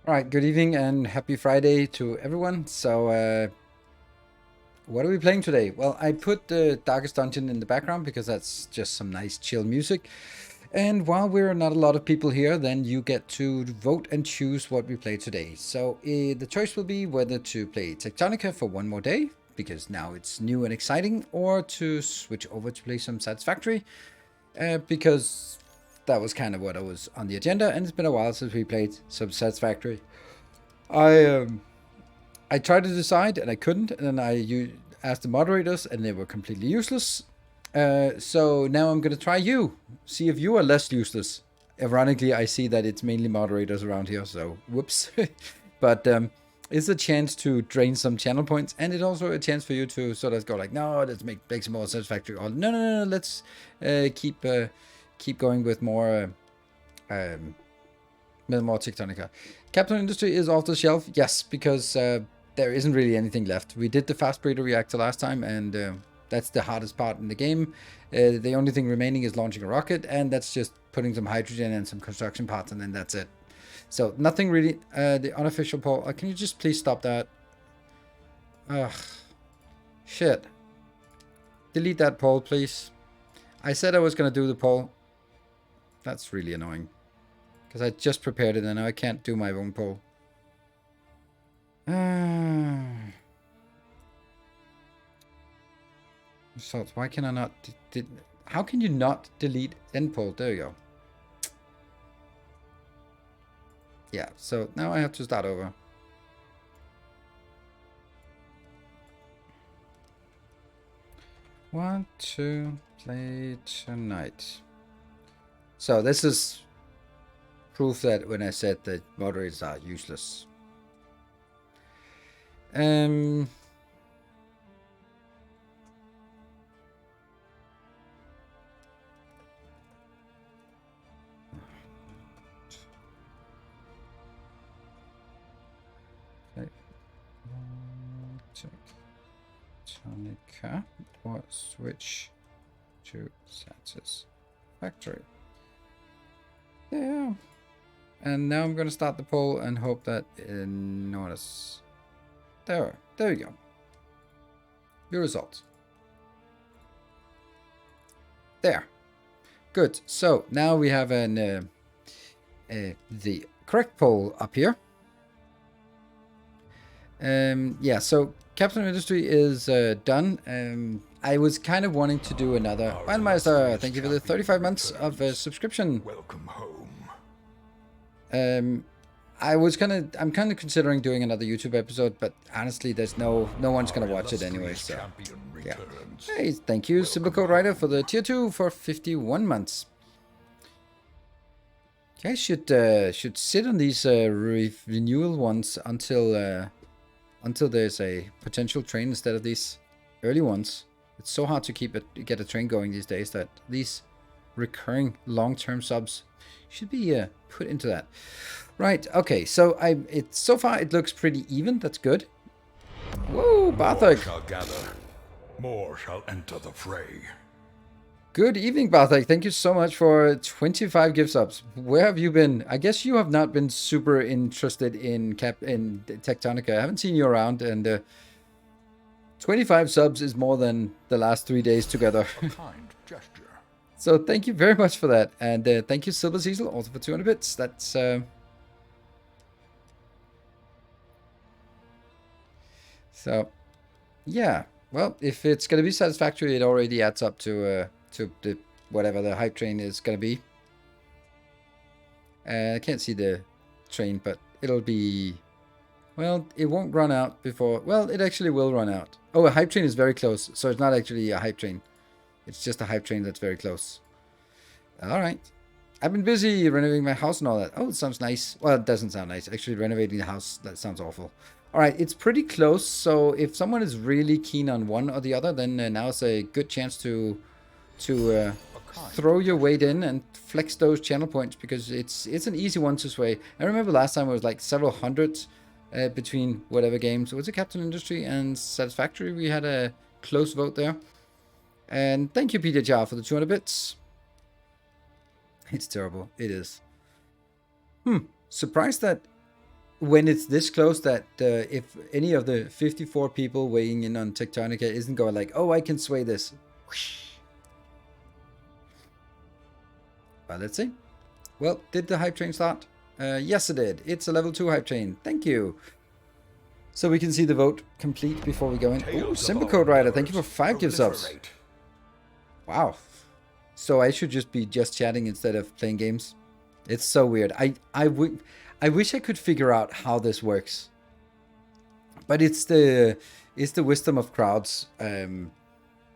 All right, good evening and happy Friday to everyone. So, what are we playing today? Well, I put the Darkest Dungeon in the background because that's just some nice chill music. And while we're not a lot of people here, then you get to vote and choose what we play today. So, the choice will be whether to play Tectonica for one more day, because now it's new and exciting, or to switch over to play some Satisfactory, because that was kind of what I was on the agenda, and it's been a while since we played some Satisfactory. I tried to decide and I couldn't, and then I asked the moderators and they were completely useless. So now I'm gonna try you, see if you are less useless. Ironically, I see that it's mainly moderators around here, so whoops. But it's a chance to drain some channel points, and it's also a chance for you to sort of go like, no, let's make some more Satisfactory. Or no, let's keep going with more Tectonica. Captain Industry is off the shelf, yes, because there isn't really anything left. We did the fast breeder reactor last time, and that's the hardest part in the game. The only thing remaining is launching a rocket, and that's just putting some hydrogen and some construction parts, and then that's it. So nothing really. The unofficial poll. Can you just please stop that? Ugh. Shit. Delete that poll, please. I said I was going to do the poll. That's really annoying. Because I just prepared it and now I can't do my own poll. Results. Why can I not... How can you not delete end poll? There you go. Yeah, so now I have to start over. Want to play tonight. So this is proof that when I said that moderators are useless. Tectonica or switch to Satisfactory. Yeah. And now I'm going to start the poll and hope that no one is... There you go. Your results. There. Good. So now we have the correct poll up here. Yeah, so Captain Industry is done. I was kind of wanting to do another. Wildmeister, thank you for the 35 months of subscription. Welcome home. I'm kind of considering doing another YouTube episode, but honestly, there's no one's gonna watch it anyway. So yeah. Hey, thank you, Simple Rider, for the tier 2 for 51 months. You guys should sit on these renewal ones until there's a potential train instead of these early ones. It's so hard to get a train going these days that these recurring long-term subs should be put into that. Right, okay, so so far it looks pretty even. That's good. Whoa, Barthok. More shall gather, more shall enter the fray. Good evening, Barthok. Thank you so much for 25 gift subs. Where have you been? I guess you have not been super interested in Tectonica. I haven't seen you around, and 25 subs is more than the last 3 days together. A kind gesture. So thank you very much for that, and thank you, Silver Cecil, also for 200 bits. That's so yeah. Well, if it's gonna be Satisfactory, it already adds up to the whatever the hype train is gonna be. I can't see the train, but it'll be... Well, it won't run out before... Well, it actually will run out. Oh, a hype train is very close, so it's not actually a hype train. It's just a hype train that's very close. Alright. I've been busy renovating my house and all that. Oh, it sounds nice. Well, it doesn't sound nice. Actually, renovating the house, that sounds awful. Alright, it's pretty close, so if someone is really keen on one or the other, then now's a good chance to throw your weight in and flex those channel points, because it's an easy one to sway. I remember last time it was like several hundreds between whatever games. Was it Captain Industry and Satisfactory? We had a close vote there. And thank you, PDHR, for the 200 bits. It's terrible. It is. Surprised that when it's this close that if any of the 54 people weighing in on Tectonica isn't going like, oh, I can sway this. Well, let's see. Well, did the hype train start? Yes, it did. It's a level 2 hype train. Thank you. So we can see the vote complete before we go in. Ooh, Simple Code Rider, thank you for 5 gift subs. Wow. So I should just be chatting instead of playing games. It's so weird. I wish I could figure out how this works. But it's the wisdom of crowds.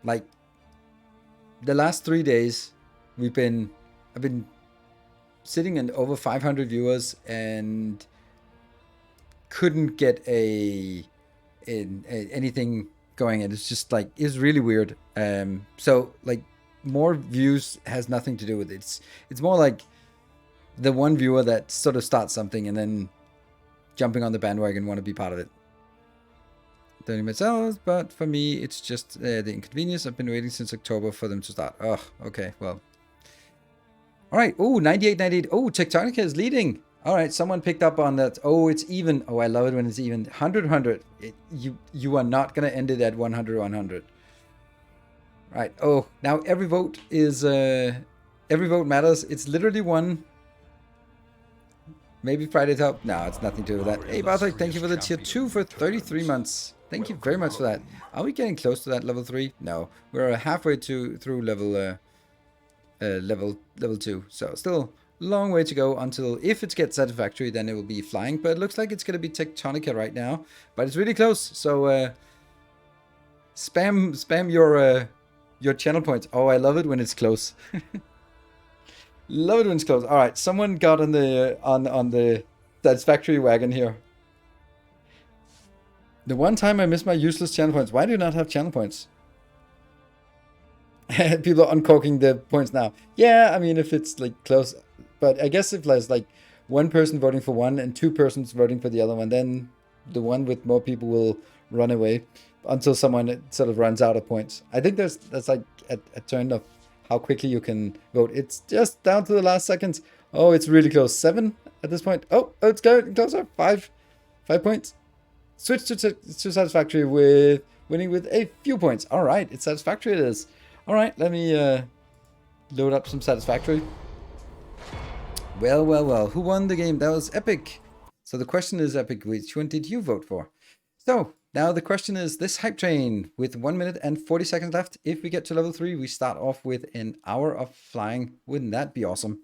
Like the last 3 days, I've been sitting in over 500 viewers and couldn't get anything going, and it's just like, it's really weird. So like more views has nothing to do with it. It's more like the one viewer that sort of starts something and then jumping on the bandwagon, want to be part of it. 30 minutes hours, but for me it's just the inconvenience. I've been waiting since October for them to start. Oh, okay, well. All right. Oh, 98. Oh, Tectonica is leading. All right, someone picked up on that. Oh, it's even. Oh, I love it when it's even. 100. You are not going to end it at 100. Right. Oh, now every vote is every vote matters. It's literally one. Maybe Friday top. No, it's nothing to do with that. Hey, Bartek, thank you for the tier 2 for 33 months. Thank you very much for that. Are we getting close to that level 3? No, we're halfway through level 2. So still long way to go until, if it gets Satisfactory, then it will be flying. But it looks like it's going to be Tectonica right now. But it's really close. So spam your channel points. Oh, I love it when it's close. Love it when it's close. All right, someone got on the Satisfactory wagon here. The one time I missed my useless channel points. Why do you not have channel points? People are uncorking the points now. Yeah, I mean, if it's like close, but I guess if there's like one person voting for one and 2 persons voting for the other one, then the one with more people will run away until someone sort of runs out of points. I think that's like a turn of how quickly you can vote. It's just down to the last seconds. Oh, it's really close. 7 at this point. Oh, it's getting closer. 5 points. Switch to Satisfactory with winning with a few points. All right, it's Satisfactory it is. All right, let me load up some Satisfactory. Well. Who won the game? That was Epic. So the question is, Epic, which one did you vote for? So now the question is, this hype train with 1 minute and 40 seconds left. If we get to level 3, we start off with an hour of flying. Wouldn't that be awesome?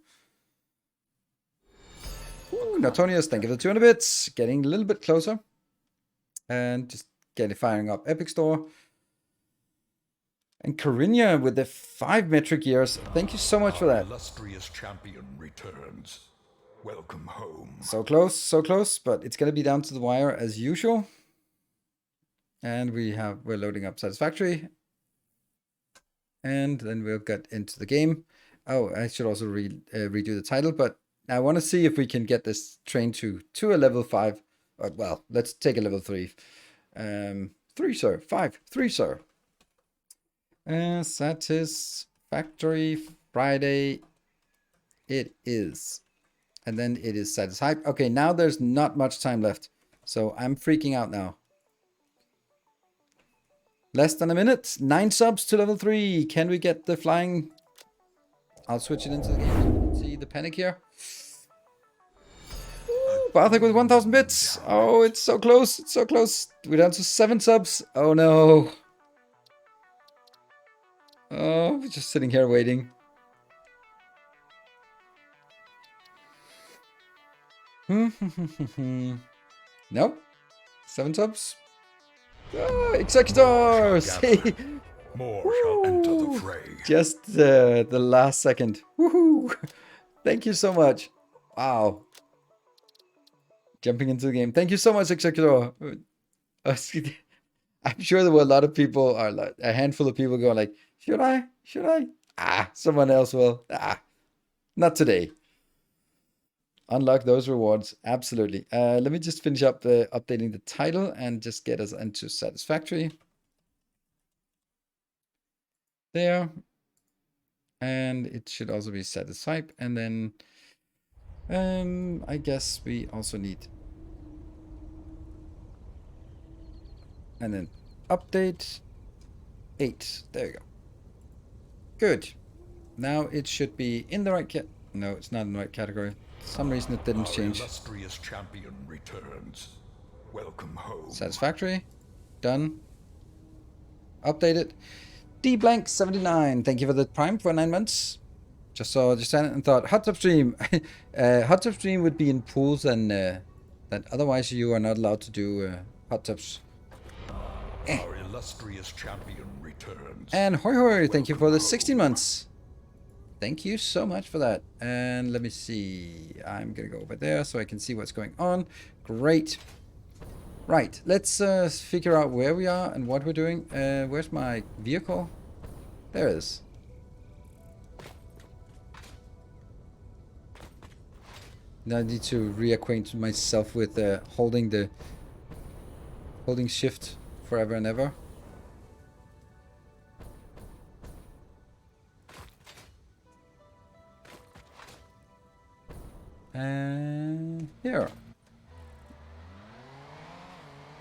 Ooh, Natonius, thank you for the 200 bits. Getting a little bit closer. And just firing up Epic Store. And Carinia with the 5 metric years. Thank you so much for that. Illustrious champion returns. Welcome home. So close, but it's going to be down to the wire as usual. And we're loading up Satisfactory. And then we'll get into the game. Oh, I should also redo the title, but I want to see if we can get this train to a level 5. Well, let's take a level 3. 3, sir. 5. 3, sir. Satisfactory Friday it is. And then it is Satishype. Okay, now there's not much time left. So I'm freaking out now. Less than a minute. 9 subs to level 3. Can we get the flying? I'll switch it into the game. See the panic here. Bartek with 1,000 bits. Oh, it's so close. It's so close. We're down to 7 subs. Oh no. Oh, we're just sitting here waiting. Nope. 7 subs. Oh, executors! More shall enter the fray. Just the last second. Woohoo! Thank you so much. Wow. Jumping into the game. Thank you so much, Executor. I'm sure there were a lot of people, or like a handful of people going like, should I? Should I? Ah, someone else will. Ah, not today. Unlock those rewards. Absolutely. Let me just finish up updating the title and just get us into Satisfactory. There. And it should also be Satisfied. And then I guess we also need And then update 8. There you go. Good. Now it should be in the right No, it's not in the right category. For some reason it didn't Our change. illustrious champion returns. Welcome home. Satisfactory. Done. Updated. D blank 79. Thank you for the prime for 9 months. Just saw it and thought hot tub stream. Hot tub stream would be in pools and that otherwise you are not allowed to do hot tubs. Our illustrious champion returns. And hoi hoi, thank you for the 16 months. Thank you so much for that. And let me see. I'm gonna go over there so I can see what's going on. Great. Right, let's figure out where we are and what we're doing. Where's my vehicle? There it is. Now I need to reacquaint myself with holding shift forever and ever. And here.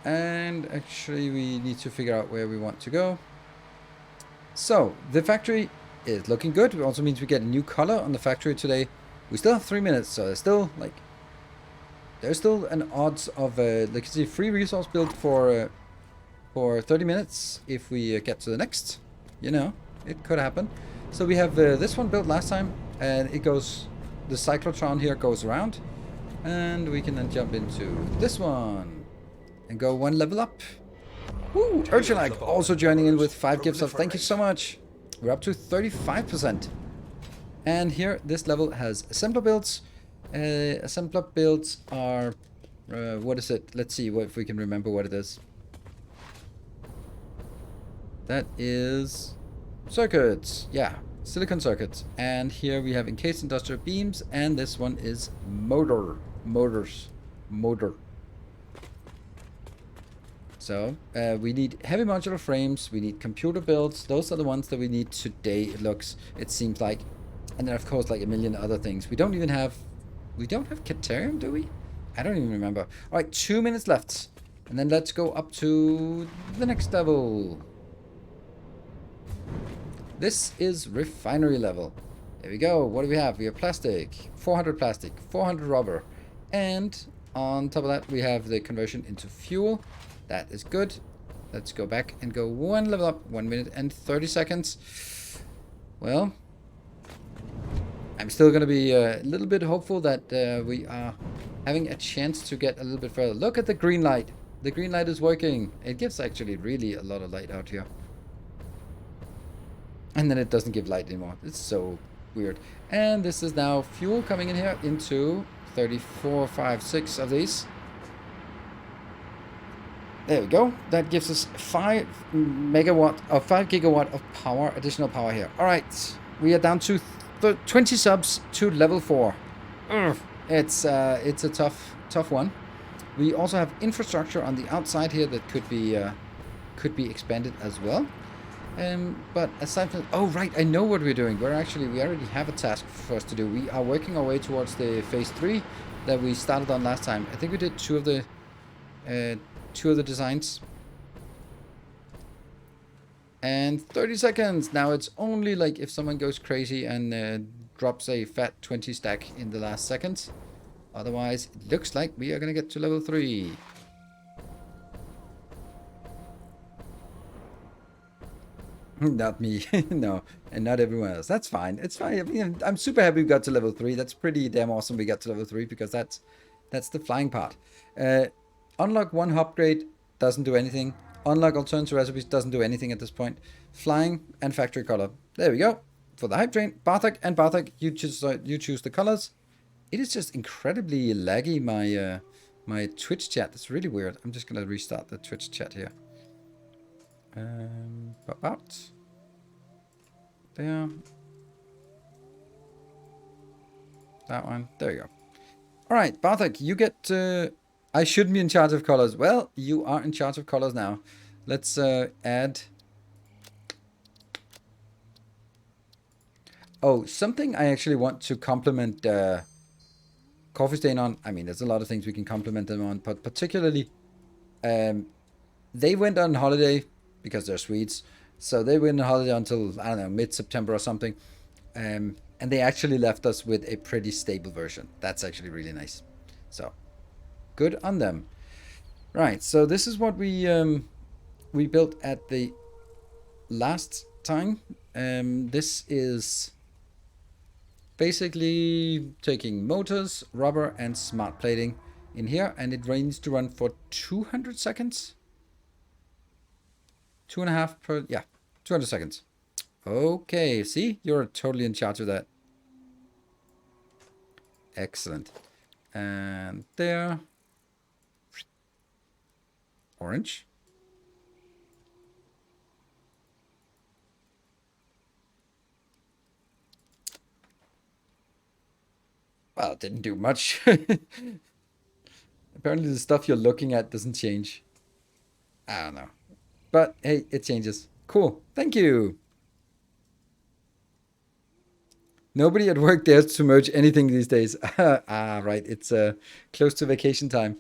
And actually we need to figure out where we want to go. So the factory is looking good. It also means we get a new color on the factory today. We still have 3 minutes, so there's still an odds of like see free resource build for 30 minutes if we get to the next. You know, it could happen. So we have this one built last time, and it goes. The cyclotron here goes around, and we can then jump into this one and go 1 level up. Woo! Urchanag also joining in with 5 gifts of thank you so much. We're up to 35%. And here, this level has assembler builds. Assembler builds are, what is it? Let's see if we can remember what it is. That is circuits. Yeah, silicon circuits. And here we have encased industrial beams, and this one is motor. So we need heavy modular frames. We need computer builds. Those are the ones that we need today. It seems like. And then of course like a million other things. We don't have Caterium, do we? I don't even remember. All right, 2 minutes left. And then let's go up to the next level. This is refinery level. There we go. What do we have? We have plastic, 400 plastic, 400 rubber. And on top of that, we have the conversion into fuel. That is good. Let's go back and go 1 level up, 1 minute and 30 seconds. Well, I'm still going to be a little bit hopeful that we are having a chance to get a little bit further. Look at the green light. The green light is working. It gives actually really a lot of light out here. And then it doesn't give light anymore. It's so weird. And this is now fuel coming in here into 34, 5, 6 of these. There we go. That gives us 5 megawatt or 5 gigawatt of power, additional power here. All right. We are down to 20 subs to level 4. It's a tough one. We also have infrastructure on the outside here that could be expanded as well. But aside from oh right, I know what we're doing. We already have a task for us to do. We are working our way towards the phase 3 that we started on last time. I think we did two of the designs. And 30 seconds. Now it's only like if someone goes crazy and drops a fat 20 stack in the last second. Otherwise, it looks like we are going to get to level 3. Not me. No, and not everyone else. That's fine. It's fine. I mean, I'm super happy we got to level 3. That's pretty damn awesome we got to level 3 because that's the flying part. Unlock 1 upgrade doesn't do anything. Unlock alternative recipes doesn't do anything at this point. Flying and factory color. There we go. For the hype train, Barthak and Barthak, you choose the colors. It is just incredibly laggy, my Twitch chat. It's really weird. I'm just gonna restart the Twitch chat here. About there. That one. There you go. All right, Barthak, you get. I shouldn't be in charge of colors. Well, you are in charge of colors now. Let's add. Oh, something I actually want to compliment Coffee Stain on. I mean, there's a lot of things we can compliment them on, but particularly they went on holiday because they're Swedes. So they went on holiday until, I don't know, mid-September or something. And they actually left us with a pretty stable version. That's actually really nice. So good on them. Right, so this is what we built at the last time. This is basically taking motors, rubber, and smart plating in here, and it needs to run for 200 seconds. 2.5 per, yeah, 200 seconds. Okay, see, you're totally in charge of that. Excellent. And there, orange. Well, it didn't do much. Apparently the stuff you're looking at doesn't change. I don't know. But hey, it changes. Cool. Thank you. Nobody at work dares to merge anything these days. Right. It's close to vacation time.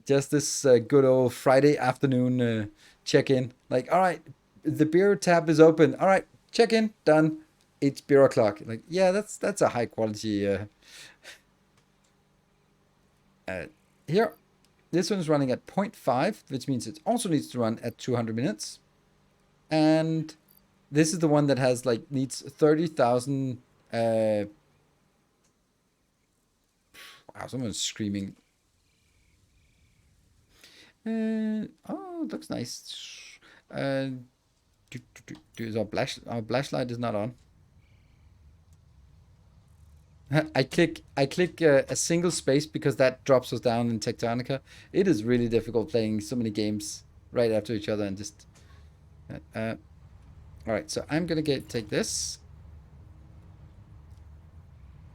Just this good old Friday afternoon check-in. Like, all right, the beer tab is open. All right, check-in, done. It's beer o'clock. Like, yeah, that's a high quality. Here, this one's running at 0.5, which means it also needs to run at 200 minutes. And this is the one that has like needs 30,000. Wow, someone's screaming. Oh, it looks nice. Is our flashlight is not on. I click a single space because that drops us down in Tectonica. It is really difficult playing so many games right after each other and just. All right, so I'm gonna take this.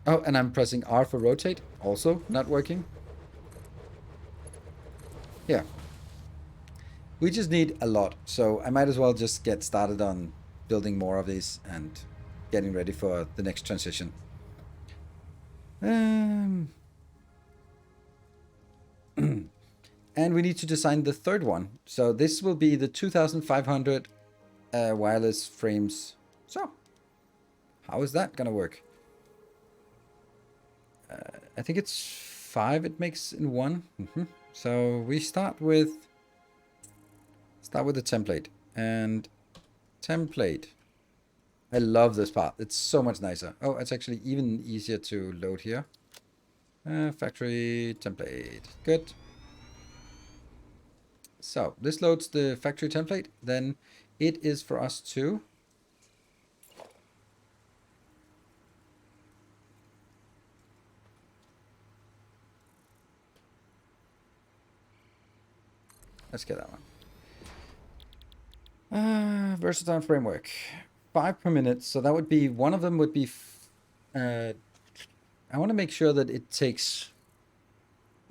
Oh, and I'm pressing R for rotate. Also not working. Yeah. We just need a lot, so I might as well just get started on building more of these and getting ready for the next transition. And we need to design the third one. So this will be the 2500 wireless frames. So, how is that gonna work? I think it's 5 it makes in one. So we start with the template. And template. I love this part. It's so much nicer. Oh, it's actually even easier to load here. Factory template. Good. So this loads the factory template. Then it is for us to let's get that one. Versatile framework. 5 per minute. So that would be one of them would be. I want to make sure that it takes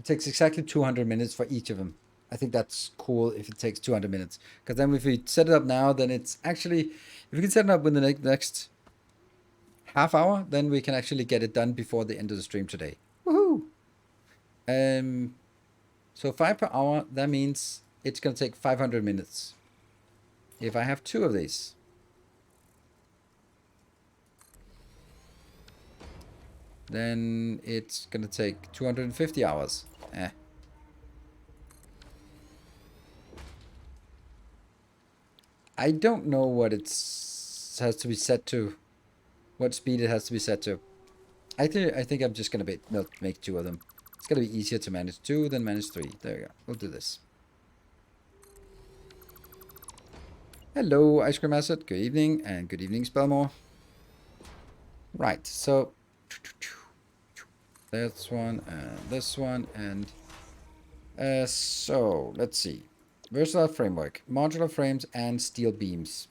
exactly 200 minutes for each of them. I think that's cool if it takes 200 minutes. Because then if we set it up now, then it's actually, if we can set it up in the next half hour, then we can actually get it done before the end of the stream today. Woohoo! So 5 per hour, that means it's going to take 500 minutes. If I have 2 of these. Then it's going to take 250 hours. I don't know what has to be set to. What speed it has to be set to. I think I'm just going to make 2 of them. It's going to be easier to manage 2 than manage 3. There we go. We'll do this. Hello, Ice Cream Asset. Good evening, and good evening, Spellmore. Right, so that's one, and this one, and so let's see. Versatile framework, modular frames, and steel beams.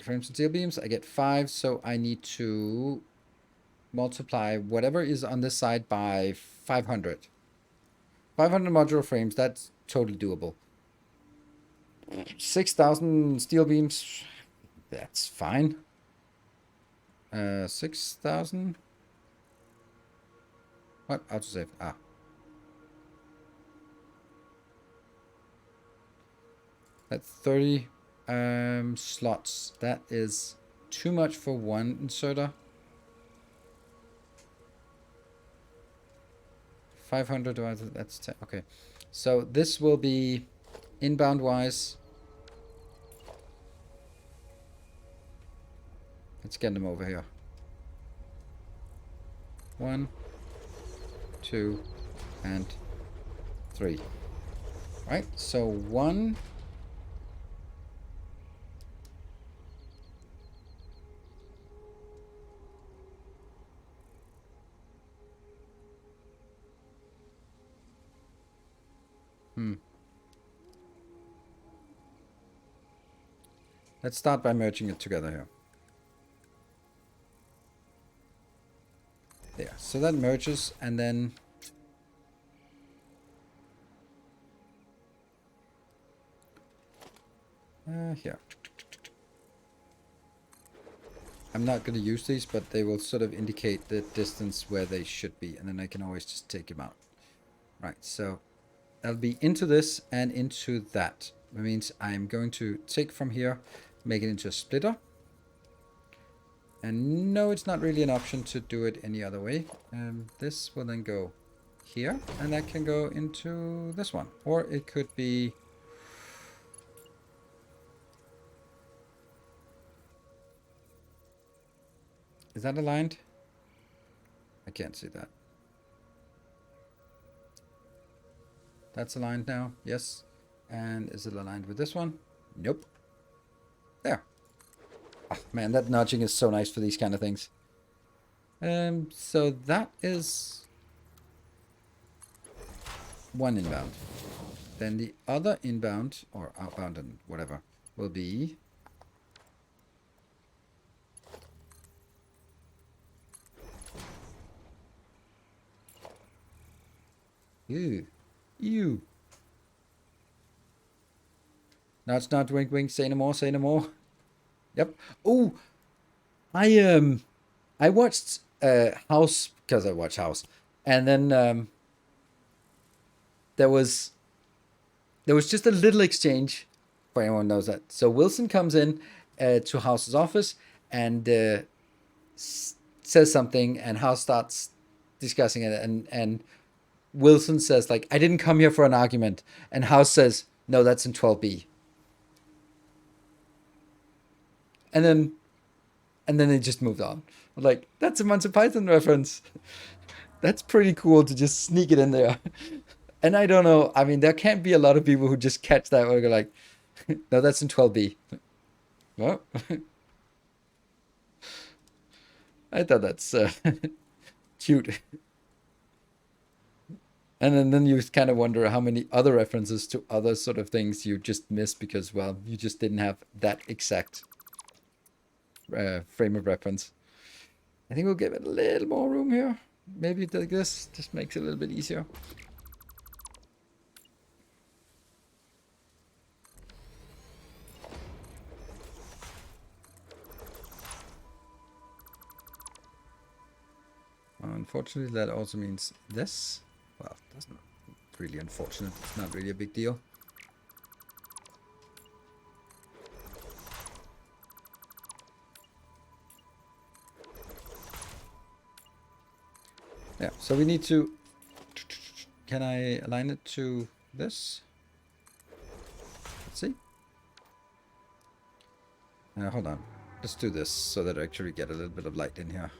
Frames and steel beams, I get 5, so I need to multiply whatever is on this side by 500. 500 modular frames, that's totally doable. 6,000 steel beams, that's fine. 6,000. What? Autosave. That's 30 slots. That is too much for one inserter. 500 divided, that's 10. Okay. So this will be inbound wise. Let's get them over here. 1, 2, and 3. Right, so 1. Let's start by merging it together here. There, so that merges, and then here. I'm not going to use these, but they will sort of indicate the distance where they should be, and then I can always just take them out. Right, so that'll be into this and into that. That means I'm going to take from here, make it into a splitter. And no, it's not really an option to do it any other way. This will then go here, and that can go into this one. Or it could be... Is that aligned? I can't see that. That's aligned now, yes. And is it aligned with this one? Nope. There. Oh, man, that nudging is so nice for these kind of things. So that is one inbound. Then the other inbound, or outbound and whatever, will be... Ew. Ew. No, it's not wink wink, say no more, say no more. Yep. Oh, I watched House, because I watch House, and then there was just a little exchange, for anyone who knows that. So Wilson comes in to House's office and says something, and House starts discussing it, and Wilson says, like, I didn't come here for an argument, and House says, no, that's in 12B. And then they just moved on. Like, that's a Monty Python reference. That's pretty cool to just sneak it in there. And I don't know. I mean, there can't be a lot of people who just catch that or go like, no, that's in 12B. Well, I thought that's cute. And then you kind of wonder how many other references to other sort of things you just missed because, well, you just didn't have that exact frame of reference. I think we'll give it a little more room here. Maybe like this just makes it a little bit easier. Unfortunately, that also means this. Well, that's not really unfortunate. It's not really a big deal. Yeah, so we need to... Can I align it to this? Let's see. Hold on. Let's do this so that I actually get a little bit of light in here.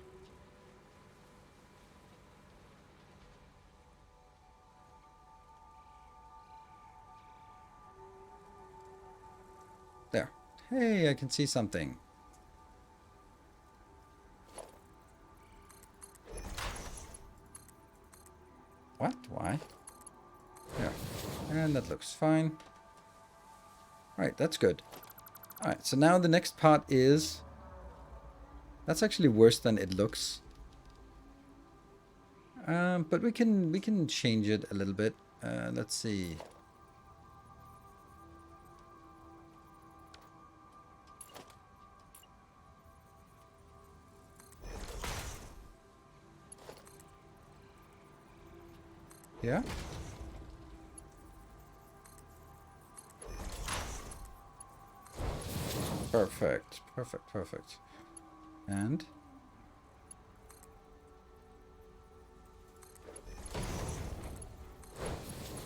There. Hey, I can see something. What? Why? There. And that looks fine. Alright, that's good. Alright, so now the next part is... That's actually worse than it looks. But we can change it a little bit. Let's see. Yeah. Perfect. Perfect. Perfect. And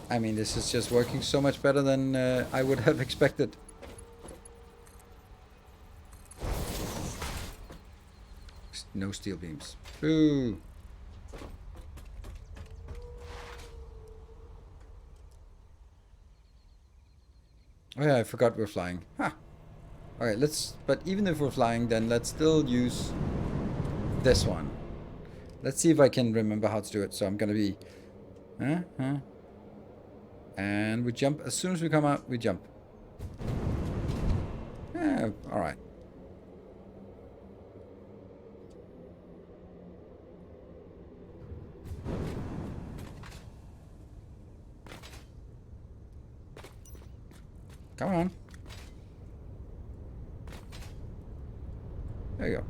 I mean, this is just working so much better than I would have expected. No steel beams. Boo! Oh yeah, I forgot we're flying. Ha! Alright, but even if we're flying, then let's still use this one. Let's see if I can remember how to do it. So I'm gonna be... And we jump. As soon as we come out, we jump. Alright. Come on. There you go.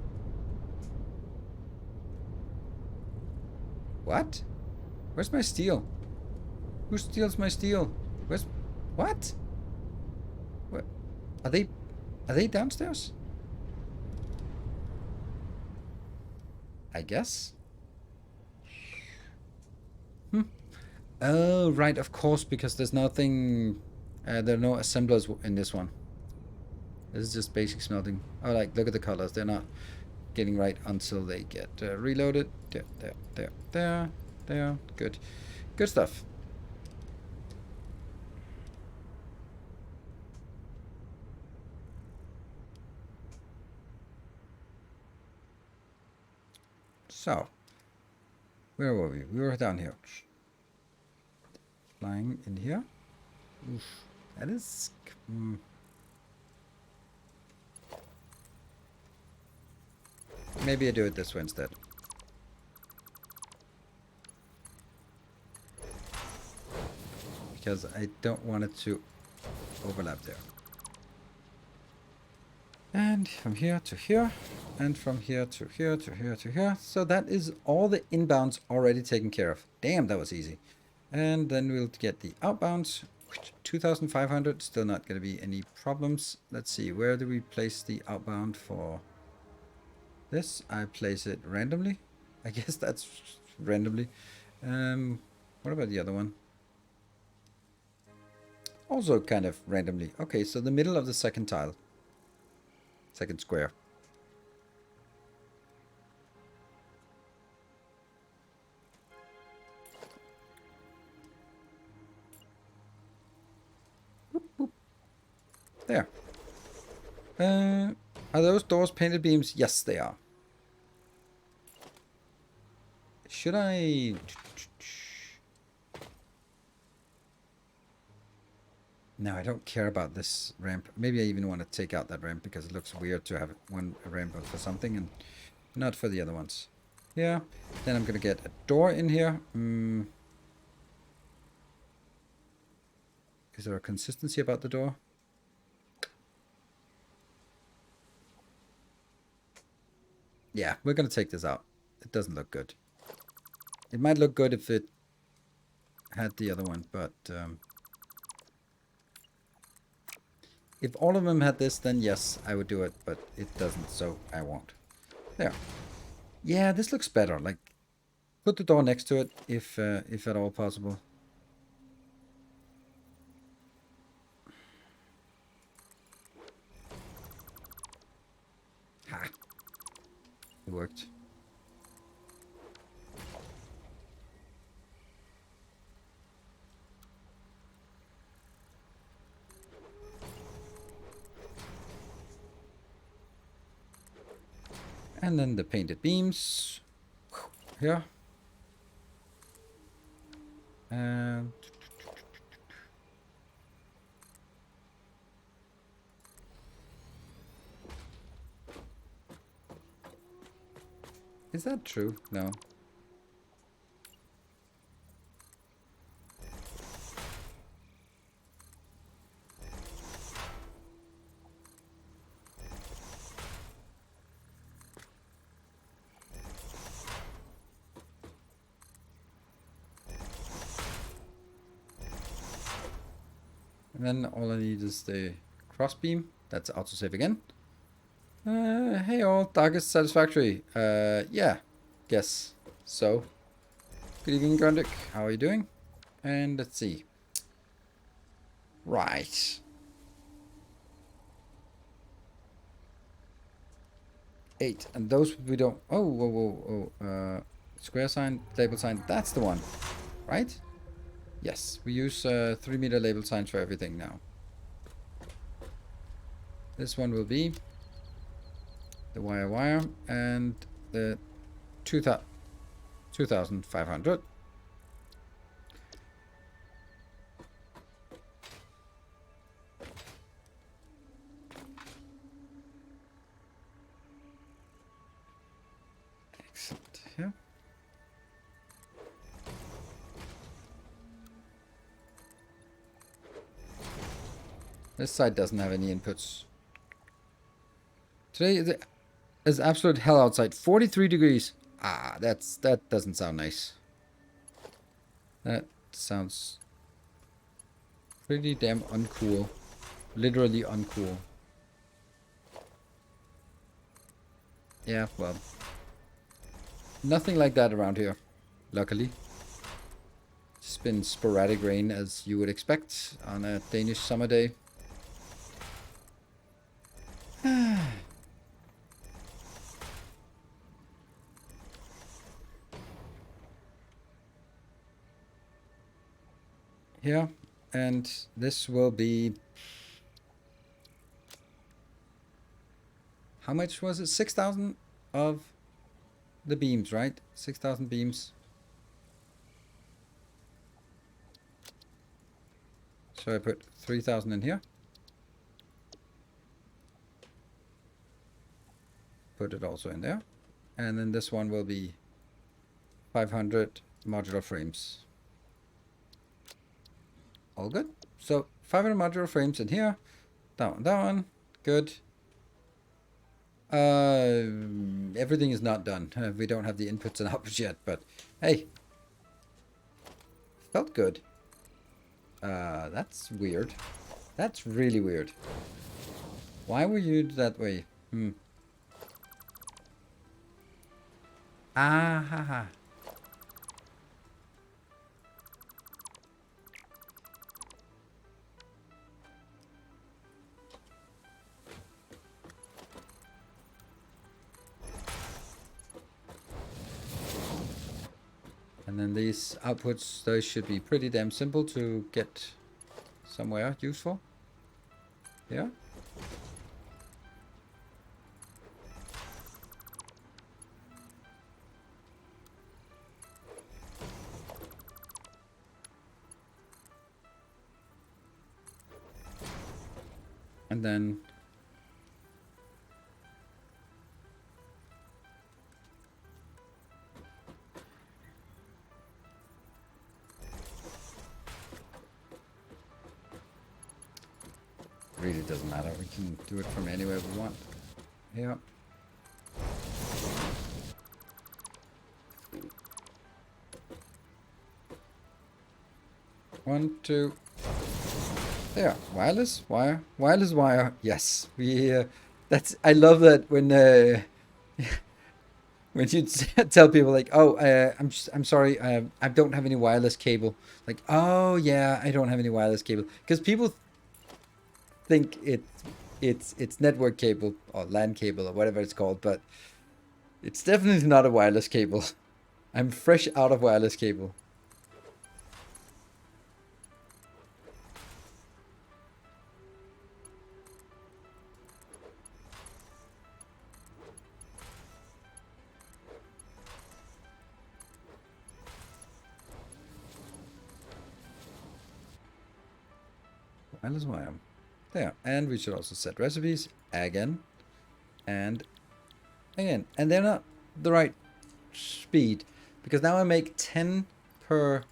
What? Where's my steel? Who steals my steel? Where's... What? What? Are they downstairs? I guess. Oh, right, of course, because there's nothing... there are no assemblers in this one. This is just basic smelting. Oh, like, look at the colors. They're not getting right until they get reloaded. There. Good. Good stuff. So, where were we? We were down here. Flying in here. Oof, that is... Maybe I do it this way instead. Because I don't want it to overlap there. And from here to here. And from here to here to here to here. So that is all the inbounds already taken care of. Damn, that was easy. And then we'll get the outbounds. 2,500. Still not going to be any problems. Let's see. Where do we place the outbound for this? I place it randomly. I guess that's randomly. What about the other one? Also kind of randomly. Okay, so the middle of the second tile. Second square. Boop, boop. There. Are those doors painted beams? Yes, they are. Should I... No, I don't care about this ramp. Maybe I even want to take out that ramp because it looks weird to have one ramp for something and not for the other ones. Yeah, then I'm going to get a door in here. Is there a consistency about the door? Yeah, we're going to take this out. It doesn't look good. It might look good if it had the other one, but... if all of them had this, then yes, I would do it, but it doesn't, so I won't. There. Yeah, this looks better. Like, put the door next to it, if at all possible. Ha! It worked. And then the painted beams. Here. And... is that true? No. And then all I need is the crossbeam. That's autosave again. Hey all, Darkest Satisfactory. Yeah, guess so. Good evening, Grundick. How are you doing? And let's see. Right. 8. And those we don't... Oh, whoa, whoa, whoa. Square sign, label sign. That's the one, right? Yes, we use 3-meter label signs for everything now. This one will be the wire, and the 2,500. Excellent. Yeah. This side doesn't have any inputs. Today is absolute hell outside. 43 degrees. Ah, that doesn't sound nice. That sounds pretty damn uncool. Literally uncool. Yeah, well. Nothing like that around here, luckily. Just been sporadic rain as you would expect on a Danish summer day. Here, and this will be... How much was it? 6,000 of the beams, right? 6,000 beams. So I put 3,000 in here. Put it also in there. And then this one will be 500 modular frames. All good. So 500 modular frames in here. That one. Good. Everything is not done. We don't have the inputs and outputs yet, but hey. Felt good. That's weird. That's really weird. Why were you that way? Ah ha ha. And then these outputs, those should be pretty damn simple to get somewhere useful. Yeah. And then really doesn't matter. We can do it from anywhere we want. Yeah. One, two. There. Wireless wire. Wireless wire. Yes. We. That's. I love that when. When you tell people like, oh, I'm sorry, I don't have any wireless cable. Like, oh yeah, I don't have any wireless cable, because people think it's network cable or LAN cable or whatever it's called, but it's definitely not a wireless cable. I'm fresh out of wireless cable. Wireless wire. There. And we should also set recipes again and again. And they're not the right speed, because now I make 10 per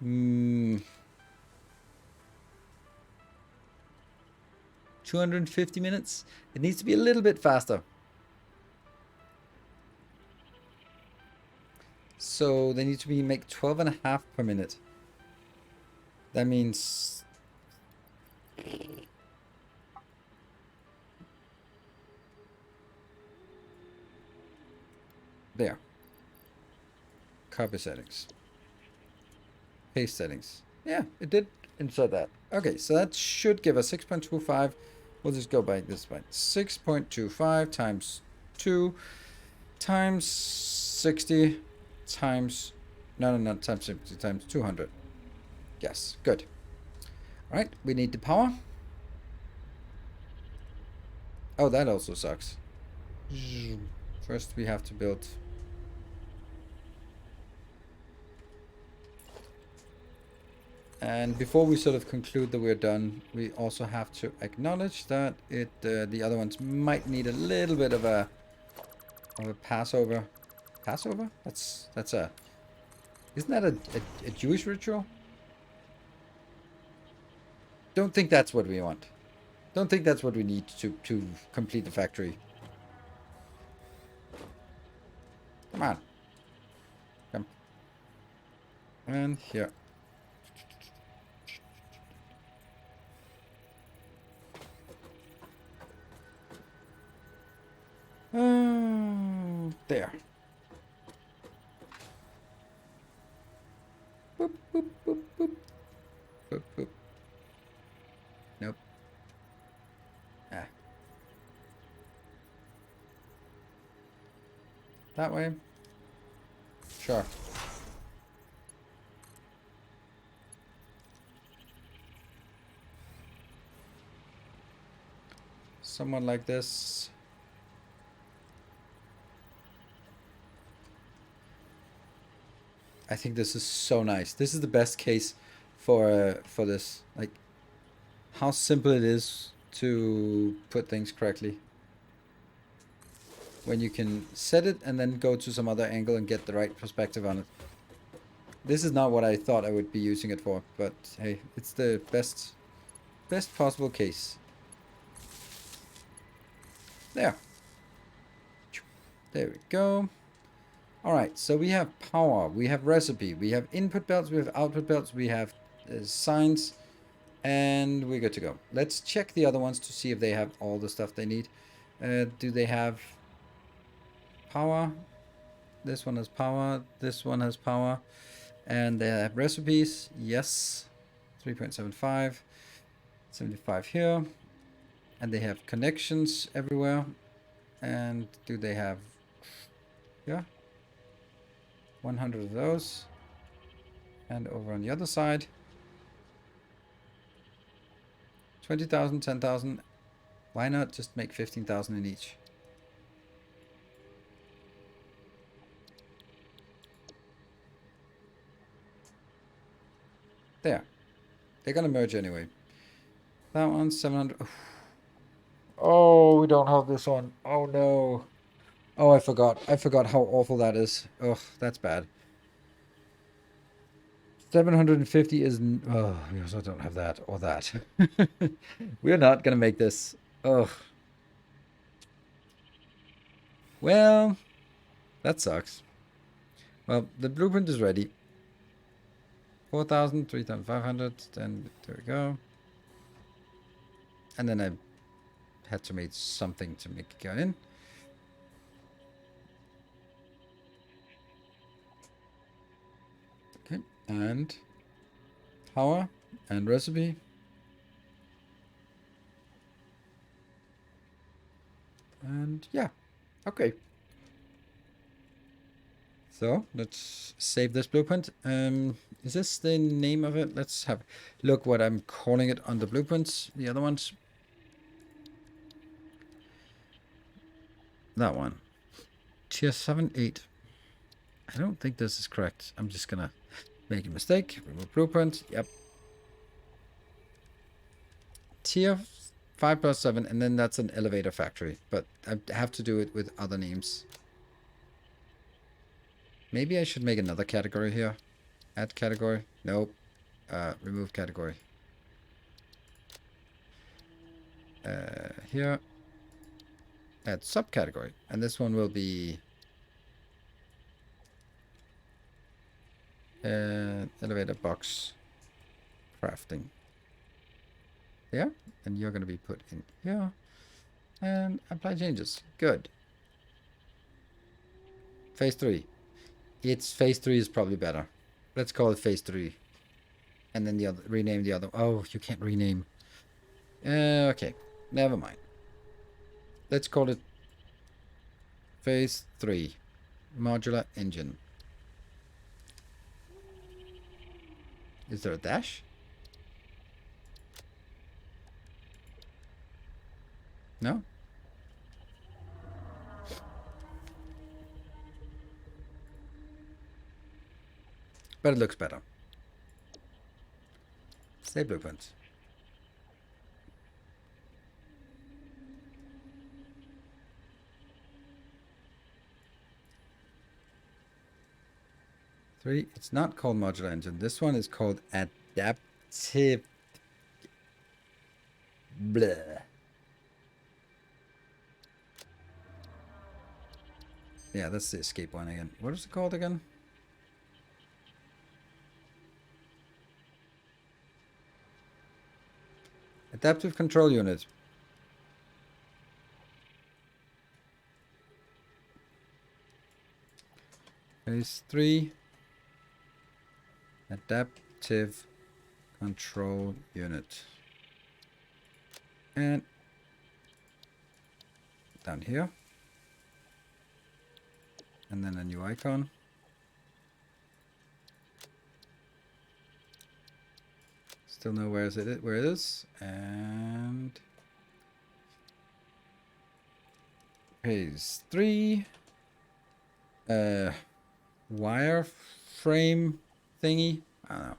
250 minutes. It needs to be a little bit faster. So they need to be make 12.5 per minute. That means Copy settings. Paste settings. Yeah, it did insert that. Okay, so that should give us 6.25. We'll just go by this way. 6.25 times 2 times 60 times... No, times 60 times 200. Yes, good. All right, we need the power. Oh, that also sucks. First, we have to build... And before we sort of conclude that we're done, we also have to acknowledge that the other ones might need a little bit of a Passover. Passover? That's a... Isn't that a Jewish ritual? Don't think that's what we want. Don't think that's what we need to complete the factory. Come on. Come. And here. There. Boop, boop, boop, boop. Boop, boop. Nope. Ah. That way? Sure. Someone like this. I think this is so nice. This is the best case for this. Like, how simple it is to put things correctly. When you can set it and then go to some other angle and get the right perspective on it. This is not what I thought I would be using it for, but hey, it's the best possible case. There. There we go. Alright, so we have power, we have recipe, we have input belts, we have output belts, we have signs, and we're good to go. Let's check the other ones to see if they have all the stuff they need. Do they have power? This one has power, this one has power, and they have recipes. Yes, 3.75, 75 here, and they have connections everywhere. And do they have... Yeah, 100 of those. And over on the other side, 20,000, 10,000. Why not just make 15,000 in each? There. They're gonna merge anyway. That one's 700. Oh, we don't have this one. Oh no. Oh, I forgot. I forgot how awful that is. Ugh, that's bad. 750 is... Oh, we also don't have that or that. We're not gonna make this. Ugh. Well, that sucks. Well, the blueprint is ready. 4,000, 3,500. Then there we go. And then I had to make something to make it go in. Okay, and power and recipe. And yeah, okay. So let's save this blueprint. Is this the name of it? Let's have look what I'm calling it on the blueprints. The other ones. That one. Tier 7, 8. I don't think this is correct. I'm just gonna make a mistake. Remove blueprint. Yep. Tier 5+7, and then that's an elevator factory. But I have to do it with other names. Maybe I should make another category here. Add category. Nope. Remove category. Here. Add subcategory. And this one will be elevator box crafting. There. And you're going to be put in here. And apply changes. Good. Phase 3. It's phase 3 is probably better. Let's call it phase 3. And then the other, rename the other. Oh, you can't rename. Okay, never mind. Let's call it phase 3. Modular engine. Is there a dash? No? But it looks better. Save blueprints. It's not called modular engine. This one is called adaptive. Blah. Yeah, that's the escape one again. What is it called again? Adaptive control unit. Phase 3. Adaptive control unit. And down here. And then a new icon. Still know where it is. And phase 3. Wire frame thingy. I don't know.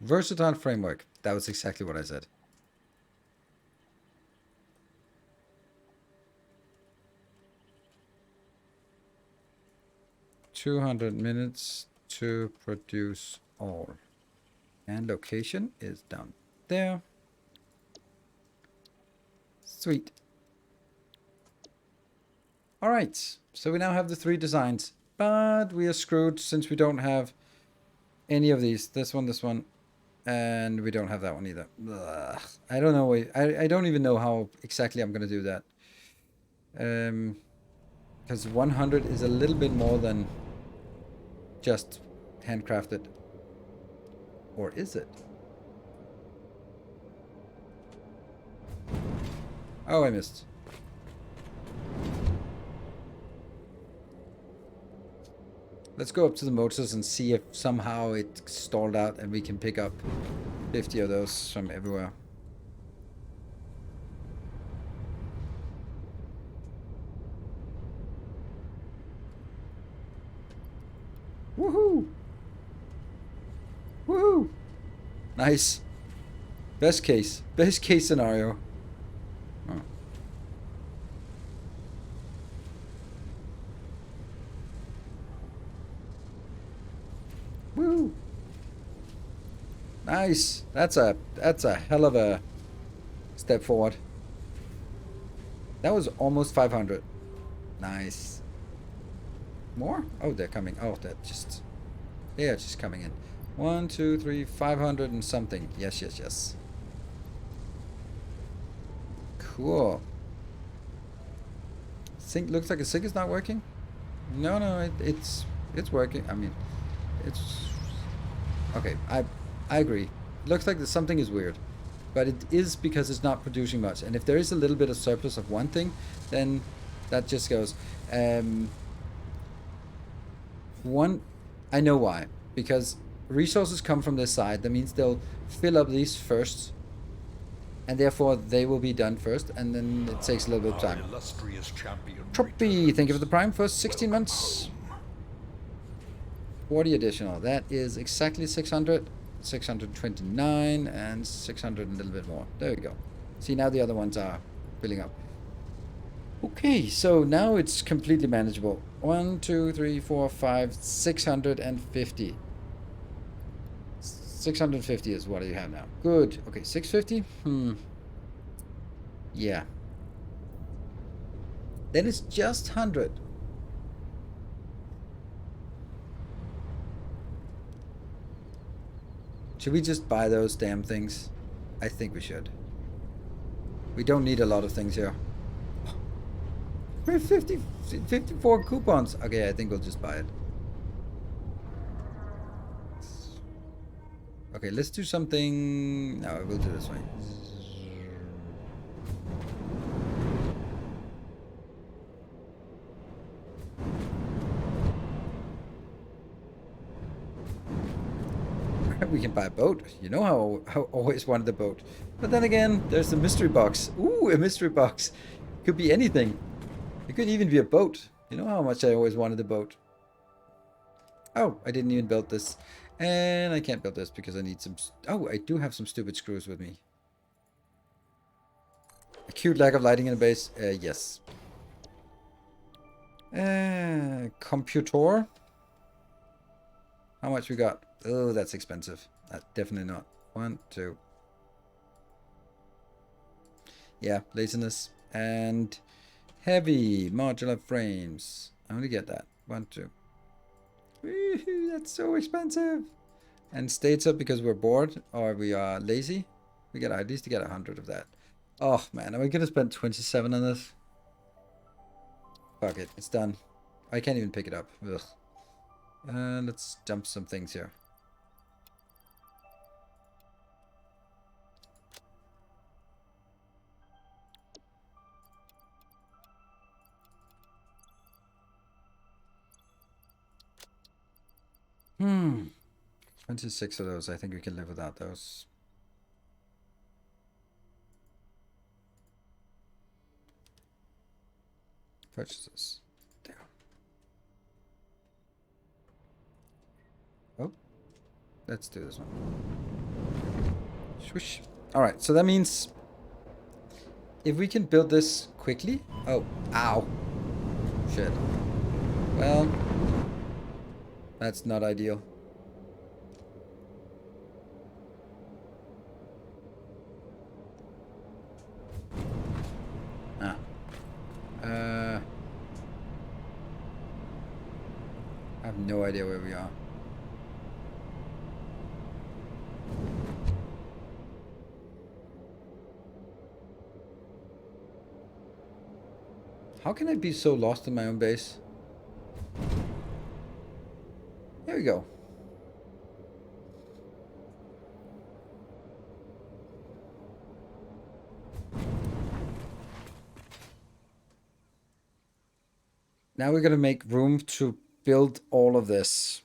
Versatile framework. That was exactly what I said. $200 minutes to produce all. And location is down there. Sweet. Alright, so we now have the 3 designs, but we are screwed since we don't have any of these. This one, and we don't have that one either. Ugh. I don't know. I don't even know how exactly I'm going to do that. Because 100 is a little bit more than just handcrafted. Or is it? Oh, I missed. Let's go up to the motors and see if somehow it stalled out and we can pick up 50 of those from everywhere. Woohoo! Woohoo! Nice. Best case scenario. Oh. Woo! Nice. That's a hell of a step forward. That was almost 500. Nice. More? Oh, they're coming. Oh, they're just coming in. 1, 2, 3, 500 and something. Yes, yes, yes. Cool. Sync looks like a sync is not working. No, it's working. I mean, it's okay. I agree. Looks like something is weird, but it is because it's not producing much. And if there is a little bit of surplus of one thing, then that just goes. I know why. Because resources come from this side. That means they'll fill up these first, and therefore they will be done first, and then it takes a little bit of time. Troppy, thank you for the prime for 16 months. 40 additional. That is exactly 600, 629, and 600 and a little bit more. There we go. See, now the other ones are filling up. Okay, so now it's completely manageable. 1, 2, 3, 4, 5, 650. 650 is what you have now. Good. Okay, 650? Yeah. Then it's just 100. Should we just buy those damn things? I think we should. We don't need a lot of things here. We have 54 coupons. Okay, I think we'll just buy it. Okay, let's do something. No, we'll do this way. We can buy a boat. You know how I always wanted a boat. But then again, there's the mystery box. Ooh, a mystery box. Could be anything. It could even be a boat. You know how much I always wanted a boat. Oh, I didn't even build this. And I can't build this because I need some... Oh, I do have some stupid screws with me. Acute lack of lighting in a base. Yes. Computer. How much we got? Oh, that's expensive. Definitely not. 1, 2. Yeah, laziness. And heavy modular frames. I only get that. 1, 2. Woohoo, that's so expensive. And states up because we're bored or we are lazy. We get at least to get 100 of that. Oh man, are we gonna spend 27 on this? Fuck it, it's done. I can't even pick it up. Ugh. Let's dump some things here. Hmm. 26 of those. I think we can live without those. Purchases. There. Oh. Let's do this one. Swoosh. Alright, so that means if we can build this quickly. Oh, ow. Shit. Well, that's not ideal. Ah. I have no idea where we are. How can I be so lost in my own base? Here we go. Now we're gonna make room to build all of this.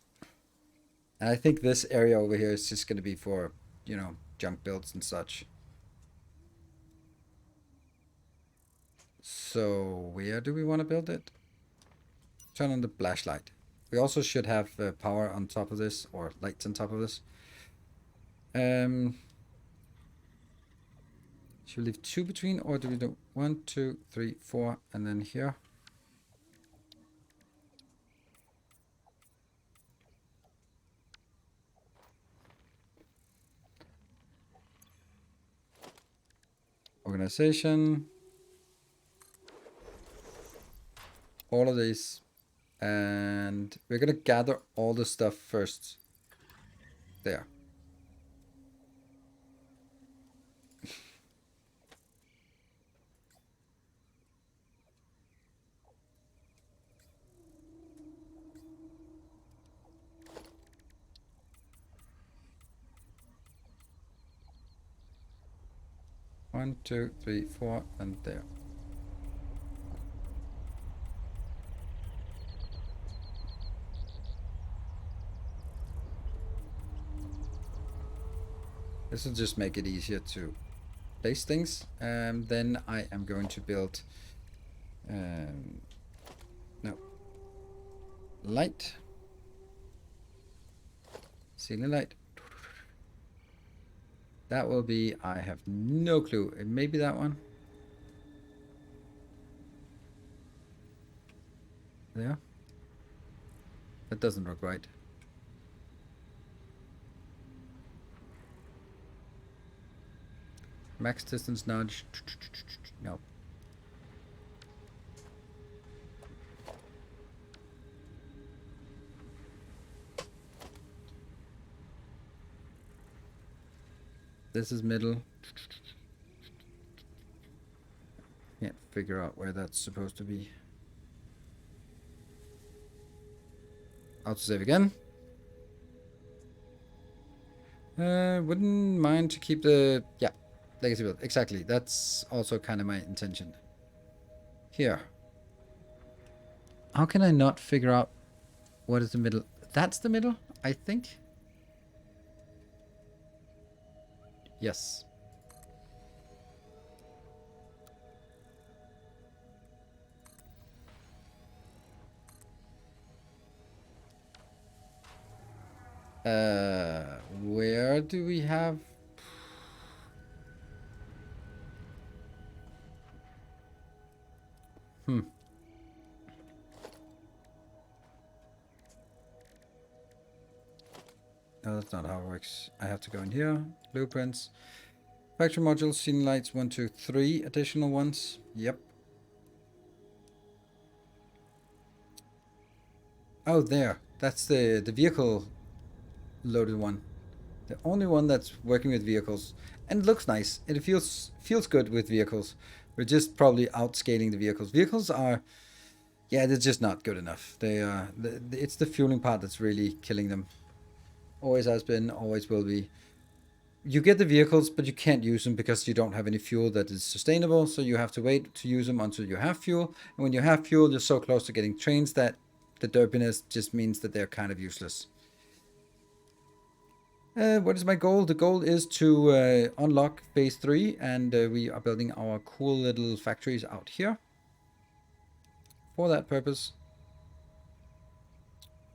And I think this area over here is just gonna be for, you know, junk builds and such. So where do we want to build it? Turn on the flashlight. We also should have power on top of this, or lights on top of this. Should we leave 2 between, or do we do 1, 2, 3, 4, and then here? Organization. All of these. And we're gonna gather all the stuff first. There. One, two, three, four, and there. This will just make it easier to place things. Then I am going to build no light, ceiling light. That will be, I have no clue. It may be that one. There. That doesn't look right. Max distance nudge. No. This is middle. Can't figure out where that's supposed to be. Autosave again. Wouldn't mind to keep the... Yeah, legacy build. Exactly. That's also kind of my intention. Here. How can I not figure out what is the middle? That's the middle, I think. Yes. Where do we have... No, that's not how it works. I have to go in here. Blueprints. Factory modules, scene lights, 1, 2, 3 additional ones. Yep. Oh, there. That's the vehicle loaded one. The only one that's working with vehicles. And it looks nice. It feels good with vehicles. We're just probably outscaling the vehicles. Vehicles are... Yeah, they're just not good enough. They are... It's the fueling part that's really killing them. Always has been, always will be. You get the vehicles, but you can't use them because you don't have any fuel that is sustainable. So you have to wait to use them until you have fuel. And when you have fuel, you're so close to getting trains that the derpiness just means that they're kind of useless. What is my goal? The goal is to unlock phase 3, and we are building our cool little factories out here for that purpose.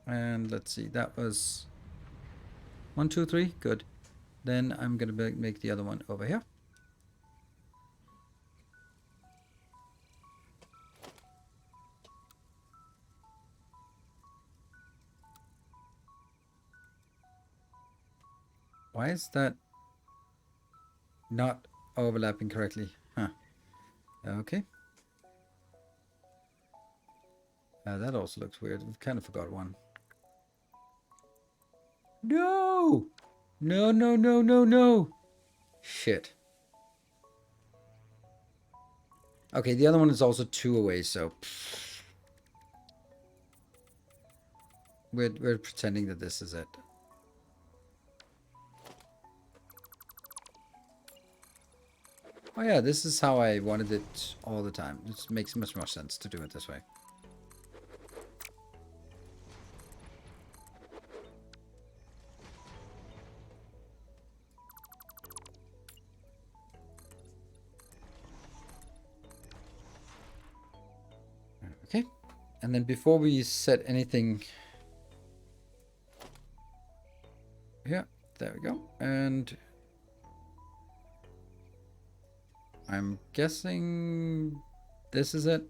And let's see, that was 1, 2, 3. Good. Then I'm gonna make the other one over here. Why is that not overlapping correctly? Huh. Okay. That also looks weird. We've kind of forgot one. No! No, no, no, no, no! Shit. Okay, the other one is also 2 away, so... We're pretending that this is it. Oh yeah, this is how I wanted it all the time. It makes much more sense to do it this way. Okay, and then before we set anything... Yeah, there we go. And... I'm guessing this is it.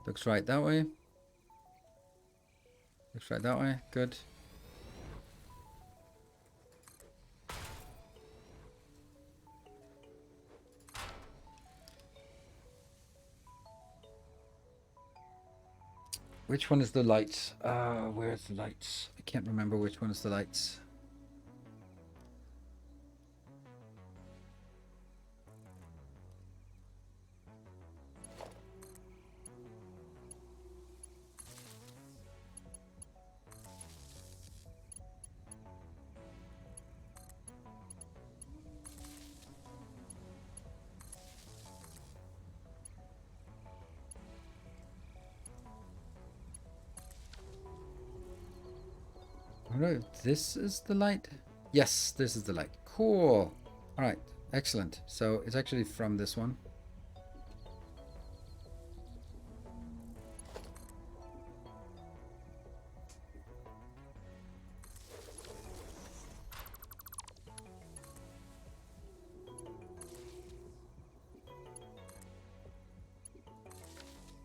Looks right that way. Looks right that way. Good. Which one is the lights? Where's the lights? I can't remember which one is the lights. No, this is the light. Yes, this is the light. Cool. All right, excellent. So it's actually from this one.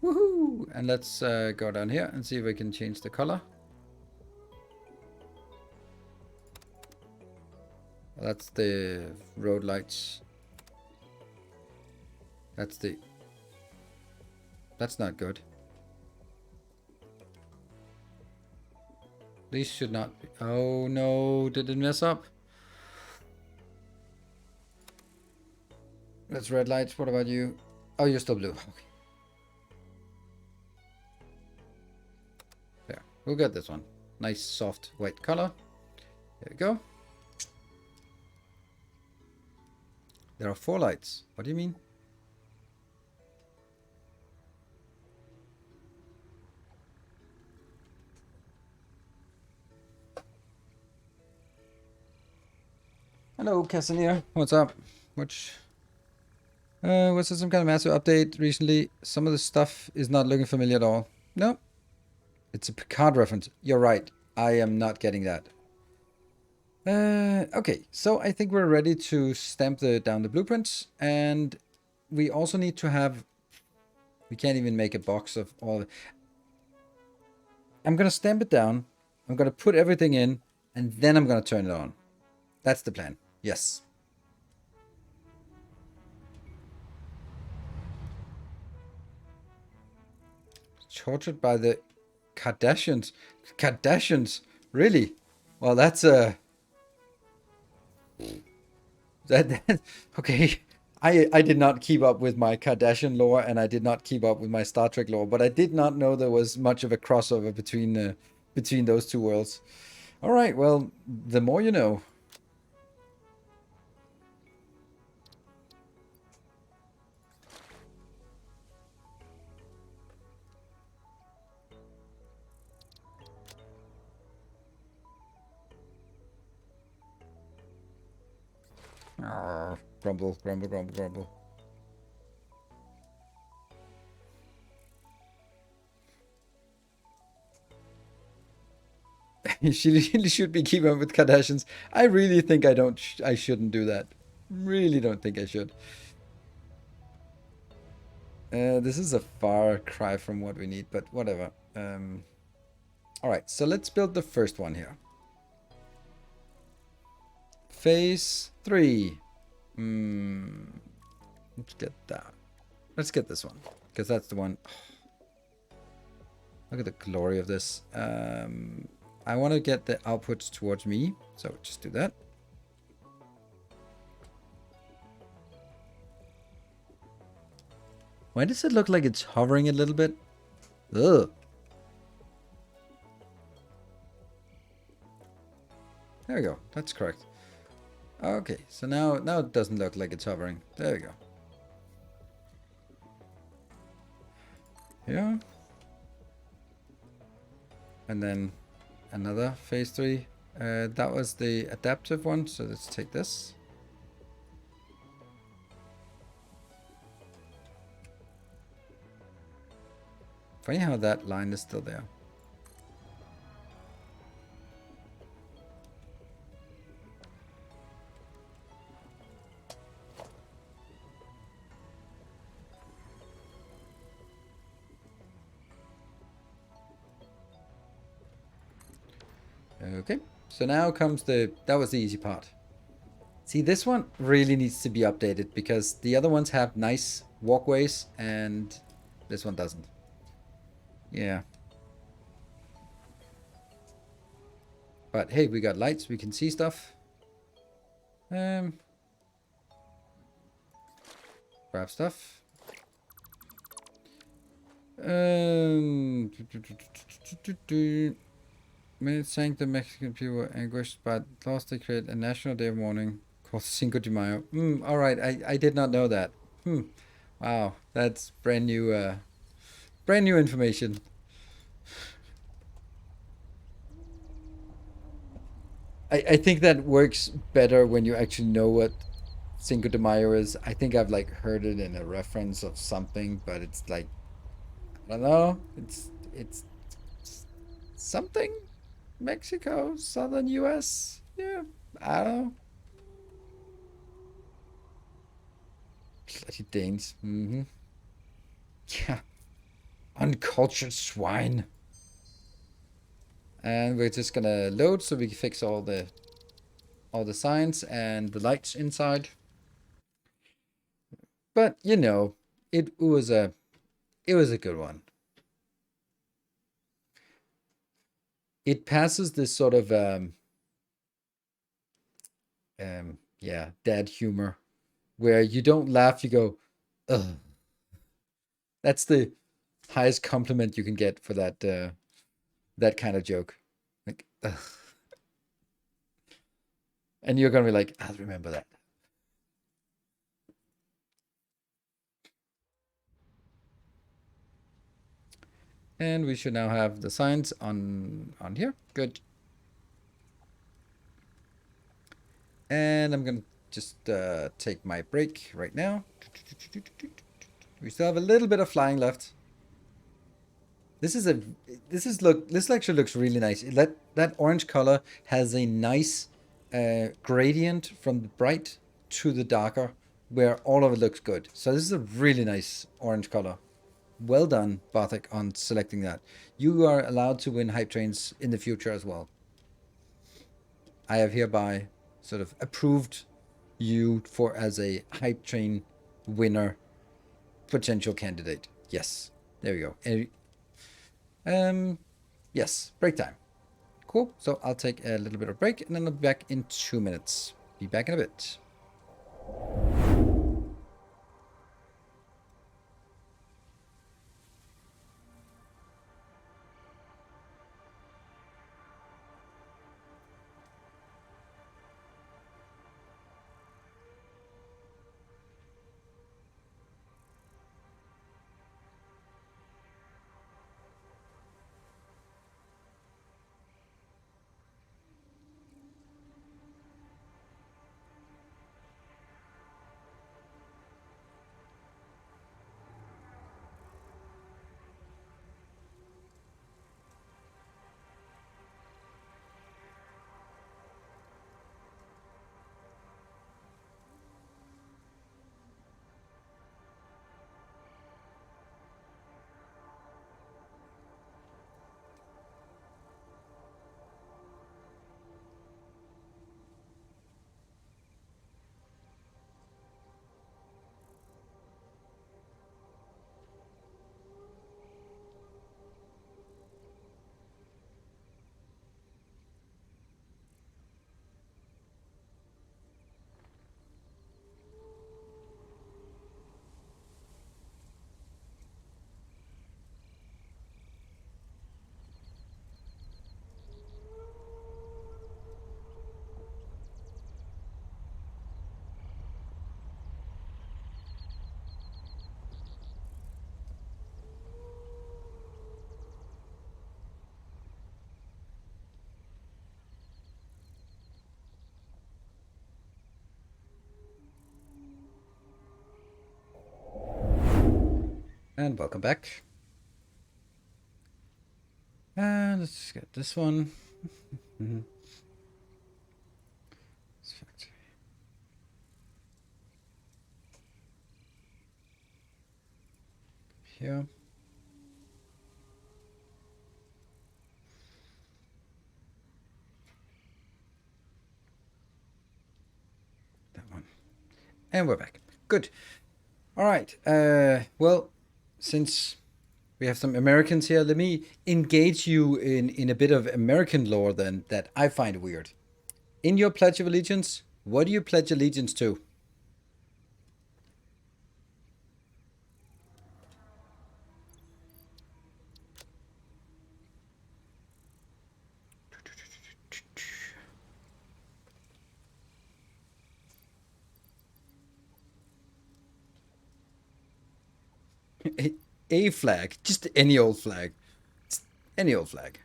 Woohoo! And let's go down here and see if we can change the color. That's the road lights. That's not good. These should not be. Oh no, did it mess up? That's red lights. What about you? Oh, you're still blue. Okay. We'll get this one. Nice soft white color. There we go. There are 4 lights. What do you mean? Hello, Casimir. What's up? Was there some kind of massive update recently? Some of the stuff is not looking familiar at all. No. It's a Picard reference. You're right. I am not getting that. Okay, so I think we're ready to stamp down the blueprints. And we also need to have... We can't even make a box of all... I'm going to stamp it down. I'm going to put everything in. And then I'm going to turn it on. That's the plan. Yes. Tortured by the Kardashians. Kardashians? Really? Well, that's that okay. I did not keep up with my Kardashian lore, and I did not keep up with my Star Trek lore, but I did not know there was much of a crossover between those two worlds. All right, well, the more you know. Arr, grumble, grumble, grumble, grumble. She really should be keeping up with Kardashians. I really think I shouldn't do that. Really don't think I should. This is a far cry from what we need, but whatever. All right, so let's build the first one here. Phase 3. Let's get that. Let's get this one, because that's the one. Look at the glory of this. I want to get the outputs towards me, so just do that. Why does it look like it's hovering a little bit? Ugh. There we go. That's correct. Okay, so now it doesn't look like it's hovering. There we go. Yeah. And then another phase 3. That was the adaptive one, so let's take this. Funny how that line is still there. Okay, so now comes that was the easy part. See, this one really needs to be updated because the other ones have nice walkways and this one doesn't. Yeah. But hey, we got lights, we can see stuff. Grab stuff. Many thank the Mexican people were anguished, but lost they create a national day of mourning called Cinco de Mayo. All right, I did not know that. Wow, that's brand new information. I think that works better when you actually know what Cinco de Mayo is. I think I've like heard it in a reference of something, but it's like I don't know. It's something Mexico, southern US. Yeah, I don't know. Bloody Danes. Yeah, uncultured swine. And we're just gonna load so we can fix all the signs and the lights inside. But you know, it was a good one. It passes this sort of yeah, dad humor where you don't laugh, you go, ugh. That's the highest compliment you can get for that That kind of joke. Like, ugh. And you're gonna be like, I'll remember that. And we should now have the signs on here. Good. And I'm gonna just take my break right now. We still have a little bit of flying left. This actually looks really nice. That orange color has a nice gradient from the bright to the darker, where all of it looks good. So this is a really nice orange color. Well done, Bartek, on selecting that. You are allowed to win hype trains in the future as well. I have hereby sort of approved you for as a hype train winner potential candidate. Yes, there we go. Yes, break time. Cool. So I'll take a little bit of break and then I'll be back in 2 minutes. Be back in a bit. And welcome back. And let's get this one. Here. That one. And we're back. Good. All right. Well, since we have some Americans here, let me engage you in a bit of American lore then that I find weird. In your Pledge of Allegiance, what do you pledge allegiance to? A flag, just any old flag. Just any old flag.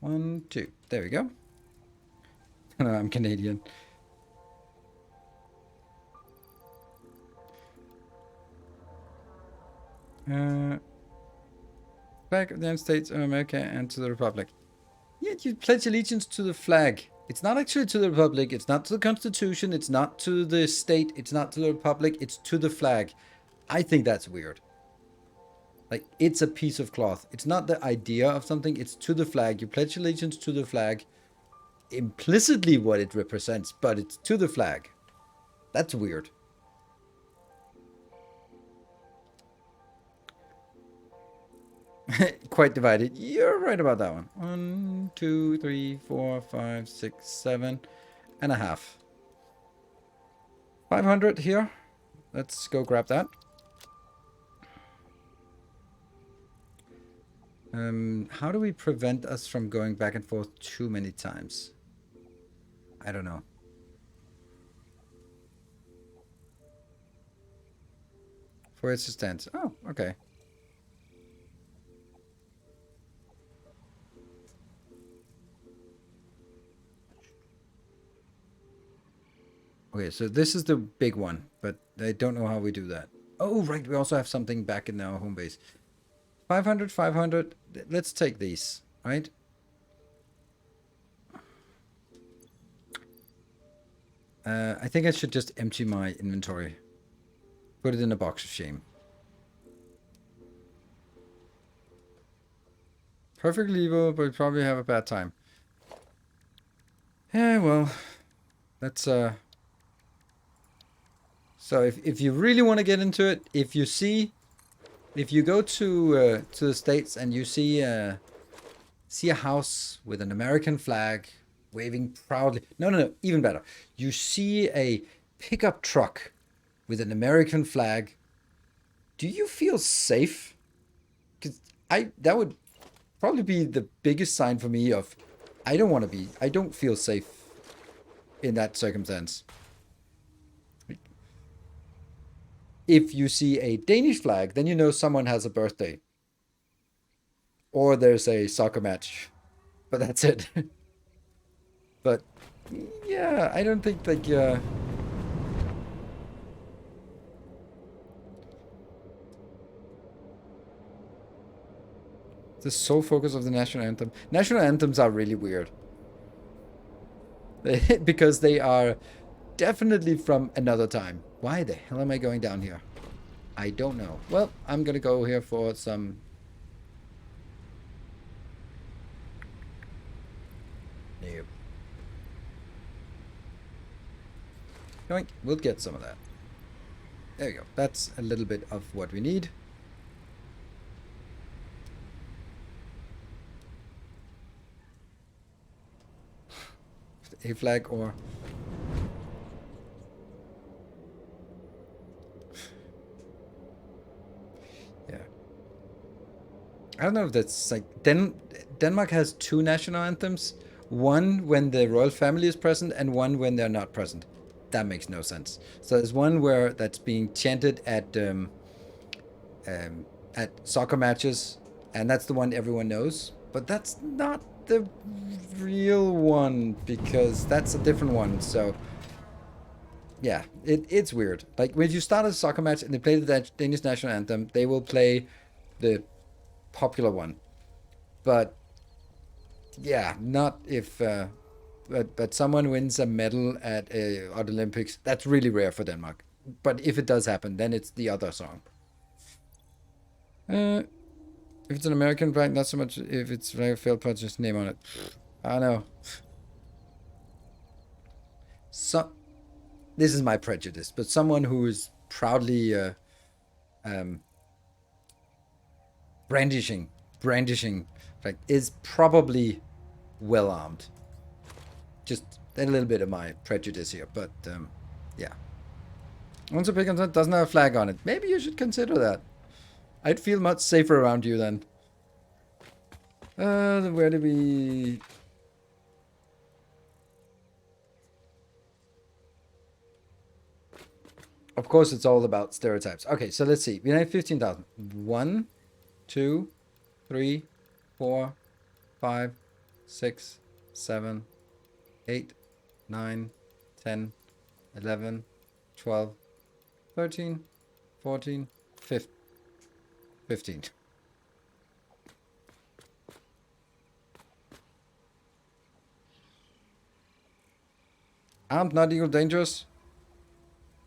1, 2. There we go. No, I'm Canadian. Flag of the United States of America and to the Republic. Yeah, you pledge allegiance to the flag. It's not actually to the Republic. It's not to the Constitution. It's not to the state. It's not to the Republic. It's to the flag. I think that's weird. Like, it's a piece of cloth. It's not the idea of something. It's to the flag. You pledge allegiance to the flag. Implicitly what it represents, but it's to the flag. That's weird. Quite divided. You're right about that one. 1, 2, 3, 4, 5, 6, 7 and a half. 500 here. Let's go grab that. How do we prevent us from going back and forth too many times? I don't know. For its stance. Oh, okay. Okay, so this is the big one, but I don't know how we do that. Oh, right, we also have something back in our home base. 500, 500. Let's take these, right? I think I should just empty my inventory. Put it in a box of shame. Perfectly evil, but probably have a bad time. Yeah, well, that's So if you really want to get into it, if you go to the States and you see a house with an American flag waving proudly. No, even better. You see a pickup truck with an American flag. Do you feel safe? Because that would probably be the biggest sign for me of I don't feel safe in that circumstance. If you see a Danish flag, then you know someone has a birthday. Or there's a soccer match. But that's it. But yeah, I don't think like the sole focus of the national anthem. National anthems are really weird. Because they are definitely from another time. Why the hell am I going down here? I don't know. Well, I'm gonna go here for some. Nope. Yoink, we'll get some of that. There we go. That's a little bit of what we need. A flag or yeah. I don't know if that's like Denmark has two national anthems. One when the royal family is present and one when they're not present. That makes no sense. So there's one where that's being chanted at soccer matches, and that's the one everyone knows. But that's not the real one because that's a different one. So yeah, it's weird. Like when you start a soccer match and they play the Danish national anthem, they will play the popular one. But yeah, not if but someone wins a medal at Olympics. That's really rare for Denmark. But if it does happen, then it's the other song. If it's an American brand, not so much. If it's like a failed project, name on it. I don't know. So this is my prejudice, but someone who is proudly um, brandishing, brandishing, like is probably well armed. Just a little bit of my prejudice here, but yeah. Once a pickup doesn't have a flag on it, maybe you should consider that. I'd feel much safer around you then. Where do we? Of course, it's all about stereotypes. Okay, so let's see. We have 15,000. 1, 2, 3, 4, 5, 6, 7, 8, 9, 10, 11, 12, 13, 14, 15. Armed, not equal dangerous?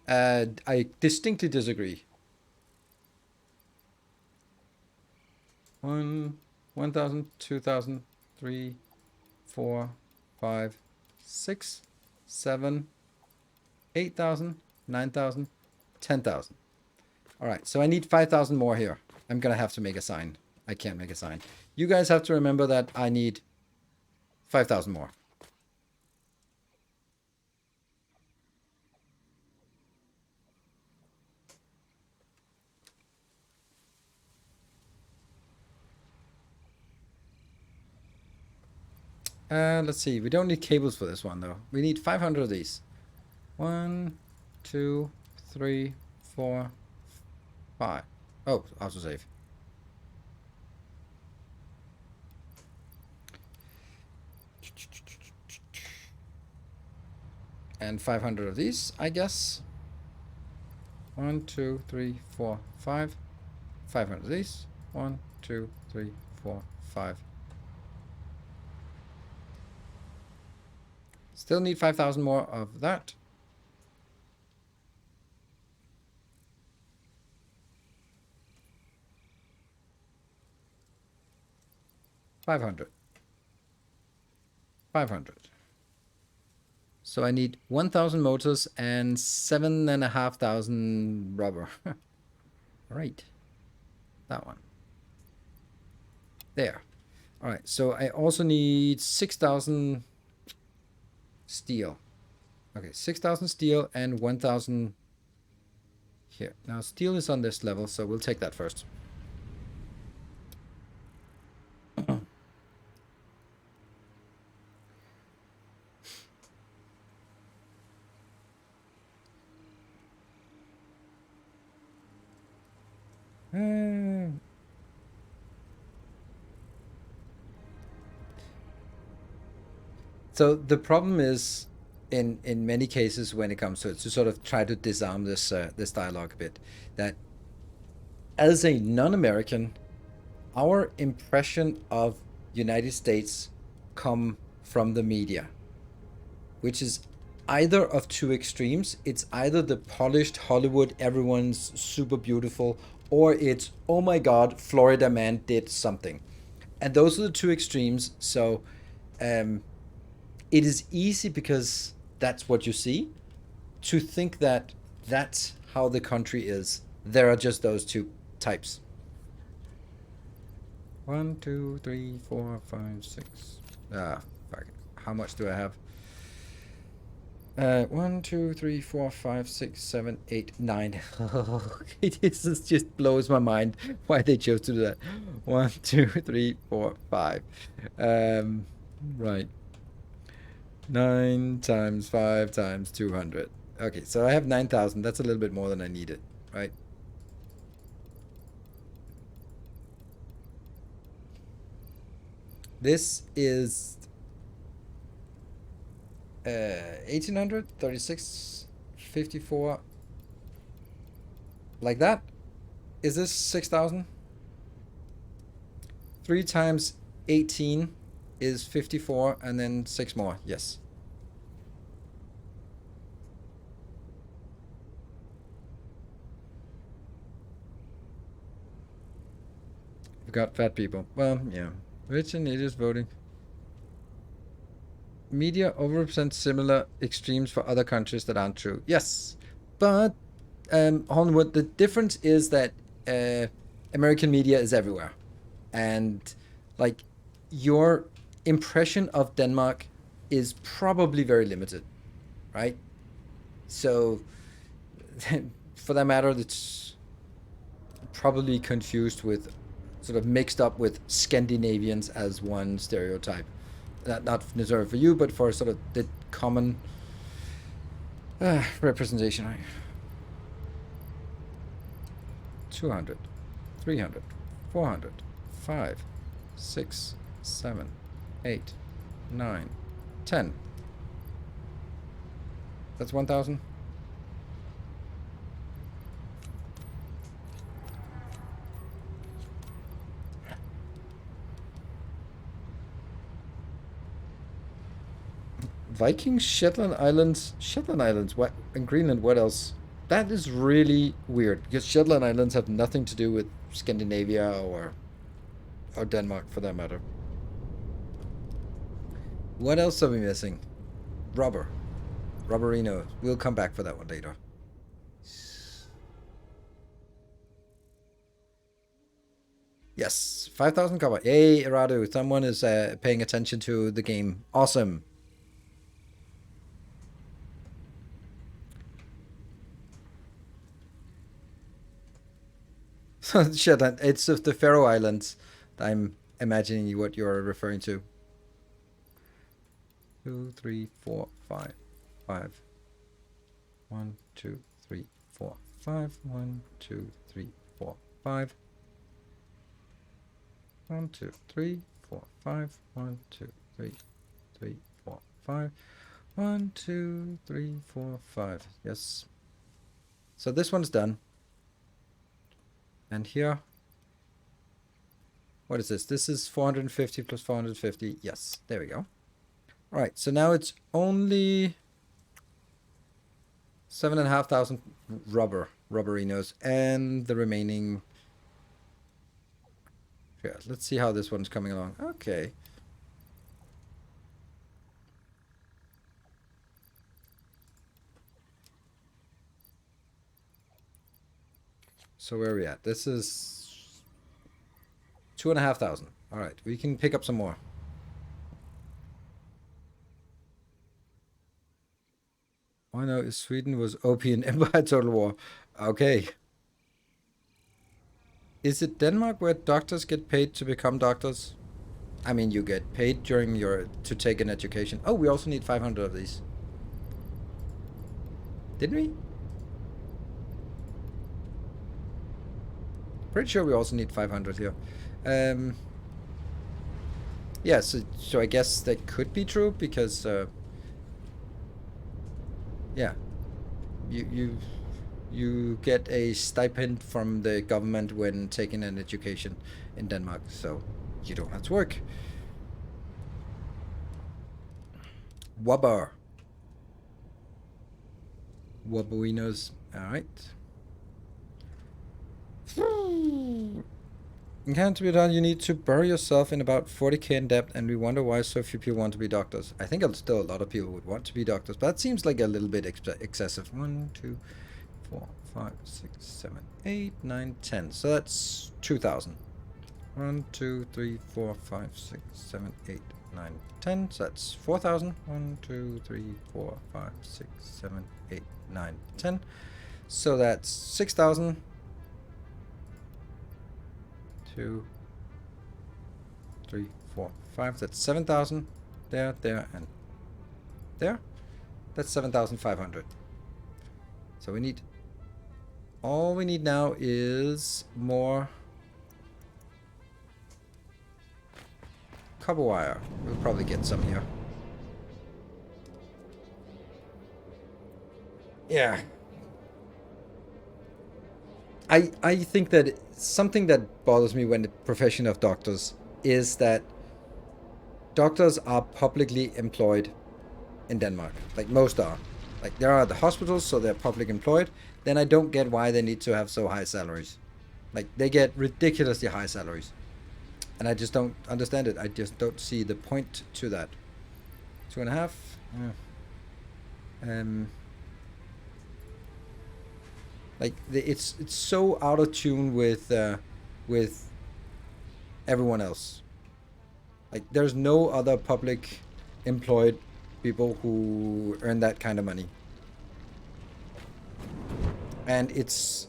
I distinctly disagree. 1,000, 2,000, 3, 4, 5, 6, 7, 8,000, 9,000, 10,000. All right, so I need 5,000 more here. I'm gonna have to make a sign. I can't make a sign. You guys have to remember that I need 5,000 more. Let's see. We don't need cables for this one, though. We need 500 of these. 1, 2, 3, 4, 5. Oh, autosave. And 500 of these, I guess. 1, 2, 3, 4, 5. 500 of these. 1, 2, 3, 4, 5. Still need 5,000 more of that. $500. 500. So I need 1,000 motors and 7,500 rubber. Right. That one. There. All right. So I also need 6,000 steel. Okay, 6,000 steel and 1,000 here. Now steel is on this level, so we'll take that first. So the problem is, in many cases when it comes to it, to sort of try to disarm this this dialogue a bit, that as a non-American, our impression of United States come from the media, which is either of two extremes. It's either the polished Hollywood, everyone's super beautiful, or it's, oh my God, Florida man did something. And those are the two extremes. So it is easy, because that's what you see, to think that that's how the country is. There are just those two types. 1, 2, 3, 4, 5, 6. Fuck. How much do I have? 1, 2, 3, 4, 5, 6, 7, 8, 9. This just blows my mind why they chose to do that. 1, 2, 3, 4, 5. Right. 9 times 5 times 200. Okay, so I have 9,000. That's a little bit more than I needed, right? This is 1800, 36, 54. Like that? Is this 6,000? 3 times 18 is 54, and then 6 more. Yes. We've got fat people. Well, yeah. Rich and idiots voting. Media overrepresents similar extremes for other countries that aren't true. Yes. But, Hollywood, the difference is that American media is everywhere. And, like, your impression of Denmark is probably very limited, right? So, for that matter, it's probably confused with, sort of mixed up with Scandinavians as one stereotype. Not necessarily for you, but for sort of the common representation. 200, 300, 400, 5, 6, 7, 8, 9, 10. That's 1,000. Vikings, Shetland Islands, what in Greenland, what else? That is really weird, because Shetland Islands have nothing to do with Scandinavia or Denmark, for that matter. What else are we missing? Rubber. Rubberino. We'll come back for that one later. Yes, 5,000 copper. Yay, Iradu. Someone is paying attention to the game. Awesome. Shetland. It's of the Faroe Islands. I'm imagining what you're referring to. 2, 3, 4, 5. 5. 1, 2, 3, 4, 5. 1, 2, 3, 4, 5. 1, 2, 3, 4, 5. 1, 2, 3, 3, 4, 5. 1, 2, 3, 4, 5. Yes. So this one's done. And here, what is this? This is 450 plus 450. Yes, there we go. All right, so now it's only 7,500 rubberinos, and the remaining. Yeah, let's see how this one's coming along. Okay. So where are we at? This is 2,500. All right, we can pick up some more. I know Sweden was OP in Empire Total War. Okay. Is it Denmark where doctors get paid to become doctors? I mean, you get paid during to take an education. Oh, we also need 500 of these. Didn't we? Pretty sure we also need 500 here. Yeah, so I guess that could be true because yeah, you get a stipend from the government when taking an education in Denmark, so you don't have to work. Wubber. Wubberinos. Alright. In Canada to be done, you need to bury yourself in about 40k in debt, and we wonder why so few people want to be doctors. I think still a lot of people would want to be doctors, but that seems like a little bit excessive. 1, 2, 4, 5, 6, 7, 8, 9, 10. So that's 2,000. 1, 2, 3, 4, 5, 6, 7, 8, 9, 10. So that's 4,000. 1, 2, 3, 4, 5, 6, 7, 8, 9, 10. So that's 6,000. 2, 3, 4, 5. That's 7,000. There, and there. That's 7,500. So we need. All we need now is more copper wire. We'll probably get some here. Yeah. I think that something that bothers me when the profession of doctors is that doctors are publicly employed in Denmark. Like most are. Like there are the hospitals, so they're public employed. Then I don't get why they need to have so high salaries. Like they get ridiculously high salaries. And I just don't understand it. I just don't see the point to that. 2.5. Yeah. Like it's so out of tune with everyone else. Like there's no other public employed people who earn that kind of money, and it's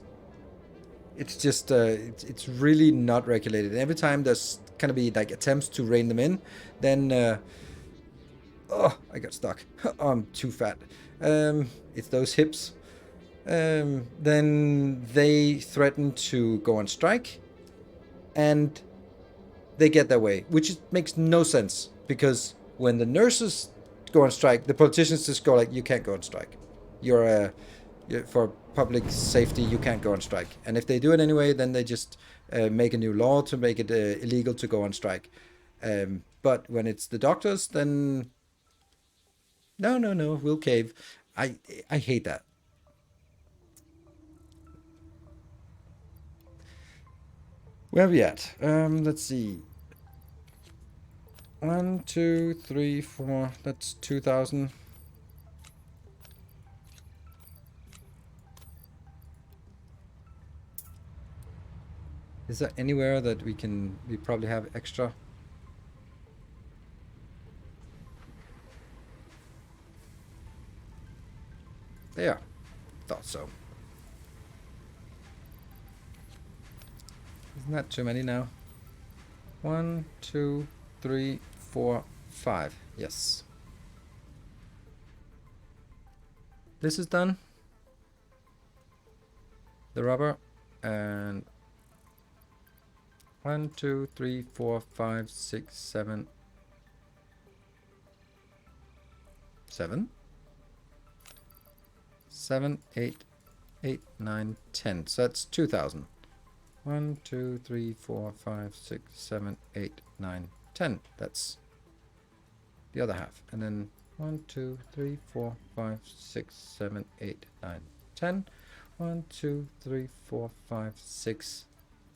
just it's really not regulated. And every time there's gonna be like attempts to rein them in, then oh, I got stuck. I'm too fat. It's those hips. Then they threaten to go on strike, and they get their way, which makes no sense, because when the nurses go on strike, the politicians just go like, you can't go on strike. You're for public safety, you can't go on strike. And if they do it anyway, then they just make a new law to make it illegal to go on strike. But when it's the doctors, then no, we'll cave. I hate that. Where are we at? Let's see. 1, 2, 3, 4. That's 2,000. Is there anywhere that we probably have extra? There. Thought so. Isn't that too many now? 1, 2, 3, 4, 5. Yes. this is done. The rubber. And 1, 2, 3, 4, 5, 6, 7. 7? 7, 8, 8, 9, 10. So that's 2,000. 1, 2, 3, 4, 5, 6, 7, 8, 9, 10. That's the other half. And then 1, 2, 3, 4, 5, 6, 7, 8, 9, 10. 1, 2, 3, 4, 5, 6,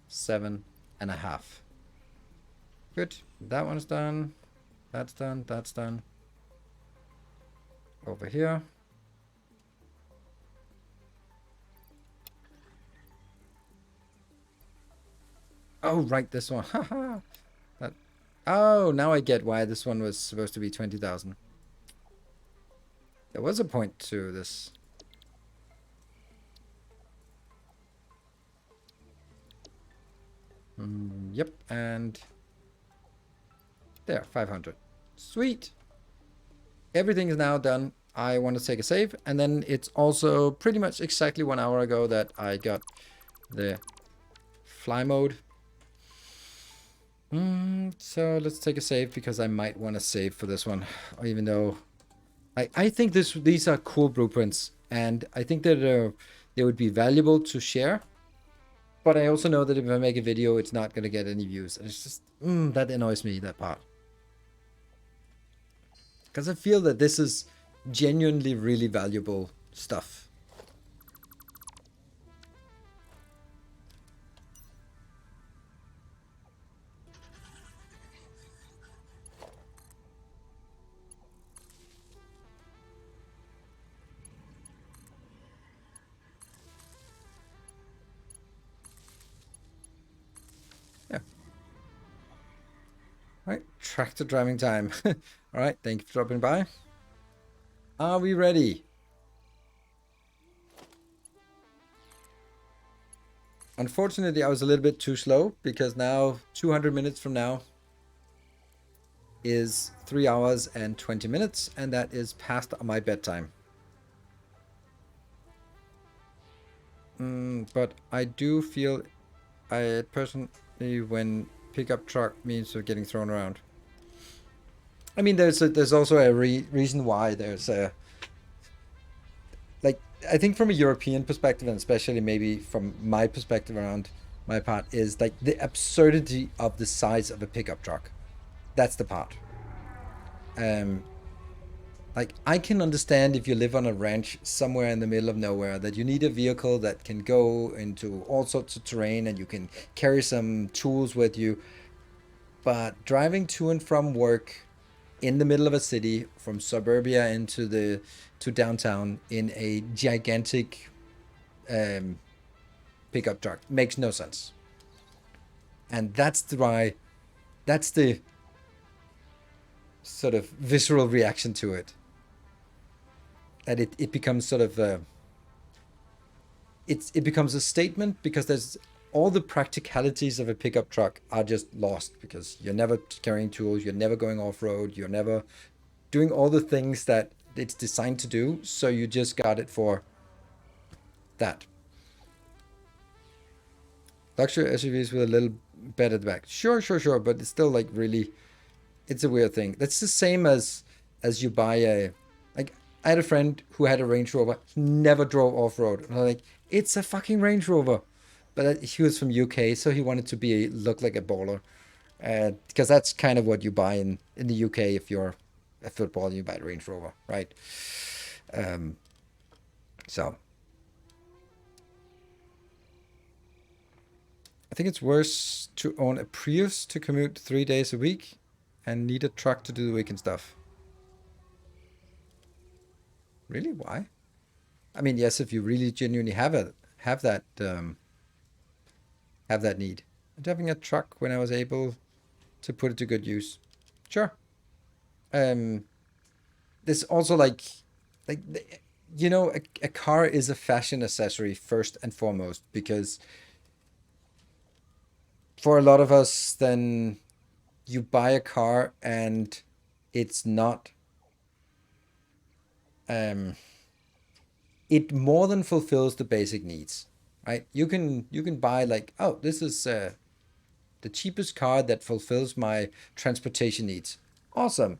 7 and a half. Good. That one's done. That's done. That's done. Over here. Oh, right, this one. Haha. That. Oh, now I get why this one was supposed to be 20,000. There was a point to this. Yep, and there, 500. Sweet. Everything is now done. I want to take a save, and then it's also pretty much exactly 1 hour ago that I got the fly mode. So let's take a save because I might want to save for this one, even though I think these are cool blueprints, and I think that they would be valuable to share. But I also know that if I make a video, it's not going to get any views. And it's just, that annoys me, that part. Because I feel that this is genuinely really valuable stuff. Yeah. Alright, tractor driving time. Alright, thank you for dropping by. Are we ready? Unfortunately, I was a little bit too slow because now 200 minutes from now is 3 hours and 20 minutes, and that is past my bedtime. But I do feel I personally, when pickup truck means you're getting thrown around. I mean, there's also a reason why there's a, like, I think from a European perspective, and especially maybe from my perspective around my part, is like the absurdity of the size of a pickup truck. That's the part. Like, I can understand if you live on a ranch somewhere in the middle of nowhere that you need a vehicle that can go into all sorts of terrain and you can carry some tools with you. But driving to and from work in the middle of a city, from suburbia to downtown in a gigantic pickup truck makes no sense. And that's the sort of visceral reaction to it. That it becomes sort of it becomes a statement because there's all the practicalities of a pickup truck are just lost because you're never carrying tools, you're never going off-road, you're never doing all the things that it's designed to do, so you just got it for that. Luxury SUVs with a little bed at the back. Sure, but it's still like really, it's a weird thing. That's the same as you buy a, like, I had a friend who had a Range Rover. He never drove off-road. And I'm like, it's a fucking Range Rover. But he was from UK, so he wanted to look like a baller. Because that's kind of what you buy in the UK if you're a footballer, you buy a Range Rover, right? So I think it's worse to own a Prius to commute 3 days a week and need a truck to do the weekend stuff. Really? Why? I mean, yes, if you really genuinely have that need. And having a truck when I was able to put it to good use. Sure. There's also like you know, a car is a fashion accessory first and foremost, because for a lot of us, then you buy a car and it's not it more than fulfills the basic needs, right? You can buy like, oh, this is the cheapest car that fulfills my transportation needs. Awesome.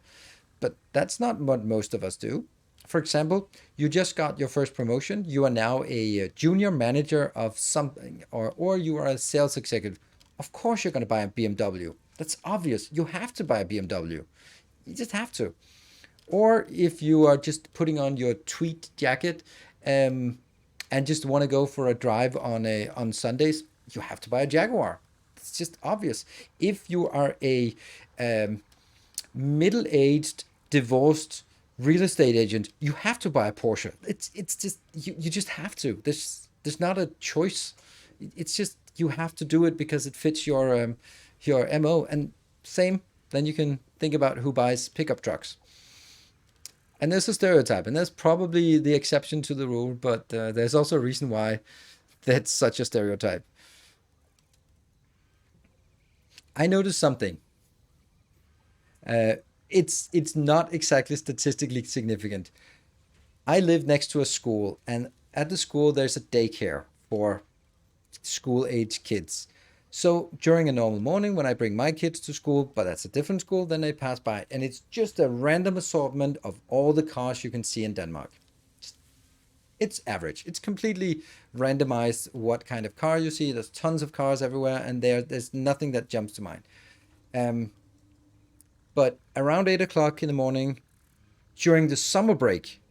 But that's not what most of us do. For example, you just got your first promotion. You are now a junior manager of something, or you are a sales executive. Of course, you're going to buy a BMW. That's obvious. You have to buy a BMW. You just have to. Or if you are just putting on your tweed jacket um, and just want to go for a drive on Sundays, you have to buy a Jaguar. It's just obvious. If you are a middle-aged, divorced real estate agent, you have to buy a Porsche. It's just you just have to. There's not a choice. It's just you have to do it because it fits your MO. And same, then you can think about who buys pickup trucks. And there's a stereotype, and there's probably the exception to the rule, but there's also a reason why that's such a stereotype. I noticed something. Uh, it's not exactly statistically significant. I live next to a school, and at the school there's a daycare for school age kids. So during a normal morning, when I bring my kids to school, but that's a different school, then they pass by, and it's just a random assortment of all the cars you can see in Denmark. It's average. It's completely randomized what kind of car you see. There's tons of cars everywhere, and there's nothing that jumps to mind. Um, but around 8 o'clock in the morning, during the summer break,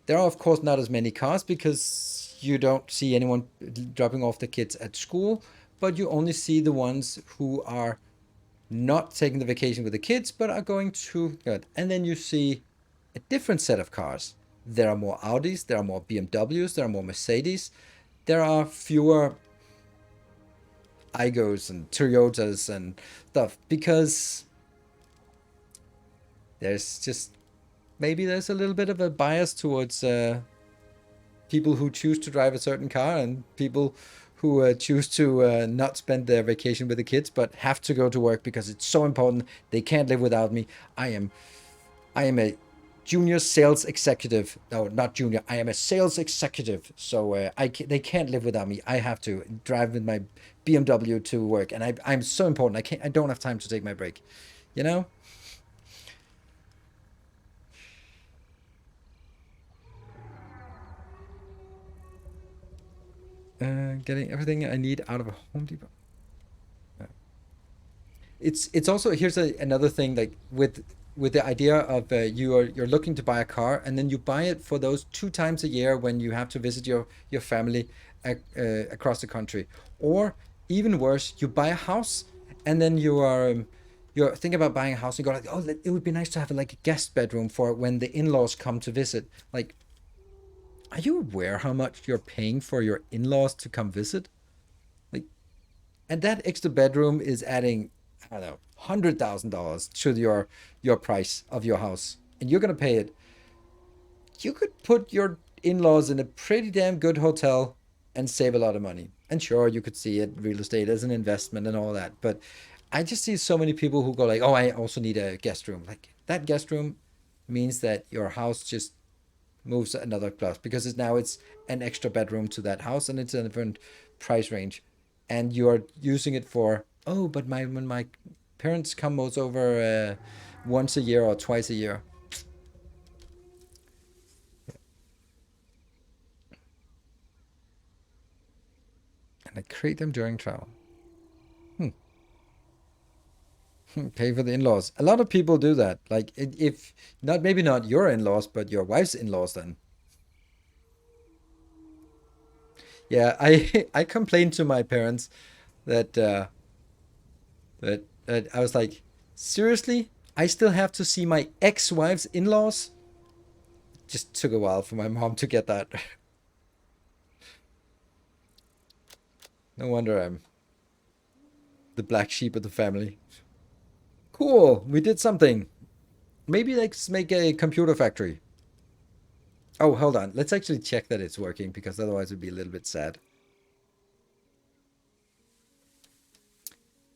there are, of course, not as many cars because you don't see anyone dropping off the kids at school, but you only see the ones who are not taking the vacation with the kids, but are going to good. And then you see a different set of cars. There are more Audis, there are more BMWs, there are more Mercedes, there are fewer Igos and Toyotas and stuff because there's just maybe there's a little bit of a bias towards people who choose to drive a certain car and people who choose to not spend their vacation with the kids but have to go to work because it's so important. They can't live without me. I am a junior sales executive. No, not junior. I am a sales executive. So they can't live without me. I have to drive with my BMW to work, and I'm so important. I don't have time to take my break. You know. Getting everything I need out of a Home Depot. It's also here's another thing like with the idea of you're looking to buy a car and then you buy it for those 2 times a year when you have to visit your family across the country, or even worse, you buy a house and then you're thinking about buying a house and you go like, oh, it would be nice to have like a guest bedroom for when the in-laws come to visit. Like, are you aware how much you're paying for your in-laws to come visit? Like, and that extra bedroom is adding, I don't know, $100,000 to your price of your house, and you're gonna pay it. You could put your in-laws in a pretty damn good hotel and save a lot of money. And sure, you could see it real estate as an investment and all that, but I just see so many people who go like, "Oh, I also need a guest room." Like that guest room means that your house just moves another plus because it's an extra bedroom to that house and it's a different price range, and you're using it for, oh, but my when my parents come over once a year or twice a year. And I create them during travel. Hmm. Pay for the in-laws. A lot of people do that. Like if not, maybe not your in-laws, but your wife's in-laws then. Yeah, I complained to my parents that that I was like, seriously, I still have to see my ex-wife's in-laws. Just took a while for my mom to get that. No wonder I'm the black sheep of the family. Cool, we did something. Maybe let's make a computer factory. Oh, hold on. Let's actually check that it's working because otherwise it'd be a little bit sad.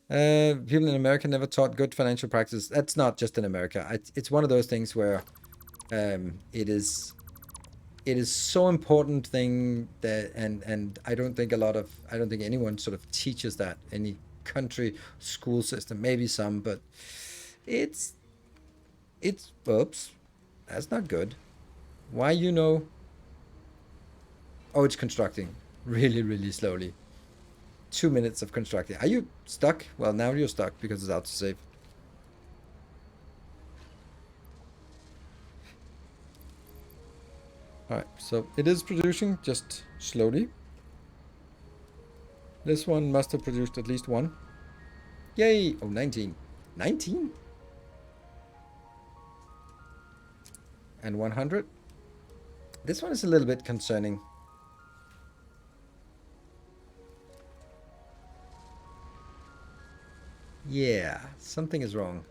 People in America never taught good financial practice. That's not just in America. It's one of those things where it it is so important thing that, and I don't think anyone sort of teaches that, any country school system, maybe some, but it's oops, that's not good. Why, oh, it's constructing really, really slowly. 2 minutes of constructing. Are you stuck? Well, now you're stuck because it's out to save. Alright, so it is producing, just slowly. This one must have produced at least one. Yay! Oh, 19. 19? And 100. This one is a little bit concerning. Yeah, something is wrong.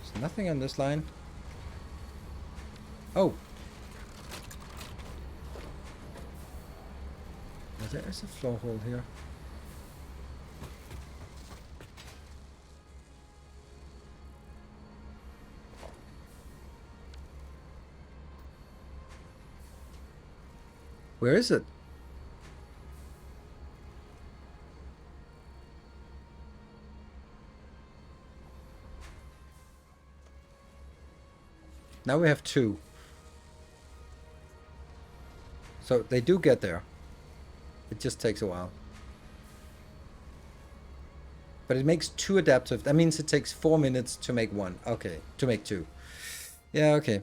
There's nothing on this line. Oh. There is a floor hole here. Where is it? Now we have 2. So they do get there. It just takes a while. But it makes 2 adaptive. That means it takes 4 minutes to make 1. Okay, to make 2. Yeah, okay.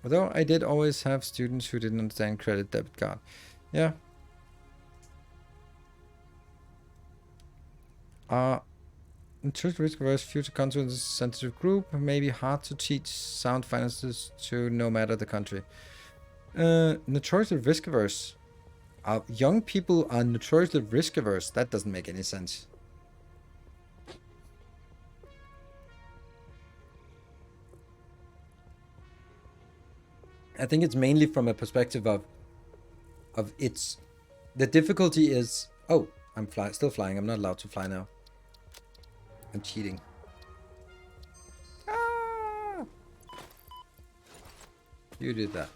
Although I did always have students who didn't understand credit debit card. Yeah. Interest risk averse future consequences sensitive group. May be hard to teach sound finances to no matter the country. Notoriously risk averse. Young people are notoriously risk averse. That doesn't make any sense. I think it's mainly from a perspective of its, the difficulty is, oh, I'm still flying. I'm not allowed to fly now. I'm cheating. Ah! You did that.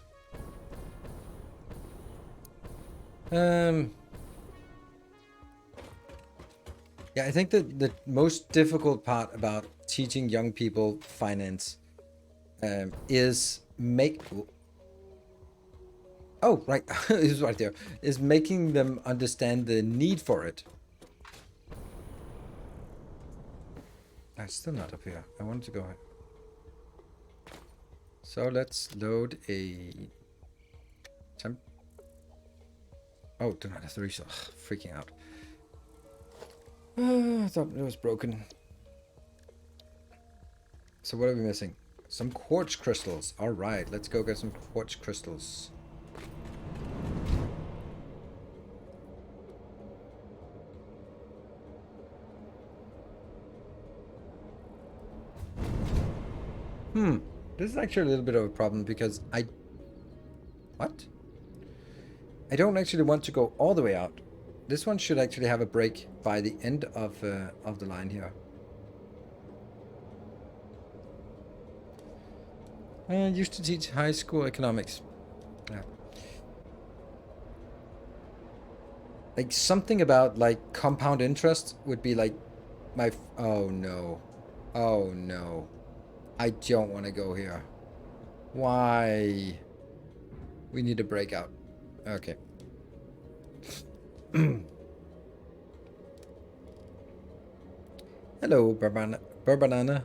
Yeah, I think that the most difficult part about teaching young people finance is oh, right, it's right there. Is making them understand the need for it. I'm still not up here. I wanted to go ahead. So let's load a temp. Oh, do not have the resource. Freaking out. I thought it was broken. So what are we missing? Some quartz crystals. All right, let's go get some quartz crystals. This is actually a little bit of a problem because what? I don't actually want to go all the way out. This one should actually have a break by the end of the line here. I used to teach high school economics. Yeah. Like something about like compound interest would be like my. Oh no. Oh no. I don't want to go here. Why? We need a breakout. Okay. Hello, Barbanana.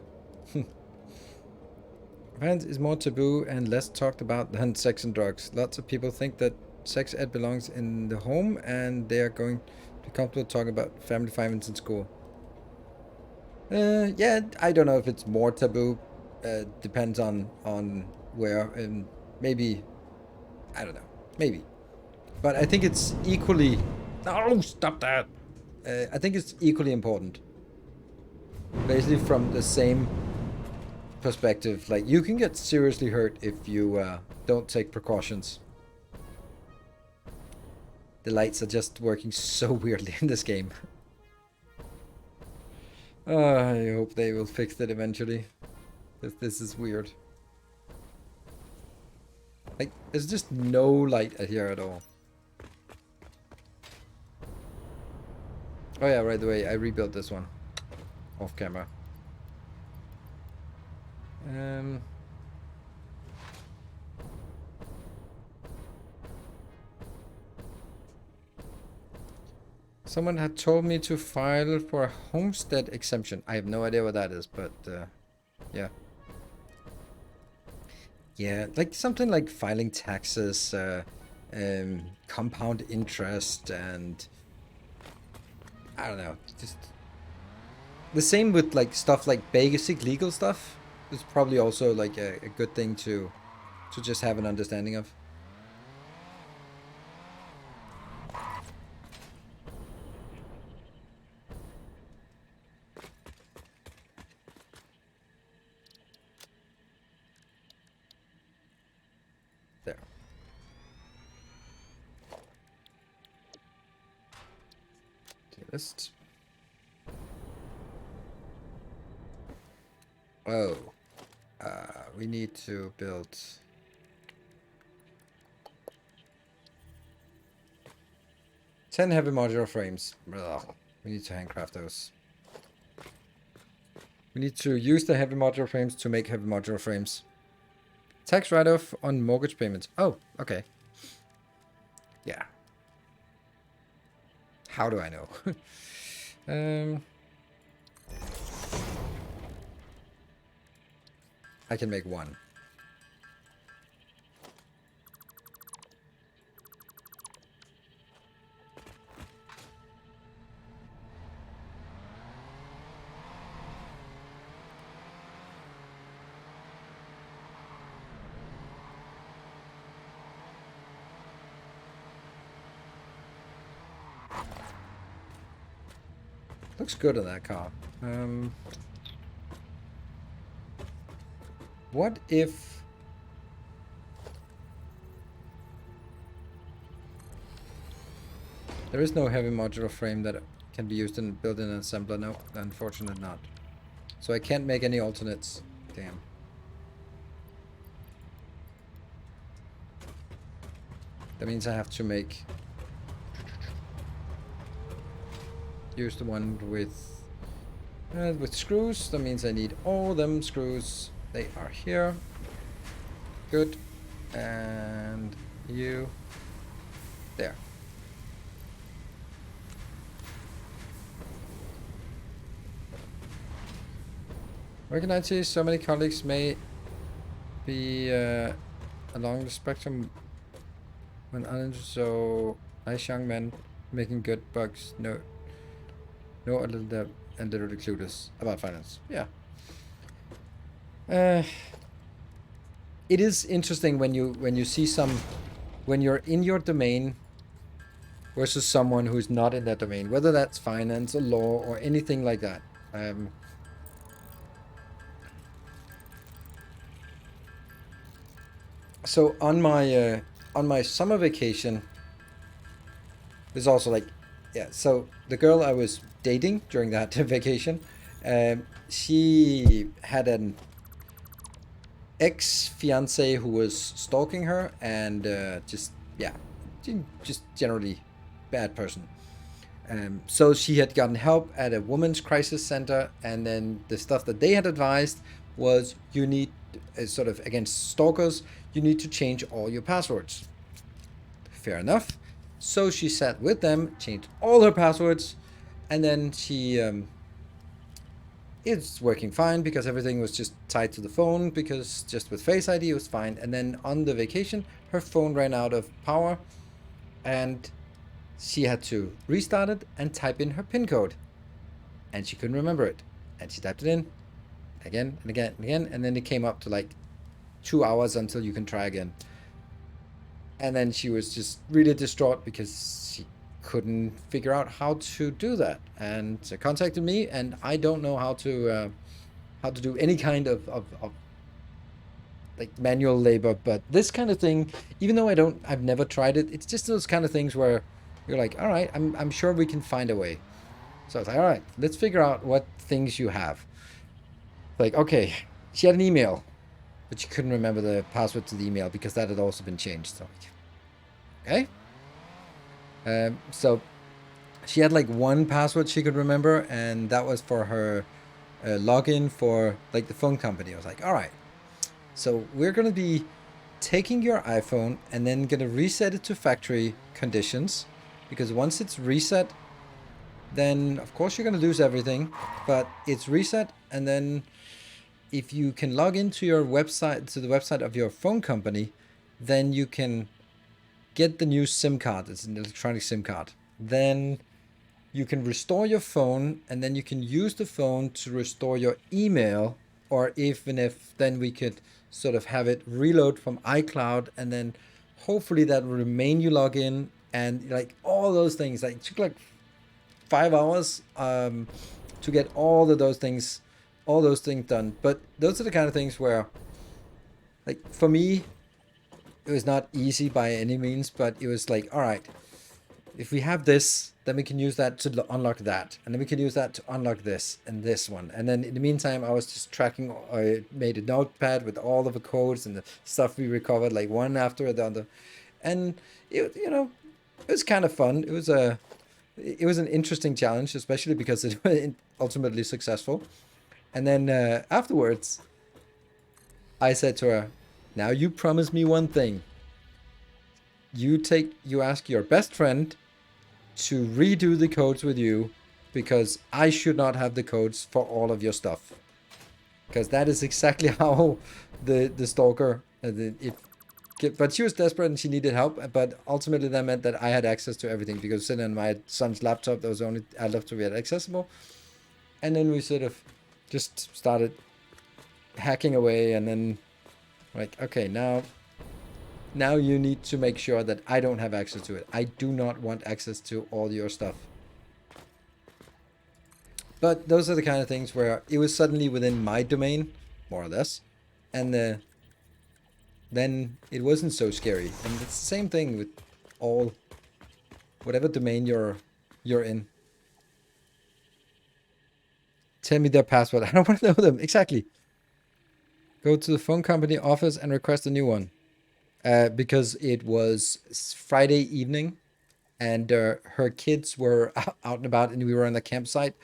Finance is more taboo and less talked about than sex and drugs. Lots of people think that sex ed belongs in the home and they are going to be comfortable talking about family finance in school. Yeah, I don't know if it's more taboo. Depends on where, and maybe, I don't know, maybe. But I think it's equally... Oh, stop that! I think it's equally important. Basically from the same perspective, like you can get seriously hurt if you don't take precautions. The lights are just working so weirdly in this game. I hope they will fix it eventually. Because this is weird. Like, there's just no light here at all. Oh yeah, right away, I rebuilt this one. Off camera. Someone had told me to file for a homestead exemption. I have no idea what that is, but yeah. Yeah, like something like filing taxes, compound interest, and I don't know, just the same with like stuff like basic legal stuff. It's probably also like a good thing to just have an understanding of. There. List. Oh, we need to build 10 heavy modular frames. Ugh, we need to handcraft those. We need to use the heavy modular frames to make heavy modular frames. Tax write-off on mortgage payments. Oh, okay. Yeah. How do I know? I can make one. Looks good on that car. What if... There is no heavy modular frame that can be used in built-in assembler. No, unfortunately not. So I can't make any alternates. Damn. That means I have to make... Use the one with screws. That means I need all them screws. They are here. Good. And you there. Working IT, so many colleagues may be along the spectrum when uninterested. So nice young men making good bugs. No, a little debt and literally clueless about finance. Yeah. It is interesting when you see when you're in your domain versus someone who's not in that domain, whether that's finance or law or anything like that. So on my summer vacation, there's also like, yeah. So the girl I was dating during that vacation, she had an ex-fiance who was stalking her and just generally bad person. So she had gotten help at a women's crisis center, and then the stuff that they had advised was you need, sort of against stalkers, you need to change all your passwords. Fair enough. So she sat with them, changed all her passwords, and then she it's working fine because everything was just tied to the phone, because just with Face ID it was fine. And then on the vacation, her phone ran out of power and she had to restart it and type in her PIN code. And she couldn't remember it. And she typed it in again and again and again. And then it came up to like 2 hours until you can try again. And then she was just really distraught because she couldn't figure out how to do that, and they contacted me, and I don't know how to do any kind of like manual labor. But this kind of thing, even though I've never tried it, it's just those kind of things where you're like, all right, I'm sure we can find a way. So I was like, all right, let's figure out what things you have. Like, okay, she had an email, but she couldn't remember the password to the email because that had also been changed. So, okay. So she had like one password she could remember, and that was for her login for like the phone company. I was like, all right, so we're gonna be taking your iPhone and then gonna reset it to factory conditions, because once it's reset, then of course you're gonna lose everything, but it's reset, and then if you can log into your website, to the website of your phone company, then you can get the new SIM card. It's an electronic SIM card. Then you can restore your phone, and then you can use the phone to restore your email, or even if then we could sort of have it reload from iCloud, and then hopefully that will remain you log in, and like all those things. Like it took like 5 hours to get all of those things done. But those are the kind of things where, like, for me, it was not easy by any means, but it was like, all right, if we have this, then we can use that to unlock that, and then we can use that to unlock this and this one. And then in the meantime, I was just tracking. I made a notepad with all of the codes and the stuff we recovered, like one after the other, and it, it was kind of fun. It was an interesting challenge, especially because it was ultimately successful. And then afterwards, I said to her, "Now you promise me one thing. You ask your best friend to redo the codes with you, because I should not have the codes for all of your stuff." Because that is exactly how the stalker but she was desperate and she needed help. But ultimately that meant that I had access to everything, because sitting on my son's laptop, that was the only laptop we had accessible. And then we sort of just started hacking away, and then like, okay, now you need to make sure that I don't have access to it. I do not want access to all your stuff. But those are the kind of things where it was suddenly within my domain, more or less, and then it wasn't so scary. And it's the same thing with whatever domain you're in. Tell me their password. I don't want to know them. Exactly. Go to the phone company office and request a new one. Because it was Friday evening, and her kids were out and about, and we were on the campsite.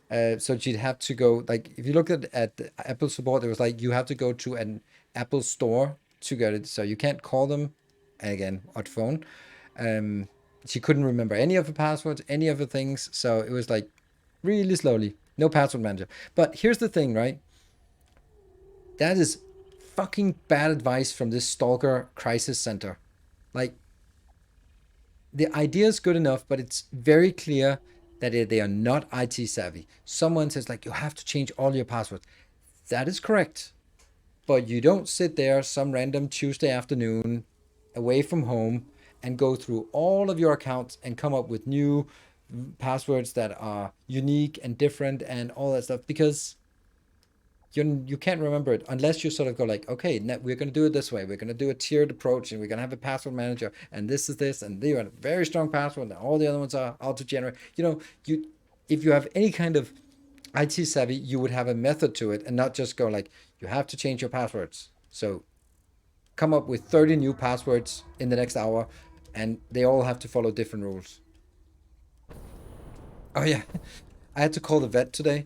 So she'd have to go, like, if you look at the Apple support, it was like you have to go to an Apple store to get it. So you can't call them, again, on phone. She couldn't remember any of the passwords, any of the things. So it was like really slowly. No password manager. But here's the thing, right? That is fucking bad advice from this stalker crisis center. Like, the idea is good enough, but it's very clear that they are not IT savvy. Someone says, like, you have to change all your passwords. That is correct. But you don't sit there some random Tuesday afternoon away from home and go through all of your accounts and come up with new passwords that are unique and different and all that stuff, because you can't remember it unless you sort of go like, okay, we're going to do it this way. We're going to do a tiered approach, and we're going to have a password manager, and this is this, and they are a very strong password, and all the other ones are auto-generate. If you have any kind of IT savvy, you would have a method to it, and not just go like, you have to change your passwords. So come up with 30 new passwords in the next hour, and they all have to follow different rules. Oh yeah, I had to call the vet today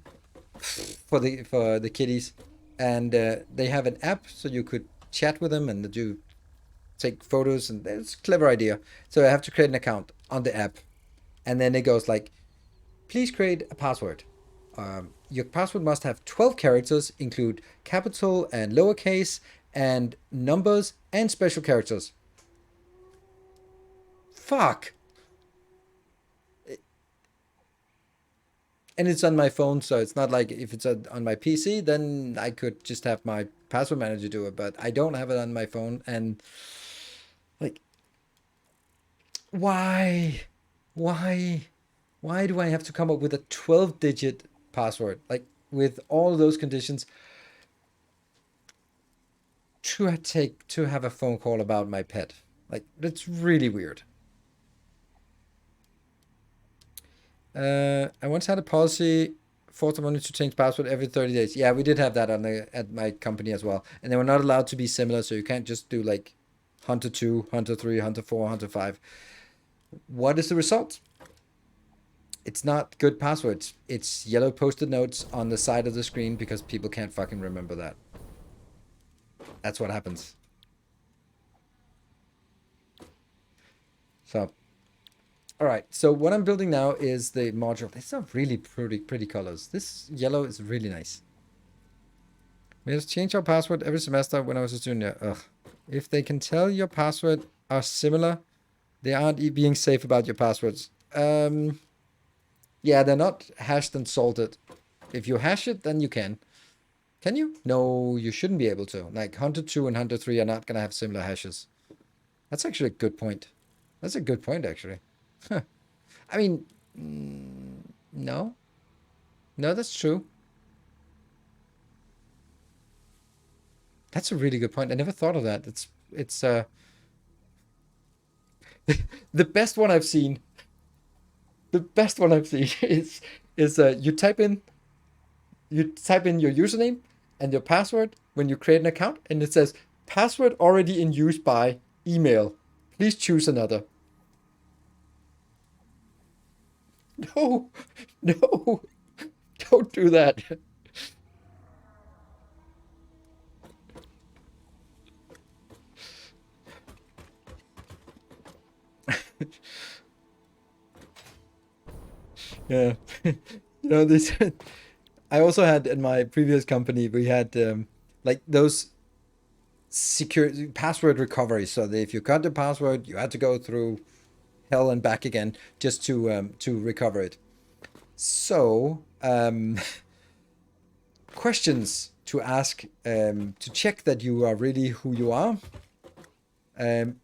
for the kitties, and they have an app so you could chat with them and do take photos, and it's a clever idea. So I have to create an account on the app, and then it goes like, please create a password. Your password must have 12 characters, include capital and lowercase and numbers and special characters. Fuck. And it's on my phone, so it's not like if it's on my PC, then I could just have my password manager do it. But I don't have it on my phone, and like, why? Why? Why do I have to come up with a 12-digit password? Like, with all those conditions, to have a phone call about my pet. Like, that's really weird. I once had a policy forced someone to change password every 30 days. Yeah, we did have that at my company as well. And they were not allowed to be similar, so you can't just do like Hunter 2, Hunter 3, Hunter 4, Hunter 5. What is the result? It's not good passwords. It's yellow post-it notes on the side of the screen because people can't fucking remember that. That's what happens. So, all right. So what I'm building now is the module. These are really pretty colors. This yellow is really nice. We have to change our password every semester when I was a junior. Ugh. If they can tell your password are similar, they aren't being safe about your passwords. Yeah, they're not hashed and salted. If you hash it, then you can. Can you? No, you shouldn't be able to. Like Hunter 2 and Hunter 3 are not going to have similar hashes. That's actually a good point. That's a good point, actually. I mean, no. No, that's true. That's a really good point. I never thought of that. It's the best one I've seen. The best one I've seen is you type in your username and your password when you create an account, and it says password already in use by email. Please choose another. No, no, don't do that. Yeah. This I also had in my previous company, we had like those secure password recovery. So that if you got the password, you had to go through hell and back again just to recover it. So, questions to ask to check that you are really who you are um,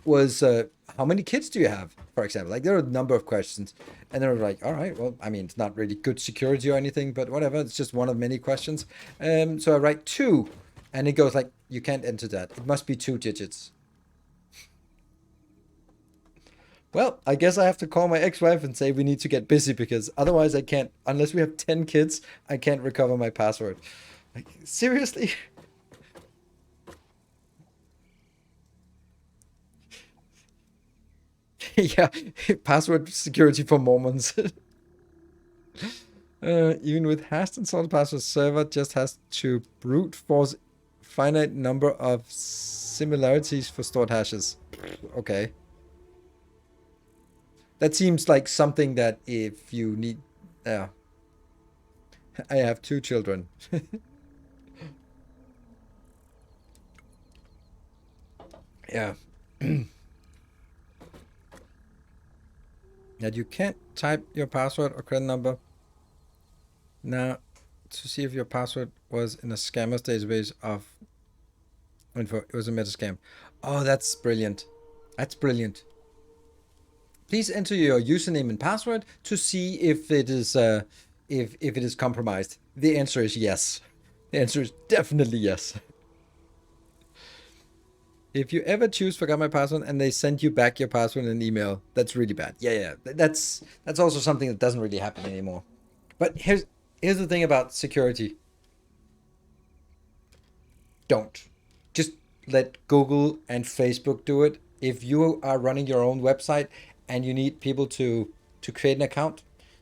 was how many kids do you have, for example? Like there are a number of questions, and they're like, all right, well, I mean, it's not really good security or anything, but whatever. It's just one of many questions. So I write two, and it goes like, you can't enter that. It must be 2 digits. Well, I guess I have to call my ex-wife and say we need to get busy because otherwise I can't, unless we have 10 kids, I can't recover my password. Like, seriously? Yeah, password security for Mormons. Even with hashed and solid password, server just has to brute force finite number of similarities for stored hashes. Okay. That seems like something that if you need, yeah, I have 2 children. Yeah. That you can't type your password or credit number now to see if your password was in a scammer's database of info. It was a meta scam. Oh, that's brilliant. That's brilliant. Please enter your username and password to see if it is if it is compromised. The answer is yes. The answer is definitely yes. If you ever choose forgot my password and they send you back your password in an email, that's really bad. Yeah, yeah. That's also something that doesn't really happen anymore. But here's the thing about security. Don't. Just let Google and Facebook do it. If you are running your own website and you need people to create an account,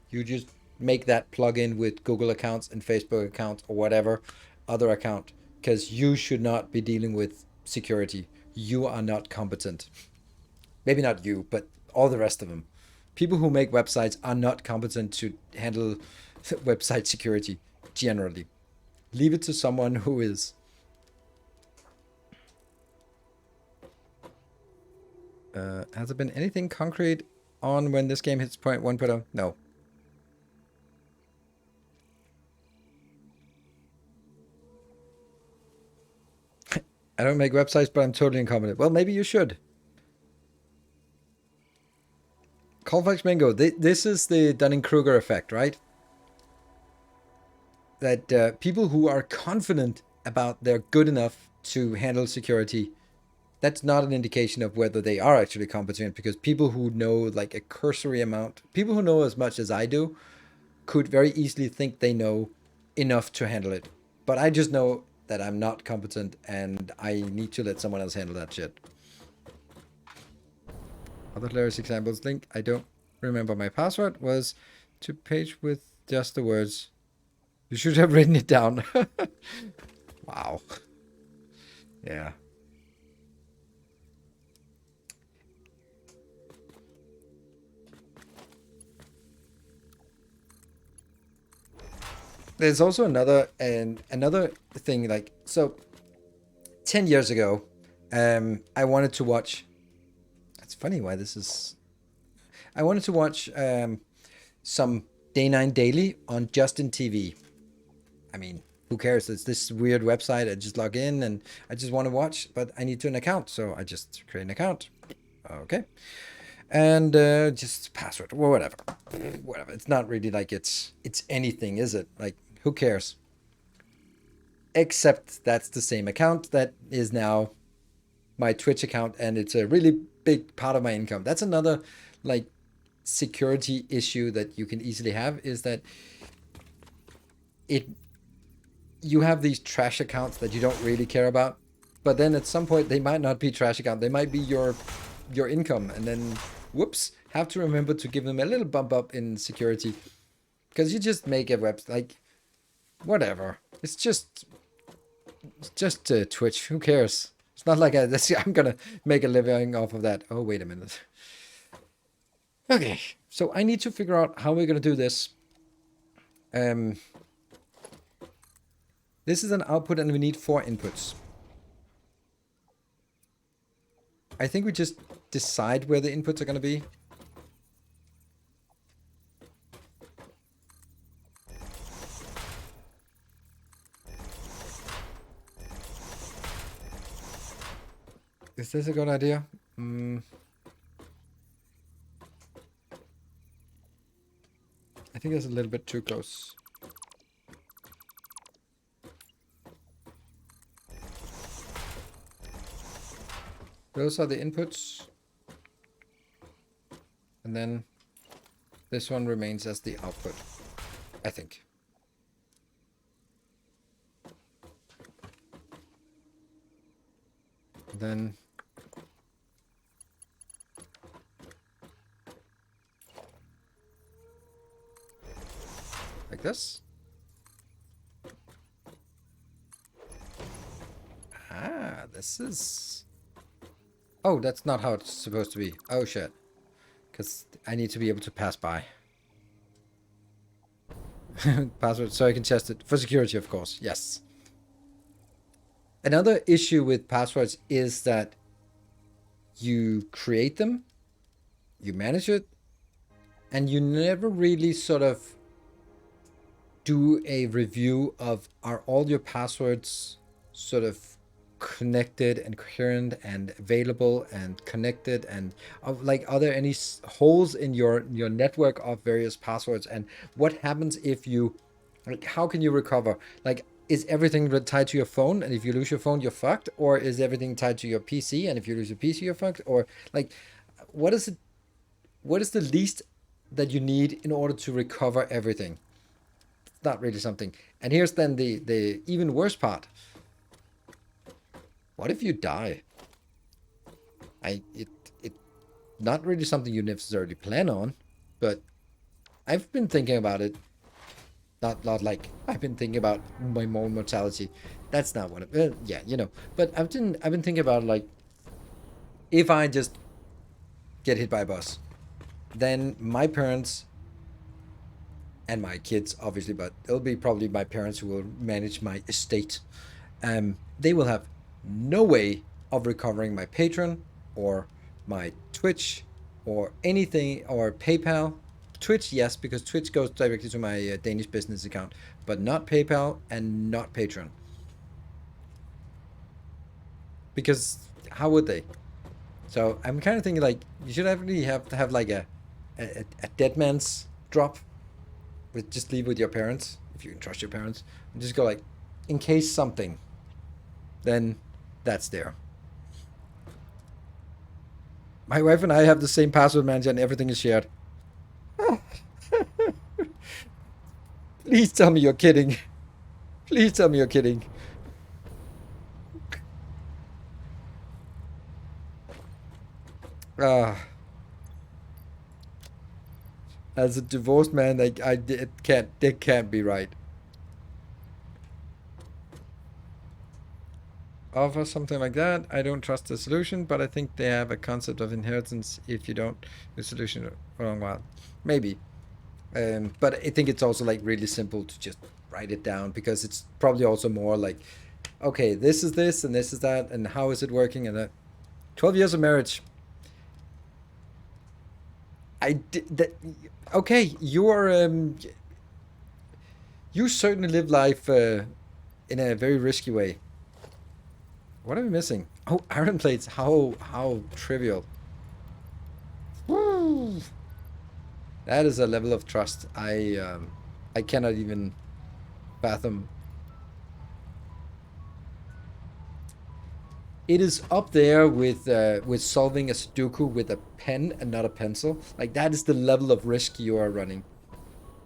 you just make that plug in with Google accounts and Facebook accounts or whatever other account because you should not be dealing with security. You are not competent. Maybe not you, but all the rest of them. People who make websites are not competent to handle website security generally. Leave it to someone who is. Has there been anything concrete on when this game hits point 1.0? No. I don't make websites, but I'm totally incompetent. Well, maybe you should. Colfax Mango, this is the Dunning-Kruger effect, right? That people who are confident about they're good enough to handle security, that's not an indication of whether they are actually competent, because people who know like a cursory amount, people who know as much as I do, could very easily think they know enough to handle it. But I just know that I'm not competent and I need to let someone else handle that shit. Other hilarious examples. Link, I don't remember my password, was to page with just the words. You should have written it down. Wow. Yeah. There's also another thing, like, so 10 years ago, I wanted to watch. It's funny why this is. I wanted to watch some Day 9 Daily on Justin TV. I mean, who cares? It's this weird website. I just log in and I just want to watch, but I need an account, so I just create an account. Okay. And just password or whatever. Whatever. It's not really like it's anything, is it? Like, who cares? Except that's the same account that is now my Twitch account, and it's a really big part of my income. That's another like security issue that you can easily have, is that you have these trash accounts that you don't really care about, but then at some point they might not be trash account. They might be your income, and then whoops, have to remember to give them a little bump up in security, because you just make a website, like, whatever. It's just Twitch. Who cares? It's not like I'm gonna make a living off of that. Oh, wait a minute. Okay, so I need to figure out how we're gonna do this. This is an output and we need 4 inputs. I think we just decide where the inputs are gonna be. Is this a good idea? I think that's a little bit too close. Those are the inputs. And then this one remains as the output, I think. Then like this. Ah, this is... Oh, that's not how it's supposed to be. Oh, shit. Because I need to be able to pass by. Password, so I can test it. For security, of course. Yes. Another issue with passwords is that you create them, you manage it, and you never really sort of do a review of, are all your passwords sort of connected and coherent and available and connected, and like, are there any holes in your network of various passwords, and what happens if you, like, how can you recover? Like, is everything tied to your phone, and if you lose your phone you're fucked, or is everything tied to your PC, and if you lose your PC you're fucked? Or like, what is the least that you need in order to recover everything? Not really something. And here's then the even worse part. What if you die? It not really something you necessarily plan on, but I've been thinking about it. Not like I've been thinking about my own mortality. That's not what it, yeah, you know. But I've been thinking about, like, if I just get hit by a bus, then my parents and my kids, obviously, but it'll be probably my parents who will manage my estate. They will have no way of recovering my Patreon or my Twitch or anything, or PayPal. Twitch, yes, because Twitch goes directly to my Danish business account, but not PayPal and not Patreon. Because how would they? So I'm kind of thinking, like, you should really have to have like a a dead man's drop. With just leave with your parents if you can trust your parents, and just go like, in case something. Then that's there. My wife and I have the same password manager, and everything is shared. Please tell me you're kidding. Please tell me you're kidding. As a divorced man, it can't be right. Offer something like that. I don't trust the solution, but I think they have a concept of inheritance. If you don't, the solution for a long while, maybe. But I think it's also like really simple to just write it down, because it's probably also more like, okay, this is this and this is that, and how is it working, and that. 12 years of marriage. I did that. Okay, you certainly live life in a very risky way. What are we missing? Oh, iron plates. How trivial. Woo! That is a level of trust I cannot even fathom. It is up there with solving a Sudoku with a pen and not a pencil. Like, that is the level of risk you are running.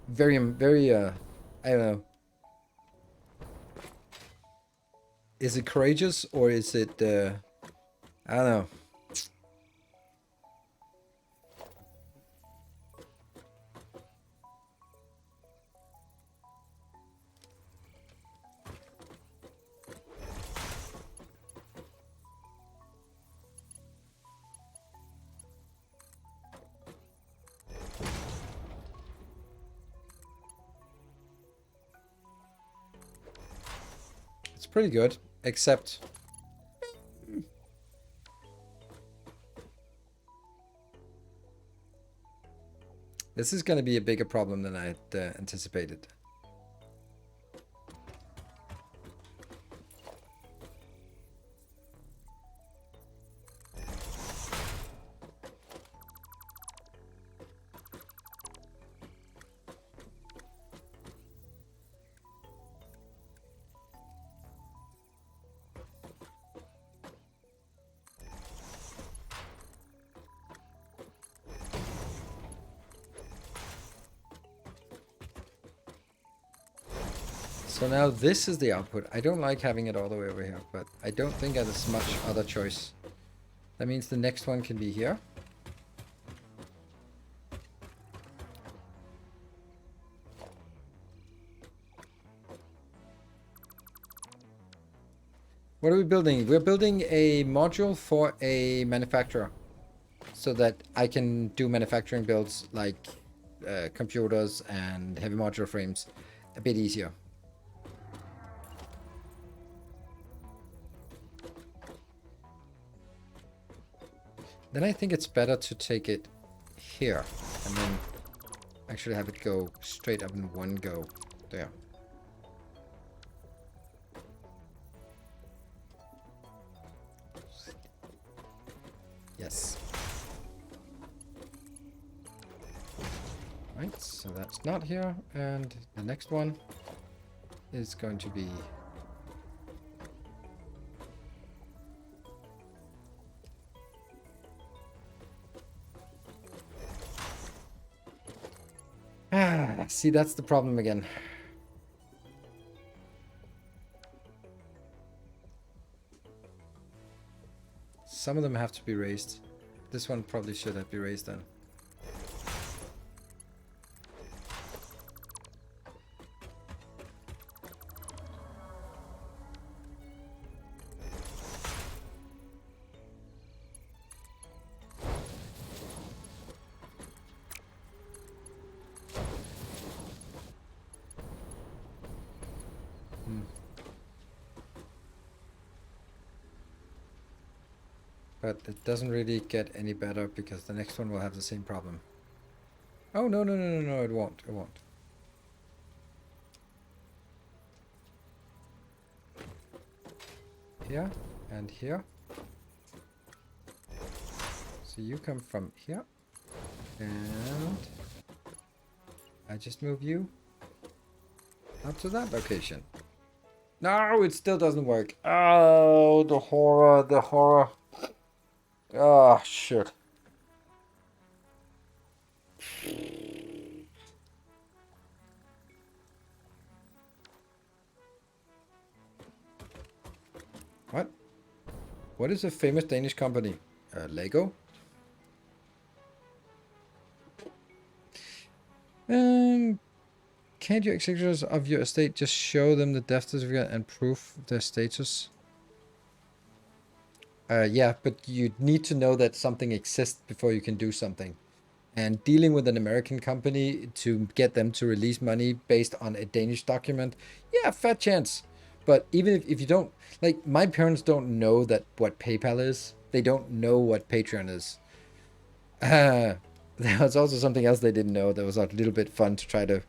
Very I don't know. Is it courageous, or is it I don't know. It's pretty good, except this is going to be a bigger problem than I had anticipated. So now this is the output. I don't like having it all the way over here, but I don't think there's much other choice. That means the next one can be here. What are we building? We're building a module for a manufacturer, so that I can do manufacturing builds like computers and heavy modular frames a bit easier. Then I think it's better to take it here and then actually have it go straight up in one go. There. Yes. Right, so that's not here, and the next one is going to be see, that's the problem again. Some of them have to be raised. This one probably should have been raised then. But it doesn't really get any better, because the next one will have the same problem. Oh, no, it won't. It won't. Here and here. So you come from here, And I just move you up to that location. No, it still doesn't work. Oh, the horror, the horror. Oh, shit. What? What is a famous Danish company? Lego? Can't your executors of your estate just show them the death certificate and prove their status? Yeah, but you need to know that something exists before you can do something. And dealing with an American company to get them to release money based on a Danish document, yeah, fat chance. But even if you don't, like, my parents don't know that what PayPal is. They don't know what Patreon is. There was also something else they didn't know that was a little bit fun to try to...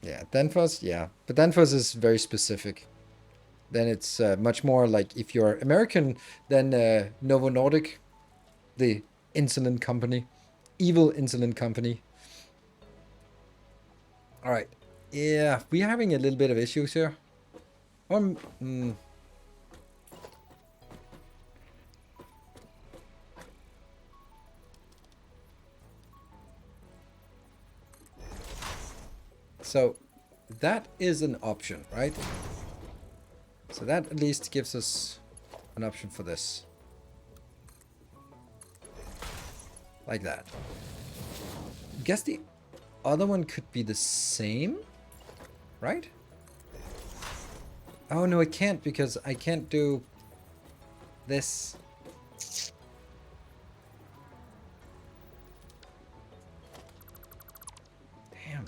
yeah, Danfoss, yeah. But Danfoss is very specific. Then it's much more like if you're American, then Novo Nordic, the insulin company, evil insulin company. All right. Yeah, we're having a little bit of issues here. So that is an option, right? So that at least gives us an option for this. Like that. Guess the other one could be the same, right? Oh, no, it can't because I can't do this. Damn.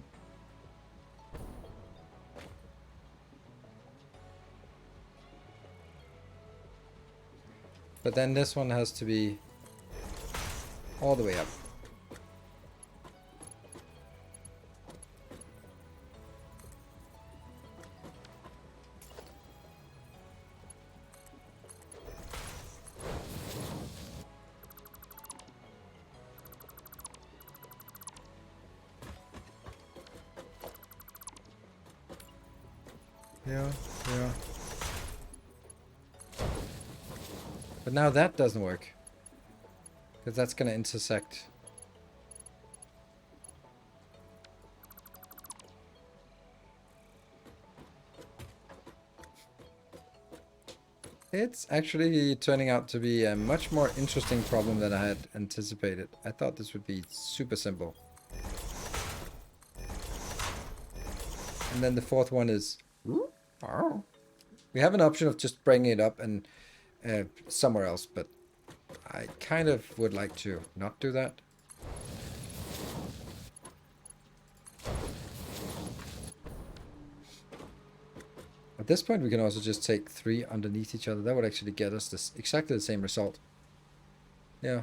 But then this one has to be all the way up. Yeah, yeah. But now that doesn't work. Because that's going to intersect. It's actually turning out to be a much more interesting problem than I had anticipated. I thought this would be super simple. And then the fourth one is... we have an option of just bringing it up and somewhere else, but I kind of would like to not do that. At this point, we can also just take 3 underneath each other. That would actually get us this exactly the same result. Yeah.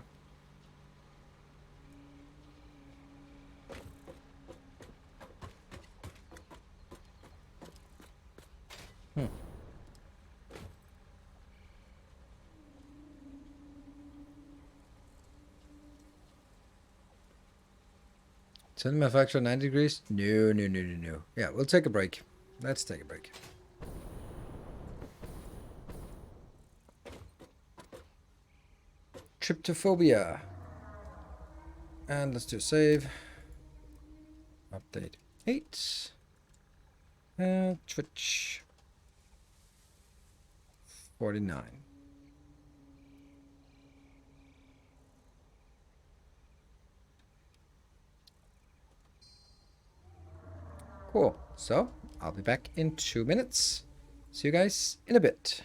Tell manufacturer 90 degrees? No, no, no, no, no. Yeah, we'll take a break. Let's take a break. Tryptophobia. And let's do a save. Update 8. Twitch. 49. Cool. So, I'll be back in 2 minutes. See you guys in a bit.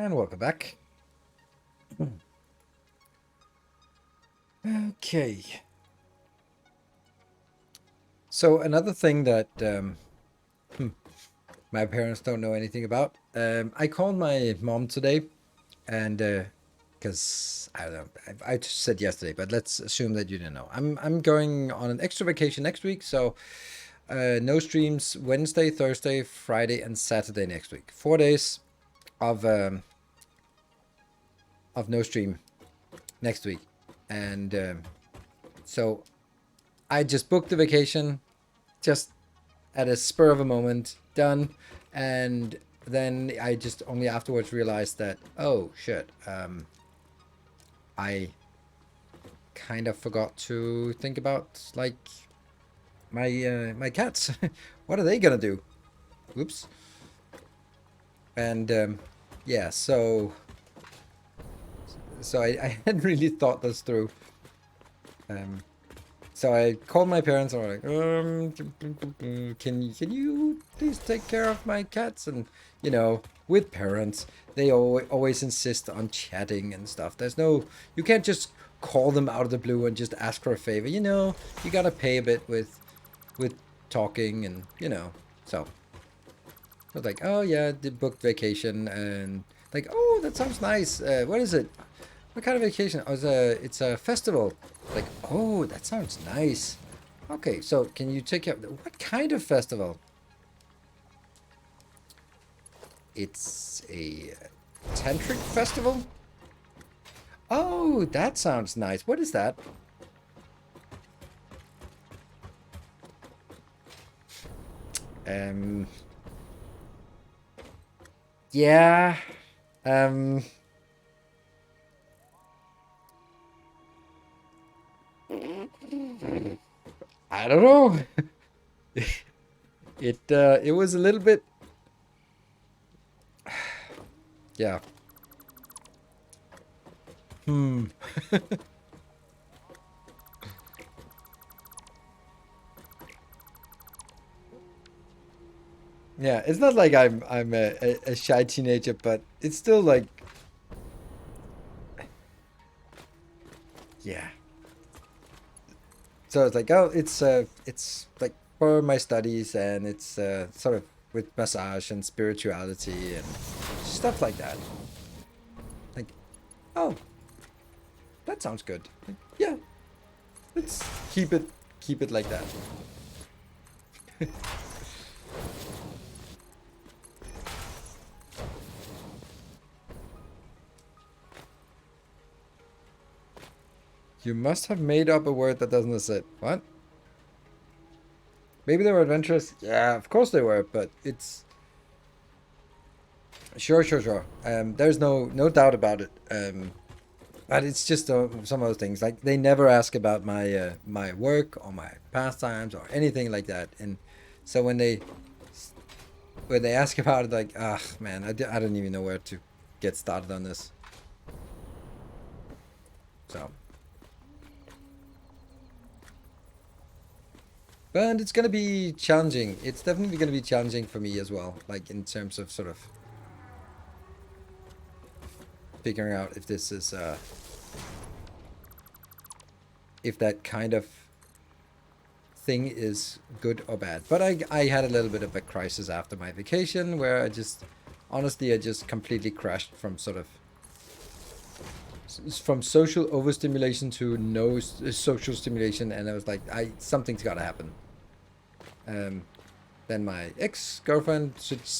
And welcome back. Okay. So another thing that my parents don't know anything about. I called my mom today, and because I don't know, I just said yesterday, but let's assume that you didn't know. I'm going on an extra vacation next week, so no streams Wednesday, Thursday, Friday, and Saturday next week. 4 days of no stream next week, and so I just booked the vacation, just at a spur of a moment, done, and then I just only afterwards realized that, oh shit, I kind of forgot to think about like my cats. What are they gonna do? Oops. And yeah, so I hadn't really thought this through. So I called my parents and were like, can you please take care of my cats? And with parents, they always insist on chatting and stuff. You can't just call them out of the blue and just ask for a favor. You gotta pay a bit with talking and So I was like, oh yeah, did booked vacation and like, oh, that sounds nice. What is it? What kind of vacation? Oh, it's a festival. Like, oh, that sounds nice. Okay, so can you take care of what kind of festival? It's a tantric festival? Oh, that sounds nice. What is that? Yeah. I don't know. It was a little bit. Yeah. Yeah, it's not like I'm a shy teenager, but it's still like, yeah. So it's like, oh, it's like for my studies, and it's sort of with massage and spirituality and stuff like that. Like, oh, that sounds good. Like, yeah, let's keep it like that. You must have made up a word that doesn't exist. What? Maybe they were adventurous. Yeah, of course they were, but it's sure. There's no doubt about it. But it's just some of those things. Like they never ask about my work or my pastimes or anything like that. And so when they ask about it, like, ah, man, I don't even know where to get started on this. So. But it's going to be challenging. It's definitely going to be challenging for me as well. Like in terms of sort of figuring out if this is, if that kind of thing is good or bad. But I had a little bit of a crisis after my vacation where honestly, I just completely crashed from social overstimulation to no social stimulation. And I was like, something's got to happen. Then my ex-girlfriend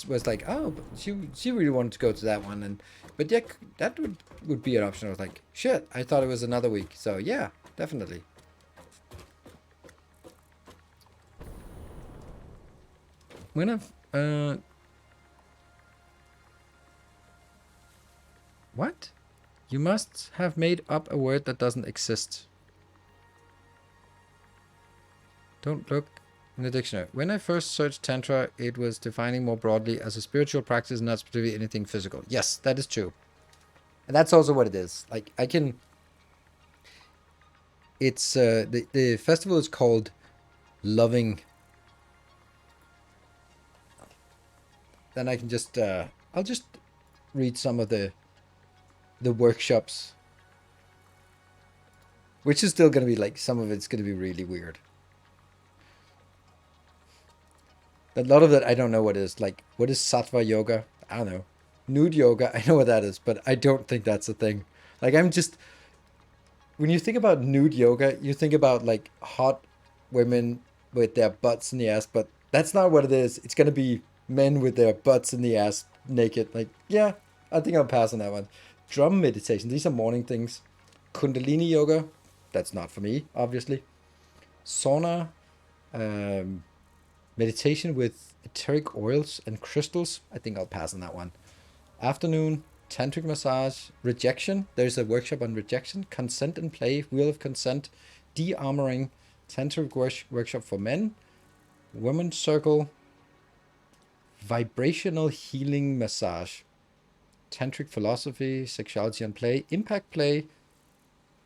was like, oh, but she really wanted to go to that one, but yeah, that would be an option. I was like, shit, I thought it was another week. So yeah, definitely. When what? You must have made up a word that doesn't exist. Don't look in the dictionary. When I first searched Tantra, it was defining more broadly as a spiritual practice, not specifically anything physical. Yes, that is true. And that's also what it is. Like, it's, the festival is called Loving. Then I can just, I'll just read some of the workshops, which is still going to be like, some of it's going to be really weird. A lot of it I don't know what is. Like, what is sattva yoga? I don't know. Nude yoga, I know what that is, but I don't think that's a thing. Like, I'm just, when you think about nude yoga, you think about like hot women with their butts in the ass, but that's not what it is. It's gonna be men with their butts in the ass naked. Like, yeah, I think I'll pass on that one. Drum meditation, these are morning things. Kundalini yoga, that's not for me, obviously. Sauna, um, meditation with etheric oils and crystals, I think I'll pass on that one. Afternoon, tantric massage, rejection. There's a workshop on rejection, consent and play, wheel of consent, de-armoring, tantric workshop for men, women's circle, vibrational healing massage, tantric philosophy, sexuality and play, impact play,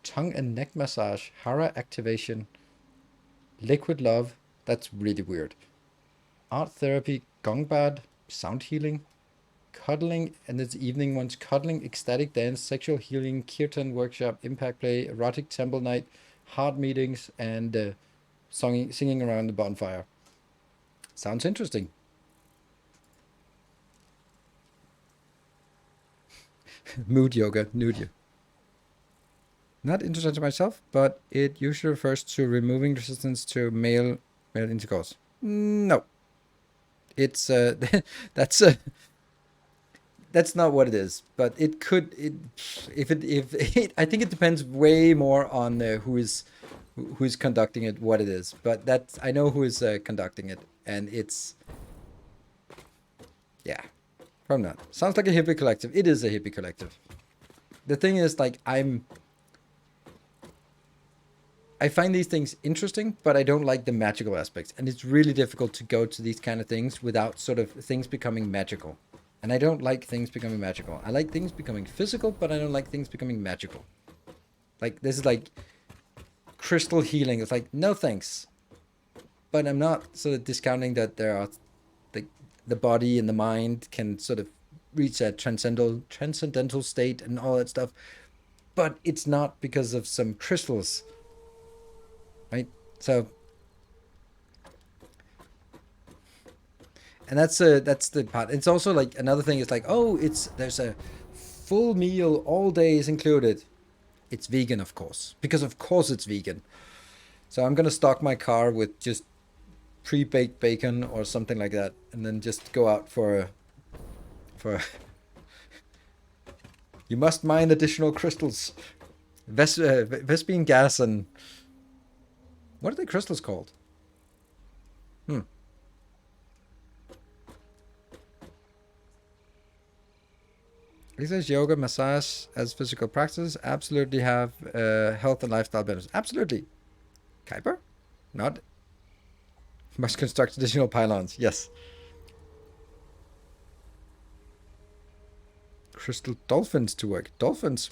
tongue and neck massage, hara activation, liquid love. That's really weird. Art therapy, gong bad, sound healing, cuddling, and it's evening ones, cuddling, ecstatic dance, sexual healing, kirtan workshop, impact play, erotic temple night, heart meetings, and singing around the bonfire. Sounds interesting. Mood yoga, nude yoga. Not interested myself, but it usually refers to removing resistance to male intercourse. No, it's that's that's not what it is, but it could. I think it depends way more on who's conducting it, what it is. But that's, I know who is conducting it, and it's, yeah, probably not. Sounds like a hippie collective. It is a hippie collective. The thing is, like, I find these things interesting, but I don't like the magical aspects, and it's really difficult to go to these kind of things without sort of things becoming magical. And I don't like things becoming magical. I like things becoming physical, but I don't like things becoming magical. Like, this is like crystal healing. It's like, no thanks. But I'm not sort of discounting that there are, like, the body and the mind can sort of reach a transcendental state and all that stuff. But it's not because of some crystals, right? So, and that's the part. It's also like another thing is like, oh, there's a full meal, all days included. It's vegan, of course, because of course it's vegan. So I'm gonna stock my car with just pre-baked bacon or something like that, and then just go out for you must mine additional crystals, Vespine gas, and what are the crystals called? Exercise, yoga, massage as physical practice absolutely have health and lifestyle benefits. Absolutely. Kuiper? Not. Must construct additional pylons. Yes. Crystal dolphins to work. Dolphins.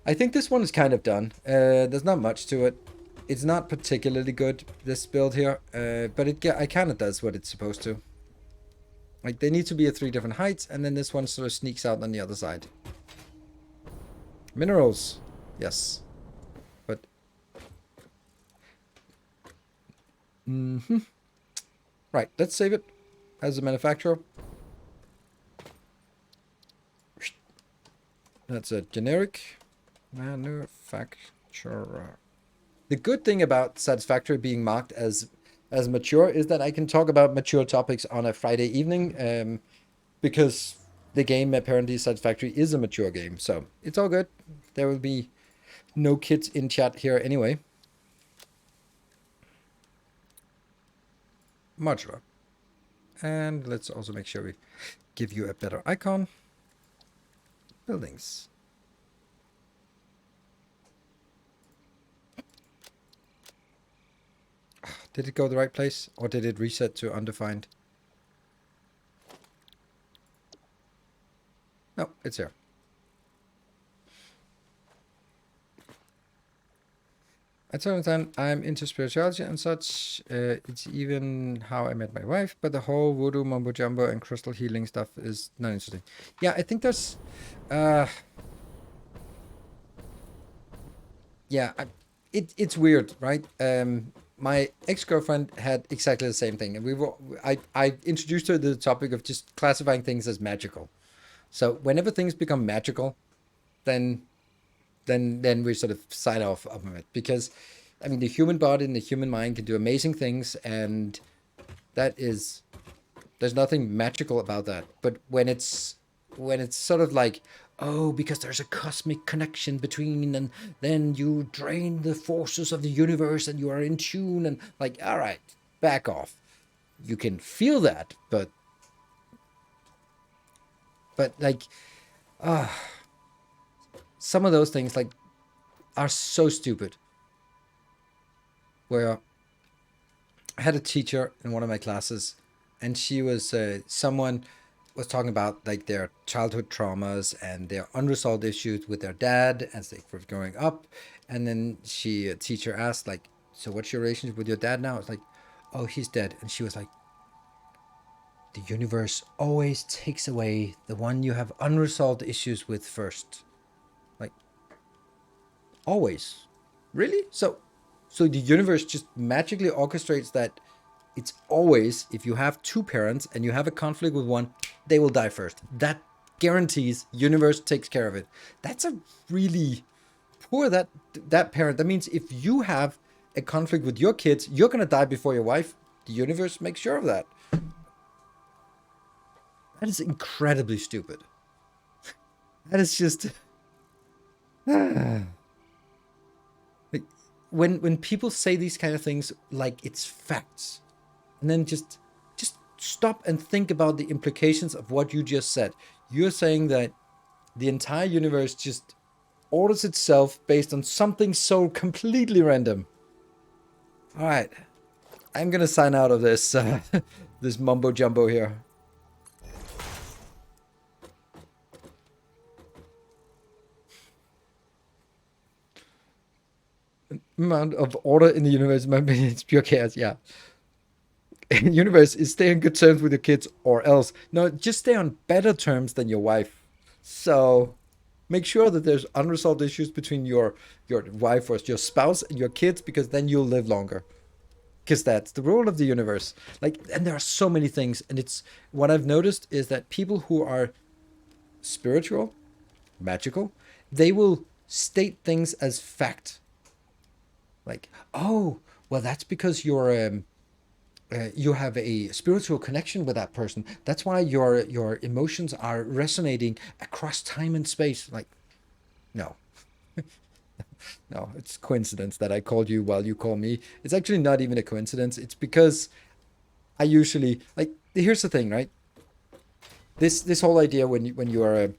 I think this one is kind of done. There's not much to it. It's not particularly good, this build here, but it kind of does what it's supposed to. Like, they need to be at 3 different heights, and then this one sort of sneaks out on the other side. Minerals. Yes. But... Right, let's save it as a manufacturer. That's a generic manufacturer. The good thing about Satisfactory being marked as mature is that I can talk about mature topics on a Friday evening, because the game, apparently Satisfactory, is a mature game. So it's all good. There will be no kids in chat here anyway. Modular. And let's also make sure we give you a better icon. Buildings. Did it go the right place, or did it reset to undefined? No, it's here. I totally understand. I'm into spirituality and such. It's even how I met my wife, but the whole voodoo mumbo jumbo and crystal healing stuff is not interesting. Yeah, I think there's, uh, yeah, it's weird, right? My ex-girlfriend had exactly the same thing, and I introduced her to the topic of just classifying things as magical. So whenever things become magical, then then we sort of sign off of it, because I mean the human body and the human mind can do amazing things, and that is, there's nothing magical about that. But when it's sort of like, oh, because there's a cosmic connection between, and then you drain the forces of the universe and you are in tune, and like, all right, back off. You can feel that, but like some of those things like are so stupid. Where I had a teacher in one of my classes, and she was someone was talking about like their childhood traumas and their unresolved issues with their dad as they were growing up, and then a teacher asked like, "So what's your relationship with your dad now?" It's like, "Oh, he's dead," and she was like, "The universe always takes away the one you have unresolved issues with first, like always." Really? So the universe just magically orchestrates that it's always, if you have two parents and you have a conflict with one, they will die first. That guarantees universe takes care of it. That's a really poor that parent. That means if you have a conflict with your kids, you're gonna die before your wife. The universe makes sure of that. That is incredibly stupid. That is just like when people say these kind of things like it's facts, and then just stop and think about the implications of what you just said. You're saying that the entire universe just orders itself based on something so completely random. All right, I'm gonna sign out of this this mumbo jumbo here. Amount of order in the universe, maybe it's pure chaos. Yeah, universe is stay on good terms with your kids, or else no, just stay on better terms than your wife. So make sure that there's unresolved issues between your wife or your spouse and your kids, because then you'll live longer. Because that's the rule of the universe. Like, and there are so many things, and it's what I've noticed is that people who are spiritual, magical, they will state things as fact. Like, oh, well, that's because you have a spiritual connection with that person. That's why your emotions are resonating across time and space. Like, no, no, it's coincidence that I called you while you call me. It's actually not even a coincidence. It's because I usually like. Here's the thing, right? This whole idea when you are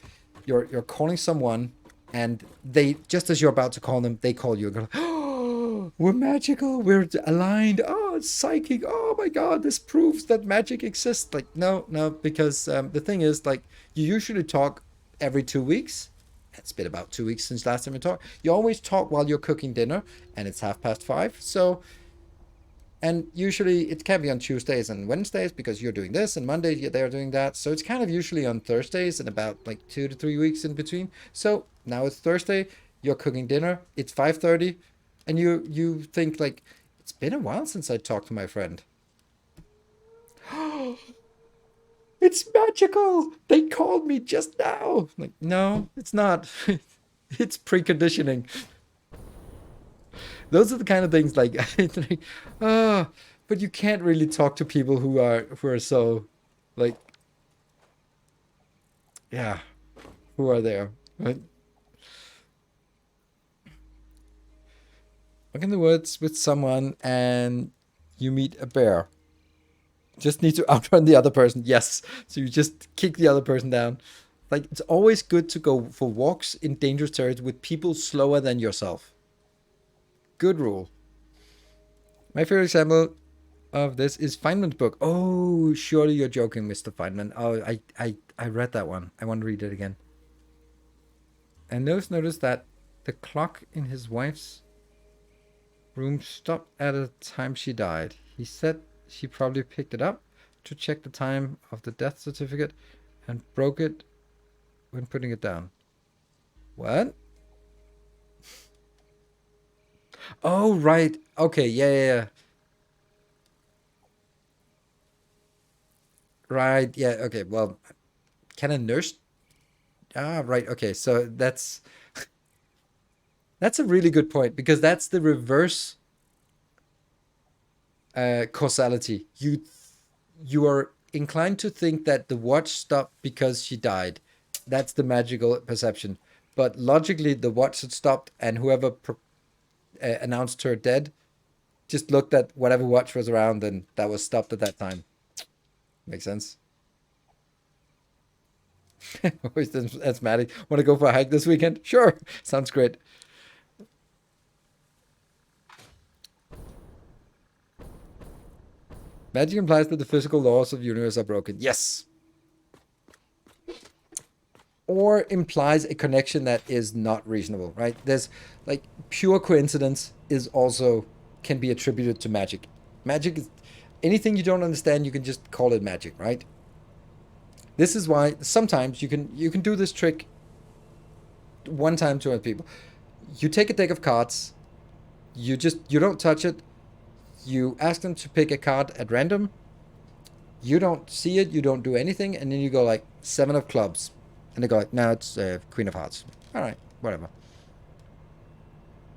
you're calling someone, and they, just as you're about to call them, they call you and go, "Oh, we're magical. We're aligned. Oh, it's psychic. Oh my God, this proves that magic exists." Like, no, no, because the thing is, like, you usually talk every 2 weeks. It's been about 2 weeks since last time we talked. You always talk while you're cooking dinner, and it's 5:30. So, and usually it can be on Tuesdays and Wednesdays because you're doing this, and Monday they're doing that. So it's kind of usually on Thursdays, and about like 2 to 3 weeks in between. So now it's Thursday, you're cooking dinner, it's 5:30, and you think like, it's been a while since I talked to my friend. It's magical. They called me just now. Like, no, it's not. It's preconditioning. Those are the kind of things like, like, oh, but you can't really talk to people who are so like, yeah, who are there, right? Walk in the woods with someone and you meet a bear. Just need to outrun the other person. Yes. So you just kick the other person down. Like, it's always good to go for walks in dangerous territory with people slower than yourself. Good rule. My favorite example of this is Feynman's book. Oh, surely you're joking, Mr. Feynman. Oh, I read that one. I want to read it again. And notice that the clock in his wife's Room stopped at the time she died. He said she probably picked it up to check the time of the death certificate and broke it when putting it down. What? Oh, right. Okay, yeah. Right, yeah, okay. Well, can a nurse? Ah, right. Okay, so that's a really good point because that's the reverse causality. You are inclined to think that the watch stopped because she died. That's the magical perception. But logically, the watch had stopped, and whoever announced her dead just looked at whatever watch was around, and that was stopped at that time. Makes sense. Always asthmatic. Want to go for a hike this weekend? Sure. Sounds great. Magic implies that the physical laws of the universe are broken. Yes. Or implies a connection that is not reasonable, right? There's like pure coincidence is also can be attributed to magic. Magic is anything you don't understand, you can just call it magic, right? This is why sometimes you can do this trick one time to other people. You take a deck of cards, you don't touch it, you ask them to pick a card at random, you don't see it, you don't do anything, and then you go like 7 of clubs. And they go like, no, it's Queen of Hearts. All right, whatever.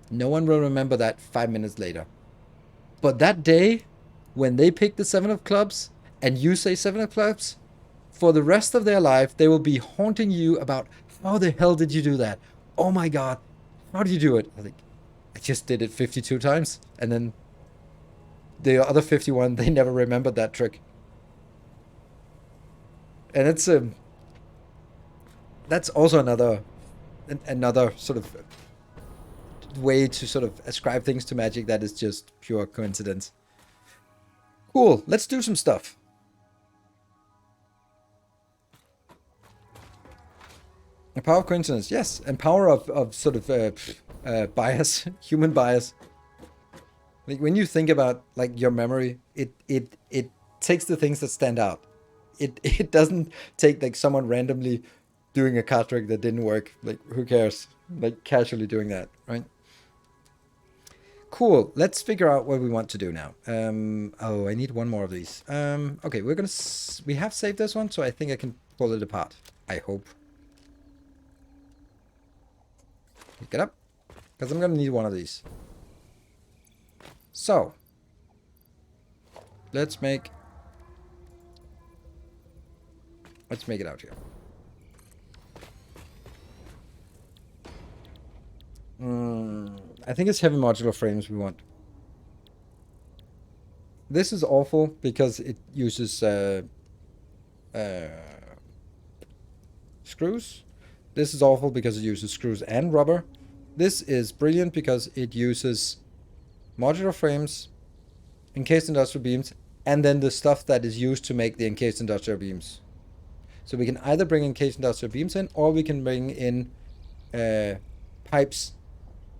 No one will remember that 5 minutes later. But that day, when they pick the 7 of clubs, and you say 7 of clubs, for the rest of their life, they will be haunting you about how the hell did you do that? Oh my God, how did you do it? I think I just did it 52 times. And then the other 51, they never remembered that trick. And it's that's also another sort of way to sort of ascribe things to magic that is just pure coincidence. Cool, let's do some stuff. The power of coincidence, yes, and power of sort of bias, human bias. Like when you think about like your memory, it takes the things that stand out. It doesn't take like someone randomly doing a card trick that didn't work. Like who cares? Like casually doing that, right? Cool. Let's figure out what we want to do now. Oh, I need one more of these. Okay, we have saved this one, so I think I can pull it apart. I hope. Get up, because I'm gonna need one of these. So, let's make it out here. I think it's heavy modular frames we want. This is awful because it uses screws. This is awful because it uses screws and rubber. This is brilliant because it uses modular frames, encased industrial beams, and then the stuff that is used to make the encased industrial beams. So we can either bring encased industrial beams in, or we can bring in pipes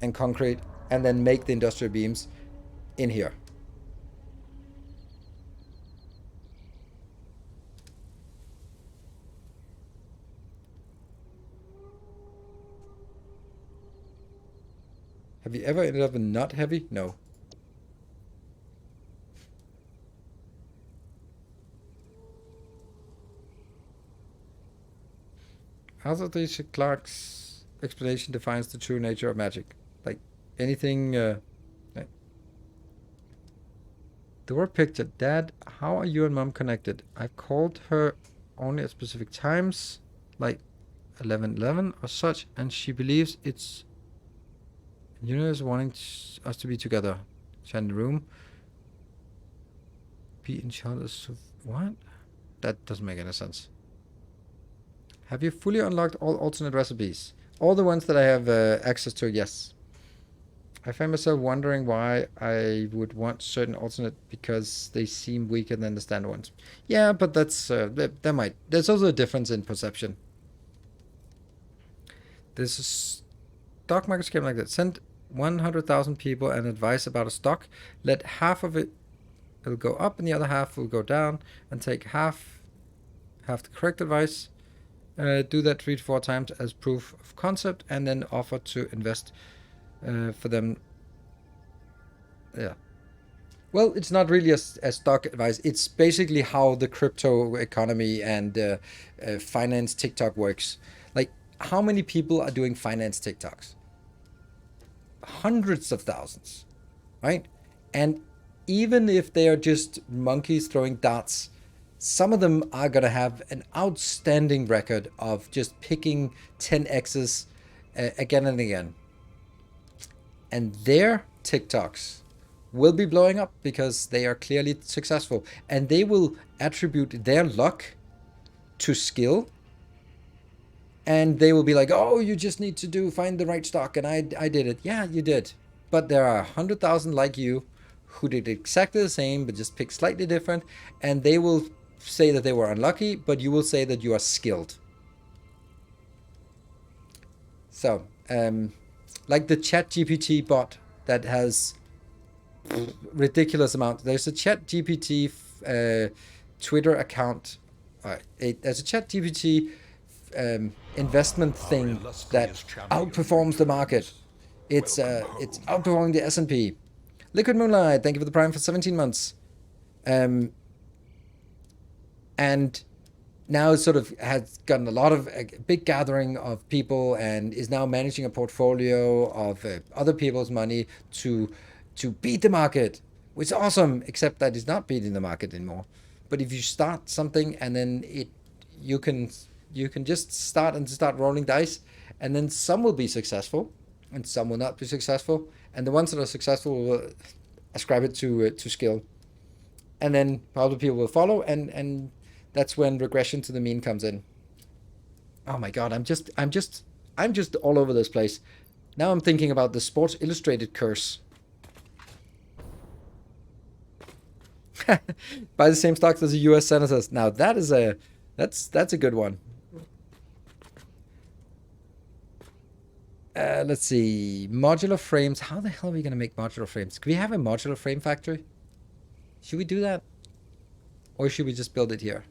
and concrete and then make the industrial beams in here. Have you ever ended up in not heavy? No. Arthur D. Clarke's explanation defines the true nature of magic. Like anything. The word picture. Dad, how are you and Mom connected? I've called her only at specific times, like 11:11 or such, and she believes it's universe wanting us to be together. Share in the room. Be in charge. What? That doesn't make any sense. Have you fully unlocked all alternate recipes? All the ones that I have access to, yes. I find myself wondering why I would want certain alternate because they seem weaker than the standard ones. Yeah, but that's there's also a difference in perception. There's a stock market scheme like that. Send 100,000 people and advice about a stock. Let half of it will go up and the other half will go down, and take half the correct advice. Do that 3 to 4 times as proof of concept, and then offer to invest for them. Yeah. Well, it's not really a stock advice. It's basically how the crypto economy and finance TikTok works. Like, how many people are doing finance TikToks? Hundreds of thousands, right? And even if they are just monkeys throwing darts, some of them are going to have an outstanding record of just picking 10x's again and again. And their TikToks will be blowing up because they are clearly successful. And they will attribute their luck to skill. And they will be like, oh, you just need to find the right stock. And I did it. Yeah, you did. But there are 100,000 like you who did exactly the same, but just picked slightly different. And they will say that they were unlucky, but you will say that you are skilled. So, like the ChatGPT bot that has ridiculous amount. There's a ChatGPT Twitter account. There's a ChatGPT investment thing that outperforms the market. It's outperforming the S&P. Liquid Moonlight, thank you for the Prime for 17 months. And now it sort of has gotten a lot of a big gathering of people and is now managing a portfolio of other people's money to beat the market, which is awesome, except that it's not beating the market anymore. But if you start something and then you can just start rolling dice, and then some will be successful and some will not be successful, and the ones that are successful will ascribe it to skill, and then other people will follow, and that's when regression to the mean comes in. Oh my god, I'm just all over this place. Now I'm thinking about the Sports Illustrated curse. Buy the same stocks as the U.S. senators. Now that's a good one. Let's see. Modular frames. How the hell are we going to make modular frames? Can we have a modular frame factory? Should we do that? Or should we just build it here?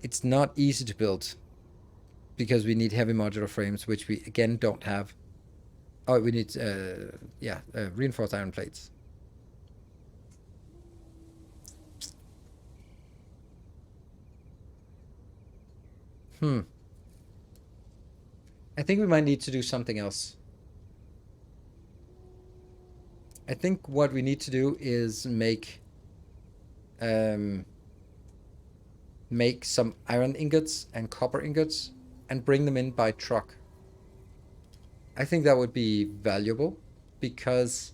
It's not easy to build because we need heavy modular frames, which we again don't have. Oh, we need reinforced iron plates. I think we might need to do something else. I think what we need to do is make some iron ingots and copper ingots and bring them in by truck. I think that would be valuable, because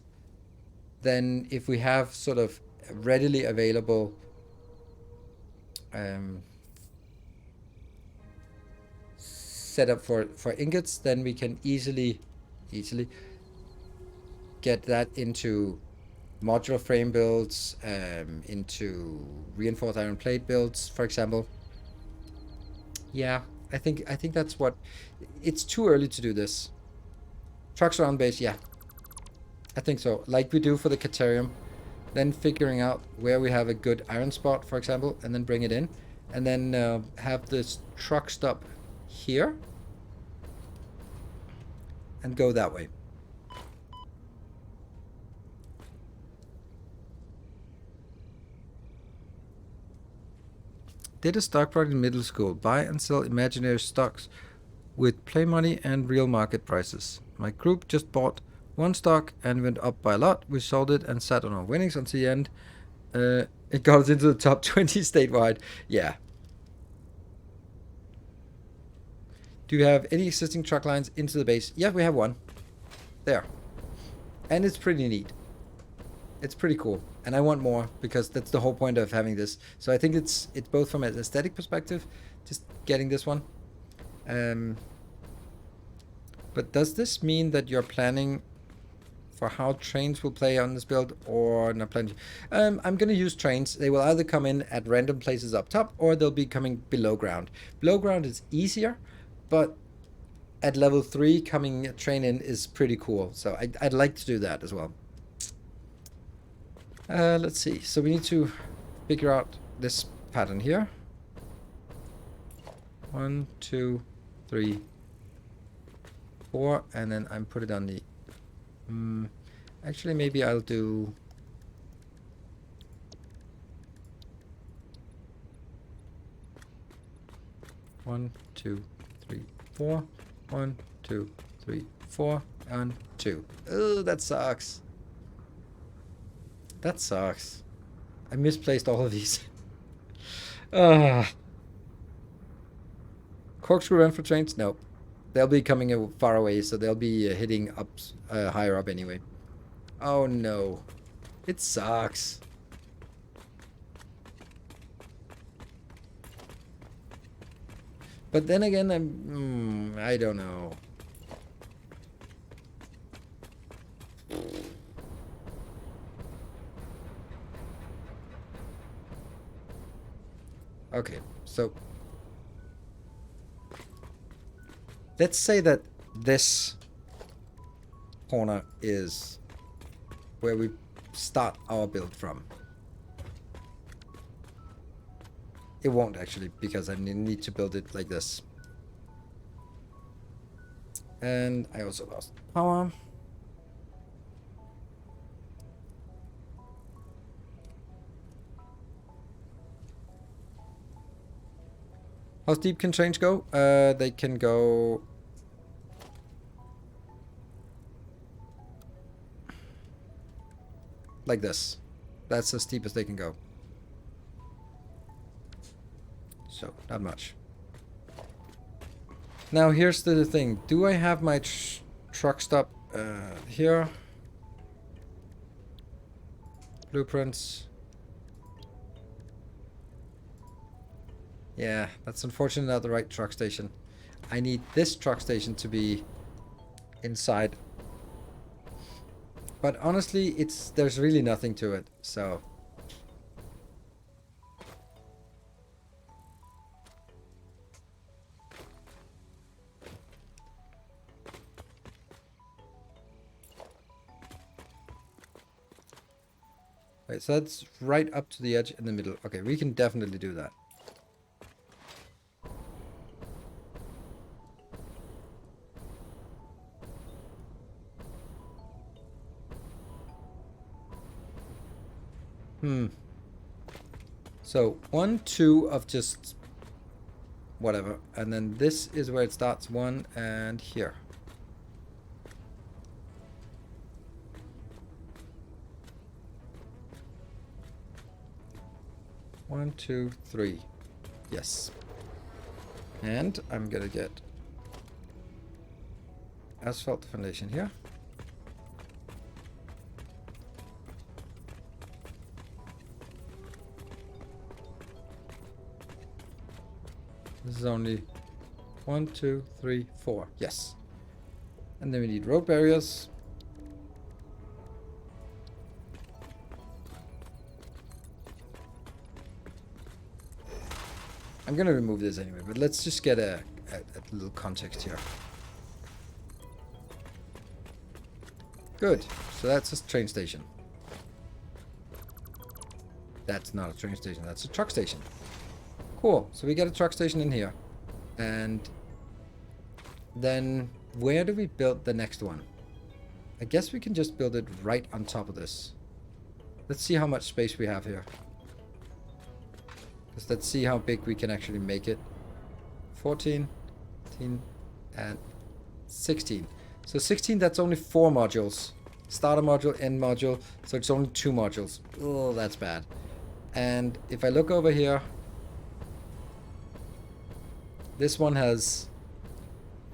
then if we have sort of readily available setup for ingots, then we can easily get that into modular frame builds, into reinforced iron plate builds, for example. Yeah, I think that's what. It's too early to do this. Trucks around base, yeah. I think so. Like we do for the Caterium. Then figuring out where we have a good iron spot, for example, and then bring it in. And then have this truck stop here. And go that way. Did a stock project in middle school. Buy and sell imaginary stocks with play money and real market prices. My group just bought one stock and went up by a lot. We sold it and sat on our winnings until the end. It got us into the top 20 statewide. Yeah. Do you have any existing truck lines into the base? Yeah, we have one. There. And it's pretty neat. It's pretty cool. And I want more, because that's the whole point of having this. So I think it's both from an aesthetic perspective, just getting this one. But does this mean that you're planning for how trains will play on this build or not planning. I'm going to use trains. They will either come in at random places up top or they'll be coming below ground. Below ground is easier, but at level 3 coming a train in is pretty cool. So I'd like to do that as well. Let's see. So we need to figure out this pattern here. 1, 2, 3, 4, and then I'm put it on the. Actually, maybe I'll do. One, 2, 3, 4. 1, 2, 3, 4, and 2. Oh, that sucks. That sucks. I misplaced all of these. Corkscrew run for trains? No. They'll be coming far away, so they'll be hitting up higher up anyway. Oh no. It sucks. But then again, I don't know. Okay, so let's say that this corner is where we start our build from. It won't actually, because I need to build it like this. And I also lost power. How deep can trains go? They can go like this. That's as steep as they can go. So, not much. Now, here's the thing. Do I have my truck stop here? Blueprints. Yeah, that's unfortunately not the right truck station. I need this truck station to be inside. But honestly, there's really nothing to it, so. Wait, so that's right up to the edge in the middle. Okay, we can definitely do that. So 1, 2 of just whatever, and then this is where it starts. 1 and here. One, 2, 3. Yes. And I'm gonna get asphalt foundation here. This is only 1, 2, 3, 4. Yes. And then we need road barriers. I'm gonna remove this anyway, but let's just get a little context here. Good. So that's a train station. That's not a train station, that's a truck station. Cool. So we get a truck station in here. And then where do we build the next one? I guess we can just build it right on top of this. Let's see how much space we have here. Let's see how big we can actually make it. 14, 15, and 16. So 16, that's only 4 modules. Starter module, end module. So it's only 2 modules. Oh, that's bad. And if I look over here, this one has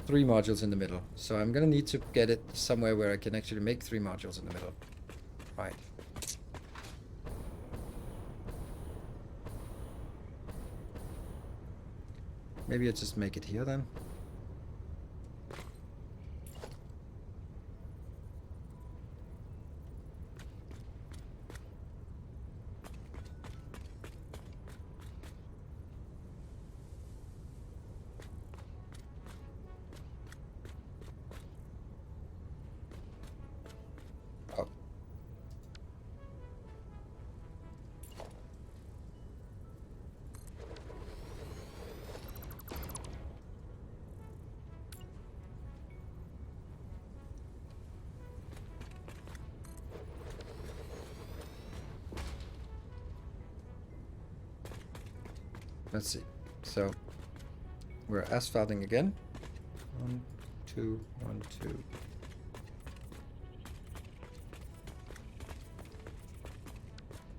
3 modules in the middle. So I'm going to need to get it somewhere where I can actually make 3 modules in the middle. Right. Maybe I just make it here then. let's see. So we're asphalting again. 1, 2, 1, 2.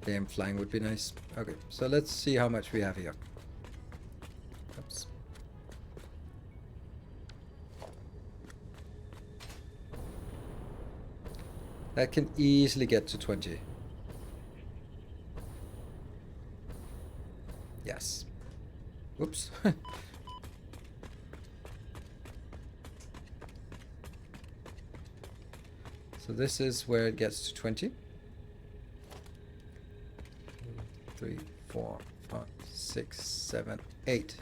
Damn, flying would be nice. Okay, so let's see how much we have here. Oops. That can easily get to 20. Yes. Whoops. So this is where it gets to 20. 3, 4, 5, 6, 7, 8.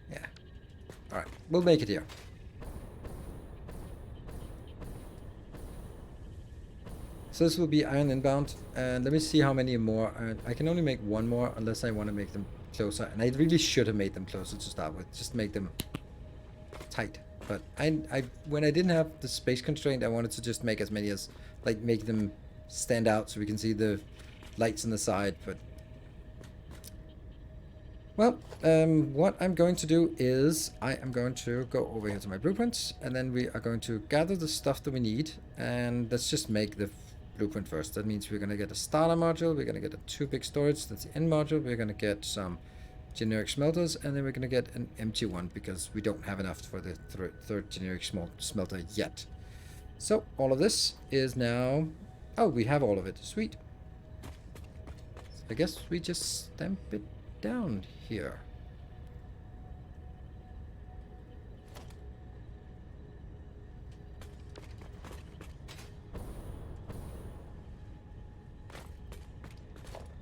Yeah. Alright, we'll make it here. So this will be iron inbound, and let me see how many more. I can only make one more unless I want to make them closer, and I really should have made them closer to start with, just make them tight. But when I didn't have the space constraint, I wanted to just make as many as, like, make them stand out so we can see the lights on the side. But well, what I'm going to do is I am going to go over here to my blueprints, and then we are going to gather the stuff that we need, and let's just make the blueprint first. That means we're going to get a starter module, we're going to get a 2 big storage, that's the end module, we're going to get some generic smelters, and then we're going to get an empty one because we don't have enough for the third generic smelter yet. So all of this is now, oh, we have all of it, sweet. I guess we just stamp it down here.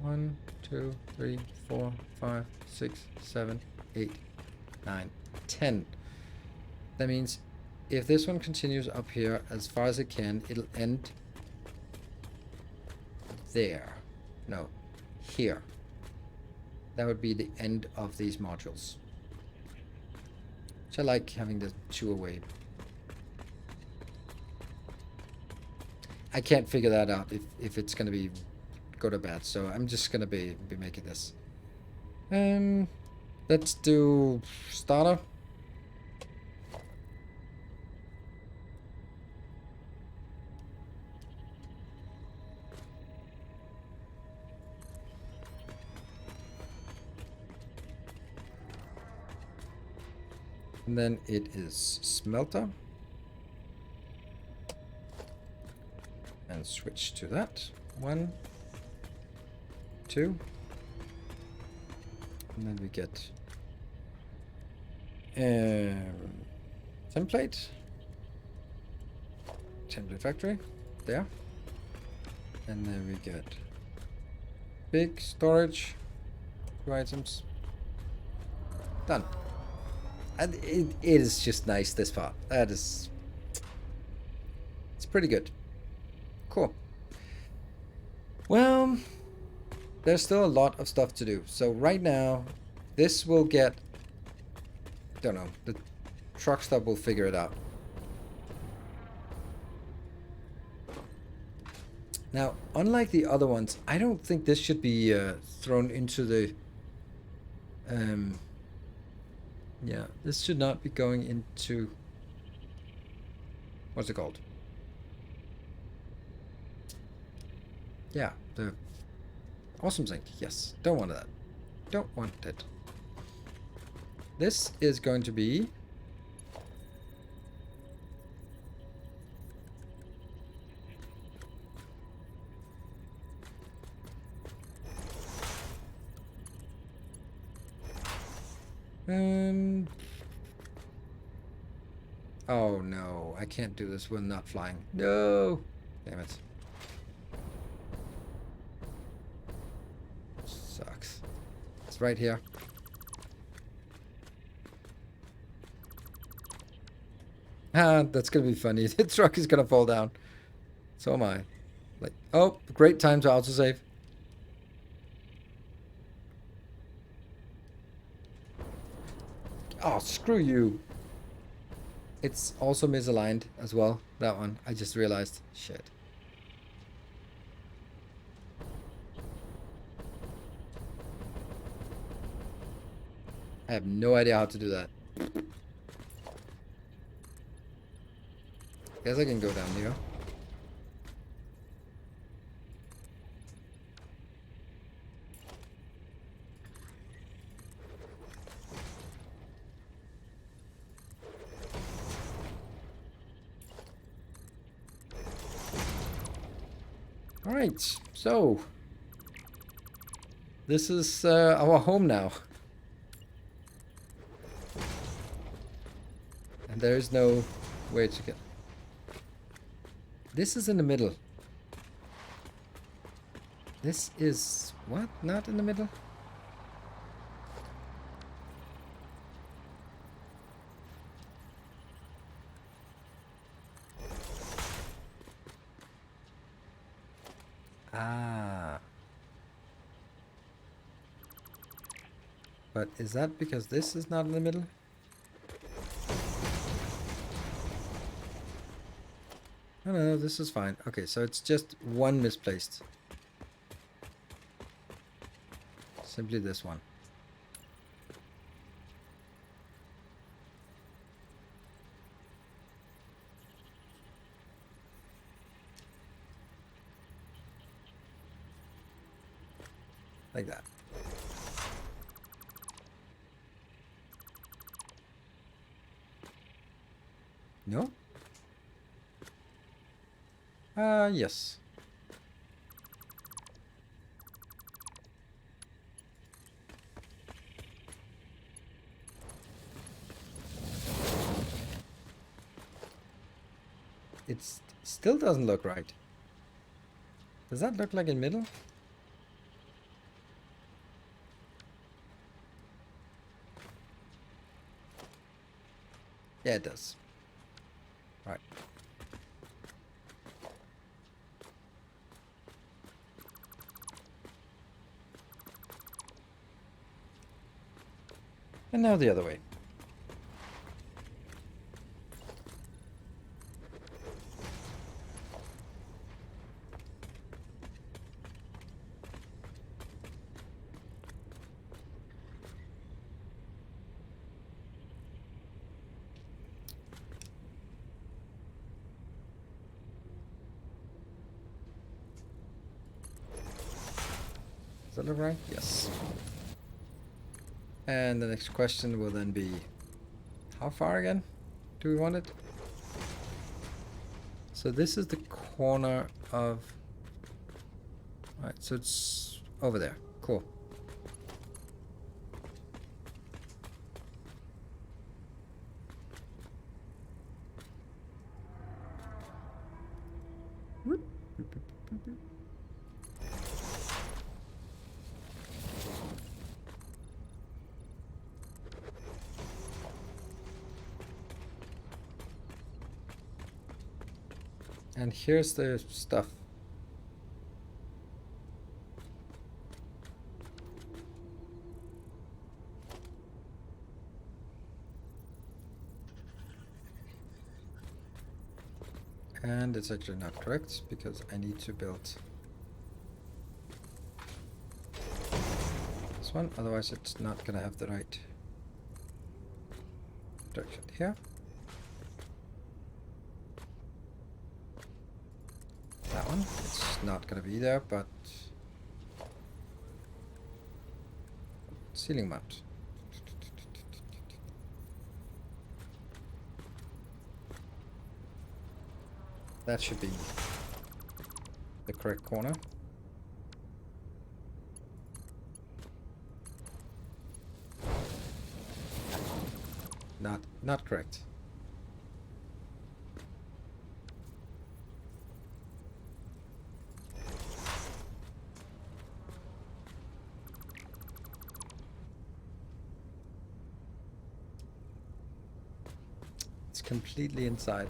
One, 2, 3, 4, 5, 6, 7, 8, 9, 10. That means if this one continues up here as far as it can, it'll end there. No, here. That would be the end of these modules. So I like having the 2 away. I can't figure that out if it's going to be good or bad, so I'm just going to be making this. Let's do starter. And then it is smelter. And switch to that. 1, 2. And then we get template factory there. And then we get big storage, 2 items. Done. And it is just nice this far. It's pretty good. Cool. Well, there's still a lot of stuff to do. So right now, this will get, don't know, the truck stop will figure it out. Now, unlike the other ones, I don't think this should be thrown into the yeah, this should not be going into, what's it called? Yeah, the awesome zinc. Yes, don't want that. Don't want it. This is going to be oh no, I can't do this when not flying. No! Damn it. Sucks. It's right here. Ah, that's gonna be funny. The truck is gonna fall down. So am I. Like, oh, great time to autosave. Oh, screw you. It's also misaligned as well, that one. I just realized. Shit. I have no idea how to do that. Guess I can go down here. Alright, so this is our home now. And there is no way to get... This is in the middle. This is... what? Not in the middle? Ah. But is that because this is not in the middle? No, no, this is fine. Okay, so it's just one misplaced. Simply this one. Like that. No? Yes. It still doesn't look right. Does that look like in middle? Yeah, it does. Right. And now the other way. Does that look right? Yes. And the next question will then be, how far again do we want it? So this is the corner of... Alright, so it's over there. Cool. And here's the stuff. And it's actually not correct because I need to build this one, otherwise it's not gonna have the right direction here. That one, it's not gonna be there, but ceiling mount. That should be the correct corner. Not correct. It's completely inside.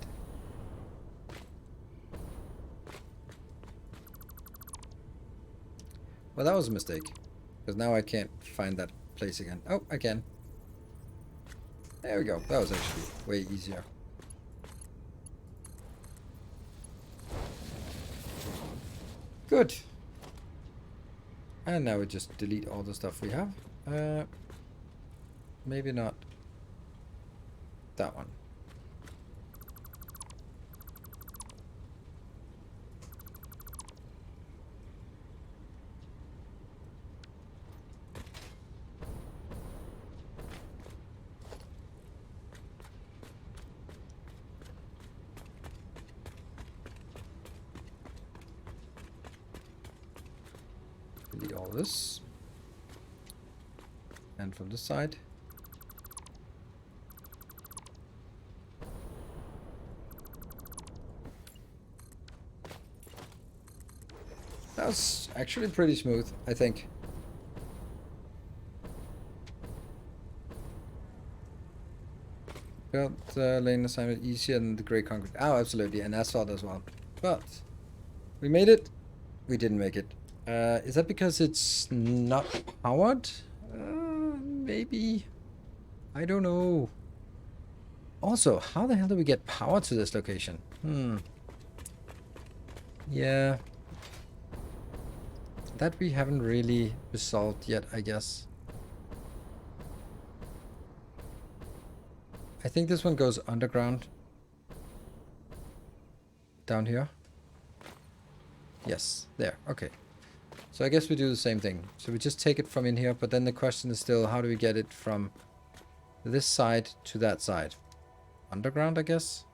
Well, that was a mistake. Because now I can't find that place again. Oh, I can. There we go. That was actually way easier. Good. And now we just delete all the stuff we have. maybe not that one. Delete all this. And from this side. That was actually pretty smooth, I think. Built lane assignment easier than the grey concrete. Oh, absolutely, and asphalt as well. But we made it. We didn't make it. Is that because it's not powered? Maybe. I don't know. Also, how the hell do we get power to this location? Yeah. That we haven't really resolved yet, I guess. I think this one goes underground. Down here. Yes, there, okay. So I guess we do the same thing. So we just take it from in here, but then the question is still, how do we get it from this side to that side? Underground, I guess?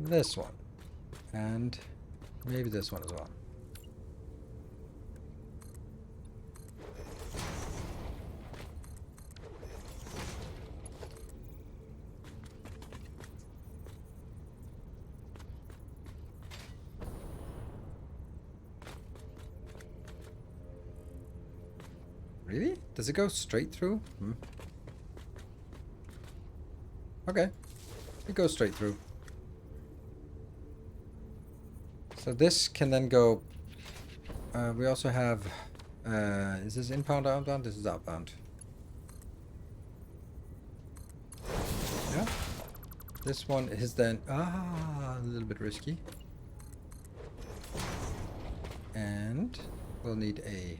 This one. And maybe this one as well. Really? Does it go straight through? Okay. It goes straight through. So this can then go... we also have... is this inbound or outbound? This is outbound. Yeah. This one is then... a little bit risky. And we'll need a...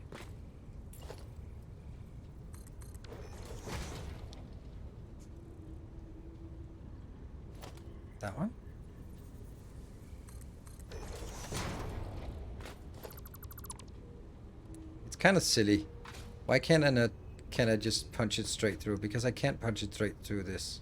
that one. It's kind of silly. Why can't I just punch it straight through? Because I can't punch it straight through this.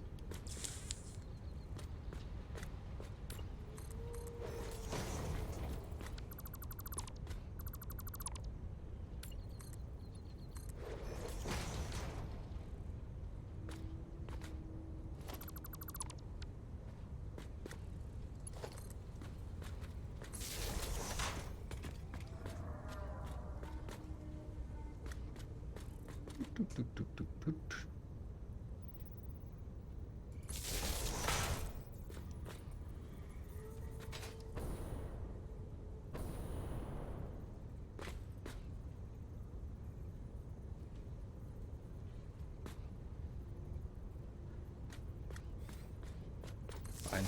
Fine.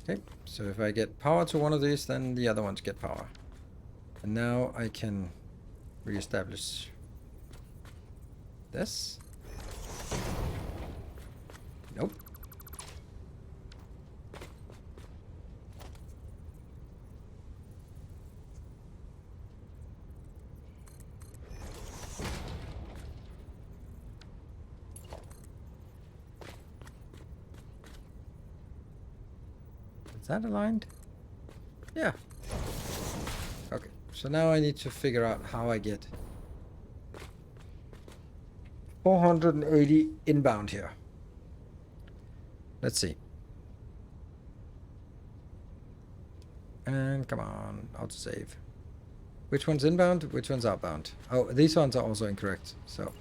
Okay, so if I get power to one of these, then the other ones get power. And now I can reestablish this. Nope. Is that aligned? Yeah. Okay, so now I need to figure out how I get 480 inbound here. Let's see. And come on, autosave. Which one's inbound? Which one's outbound? Oh, these ones are also incorrect, so.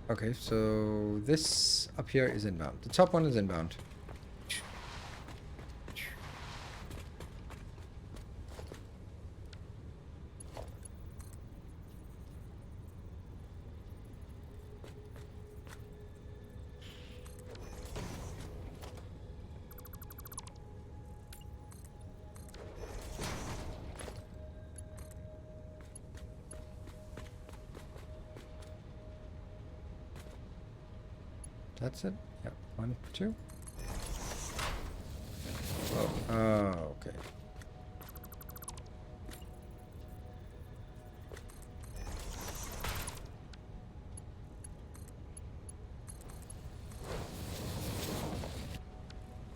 Okay, so this up here is inbound. The top one is inbound. That's it? Yeah, 1, 2. Oh, okay.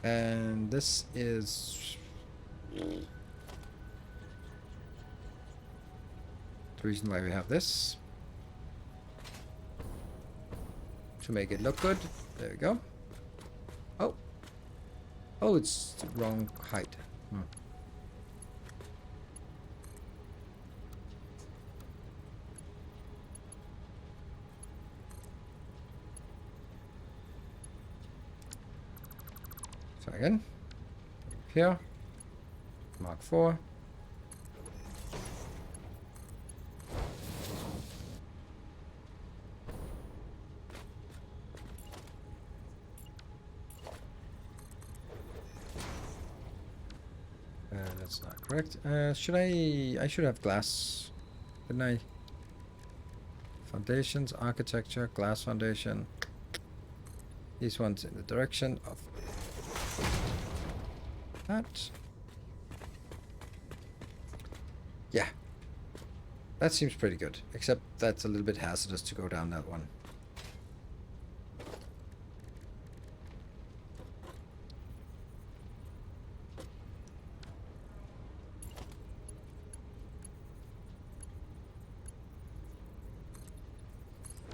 And this is the reason why we have this. To make it look good. There we go. Oh. Oh, it's the wrong height. So again. Here. Mark 4. That's not correct. I should have glass, didn't I? Foundations, architecture, glass foundation. These ones in the direction of that. Yeah. That seems pretty good. Except that's a little bit hazardous to go down that one.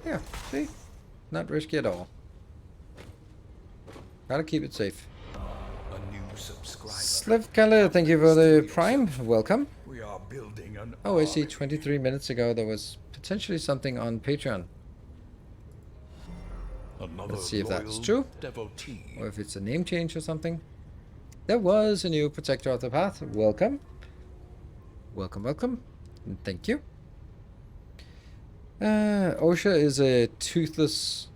Yeah, see? Not risky at all. Gotta keep it safe. A new subscriber. Slivkalle, thank you for the prime. Welcome. We are building an Oh, I see. army. 23 minutes ago there was potentially something on Patreon. Another Let's see if that's loyal true. Devotee. Or if it's a name change or something. There was a new Protector of the Path. Welcome. Welcome, welcome. And thank you. OSHA is a toothless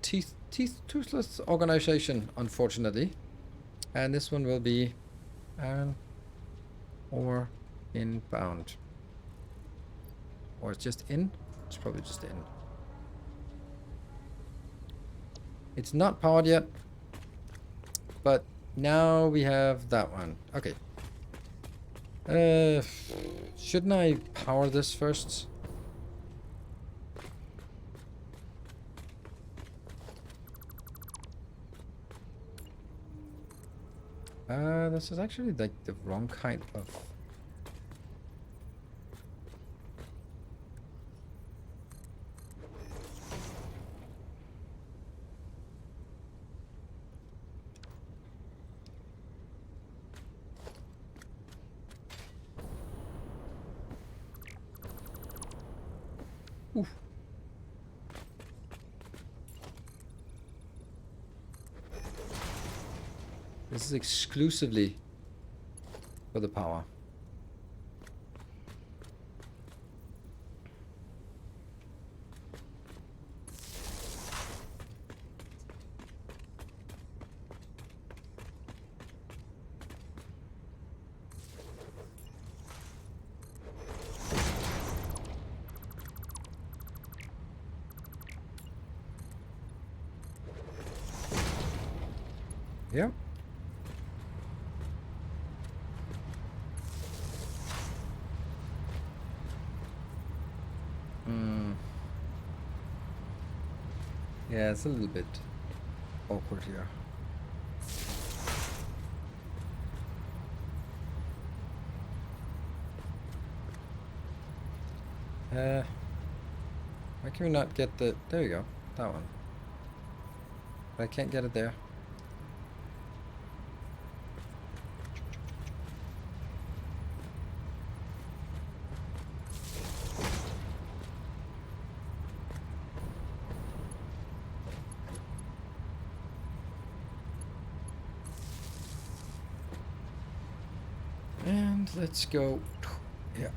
organization, unfortunately. And this one will be or inbound. Or it's just in? It's probably just in. It's not powered yet. But now we have that one. Okay. Shouldn't I power this first? This is actually like the wrong kind of... Oof. This is exclusively for the power. Yeah. Yeah, it's a little bit awkward here. Why can we not get the... There you go. That one. But I can't get it there. let's go. Yeah.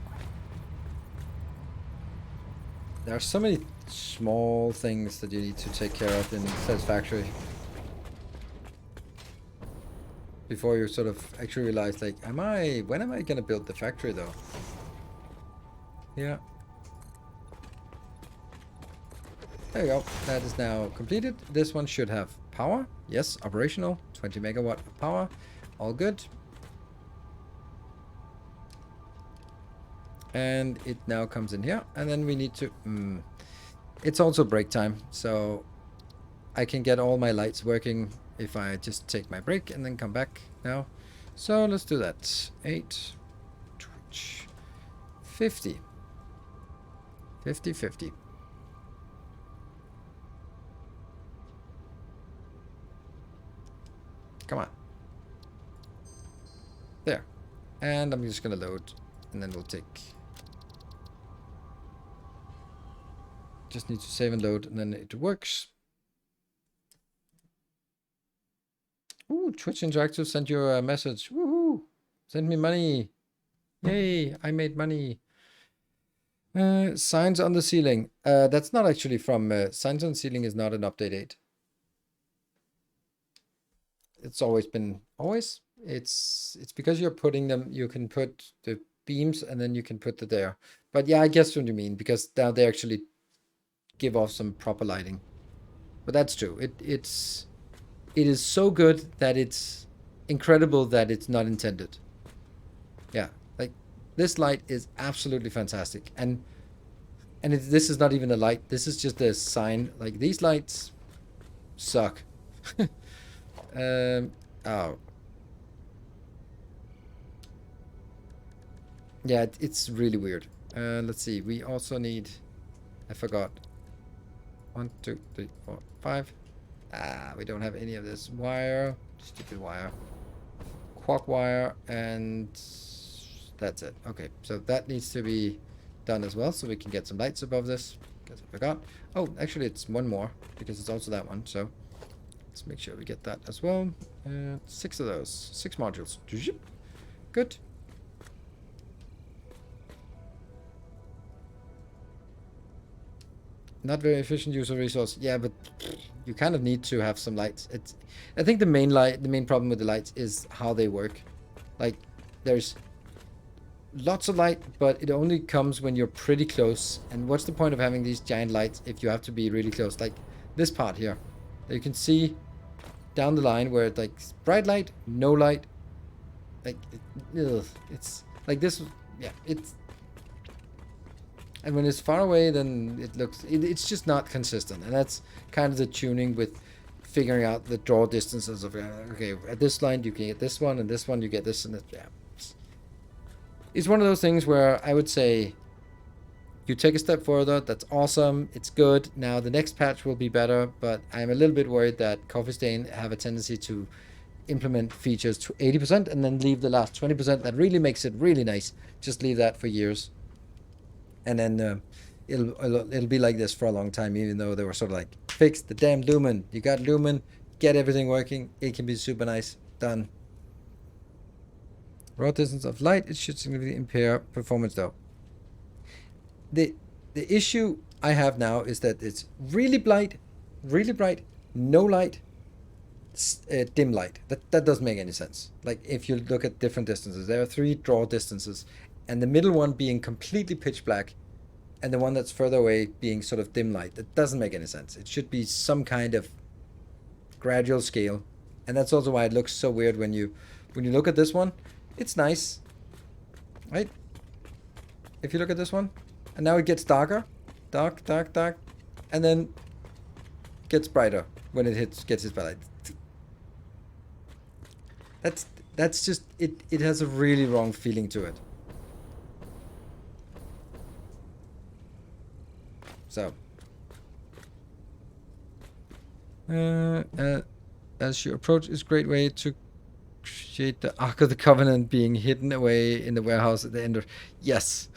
There are so many small things that you need to take care of in Satisfactory before you sort of actually realize, like, when am I gonna build the factory though? Yeah. There you go. That is now completed. This one should have power. Yes, operational. 20 megawatt of power. All good. And it now comes in here. And then we need to... it's also break time. So I can get all my lights working if I just take my break and then come back now. So let's do that. 8, 50. 50, 50. Come on. There. And I'm just going to load. And then we'll take... Just need to save and load. And then it works. Ooh, Twitch Interactive sent you a message. Woohoo! Send me money. Yay, I made money. Signs on the ceiling. That's not actually from... signs on the ceiling is not an update 8. It's always been... Always? It's because you're putting them... You can put the beams and then you can put it there. But yeah, I guess what you mean. Because now they actually give off some proper lighting. But that's true. It is so good that it's incredible that it's not intended. Yeah, like this light is absolutely fantastic, and this is not even a light. This is just a sign. Like these lights suck. Oh, yeah, it's really weird. Let's see. We also need. I forgot. 1, 2, 3, 4, 5. We don't have any of this wire. Stupid wire. Quark wire, and that's it. Okay, so that needs to be done as well, so we can get some lights above this. Because I forgot. Oh, actually, it's one more, because it's also that one. So let's make sure we get that as well. 6 of those. 6 modules. Good. Not very efficient use of resource. Yeah, but you kind of need to have some lights. I think the main problem with the lights is how they work. Like, there's lots of light, but it only comes when you're pretty close. And what's the point of having these giant lights if you have to be really close? Like this part here. You can see down the line where it's like bright light, no light. Like, it's like this. Yeah, it's... And when it's far away, then it looks... It's just not consistent. And that's kind of the tuning with figuring out the draw distances of... okay, at this line, you can get this one, and this one, you get this, and this. Yeah. It's one of those things where I would say you take a step further. That's awesome. It's good. Now, the next patch will be better, but I'm a little bit worried that Coffee Stain have a tendency to implement features to 80% and then leave the last 20% that really makes it really nice. Just leave that for years. And then it'll be like this for a long time, even though they were sort of like, fix the damn lumen. You got lumen, get everything working. It can be super nice. Done. Raw distance of light, it should significantly impair performance though. The issue I have now is that it's really bright, no light, dim light. That doesn't make any sense. Like if you look at different distances, there are 3 draw distances. And the middle one being completely pitch black, and the one that's further away being sort of dim light. That doesn't make any sense. It should be some kind of gradual scale. And that's also why it looks so weird when you look at this one. It's nice, right? If you look at this one, and now it gets darker, dark, and then gets brighter when it gets hit by light. That's just it. It has a really wrong feeling to it. So, as you approach, is a great way to create the Ark of the Covenant being hidden away in the warehouse at the end of... Yes.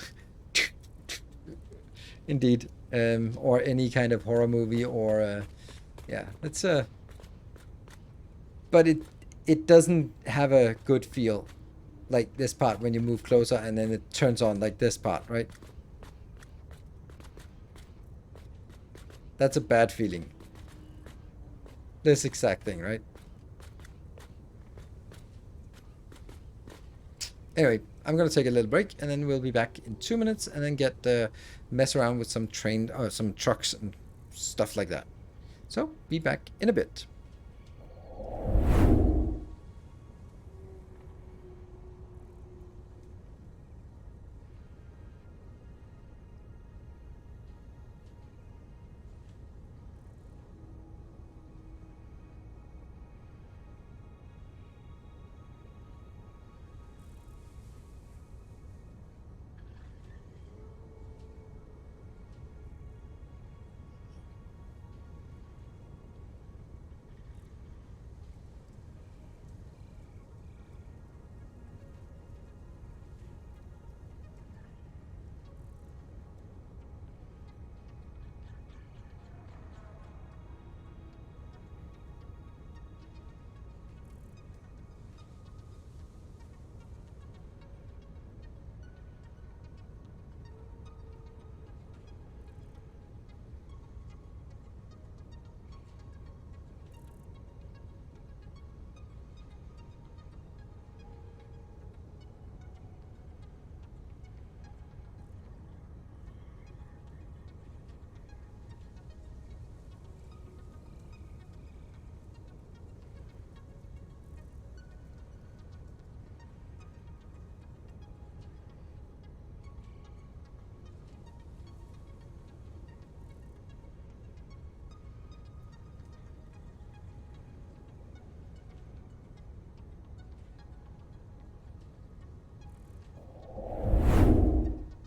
Indeed. Or any kind of horror movie or... yeah, it's but it doesn't have a good feel. like this part when you move closer, and then it turns on like this part, right? That's a bad feeling. This exact thing, right? Anyway, I'm gonna take a little break, and then we'll be back in 2 minutes, and then get mess around with some some trucks and stuff like that. So be back in a bit.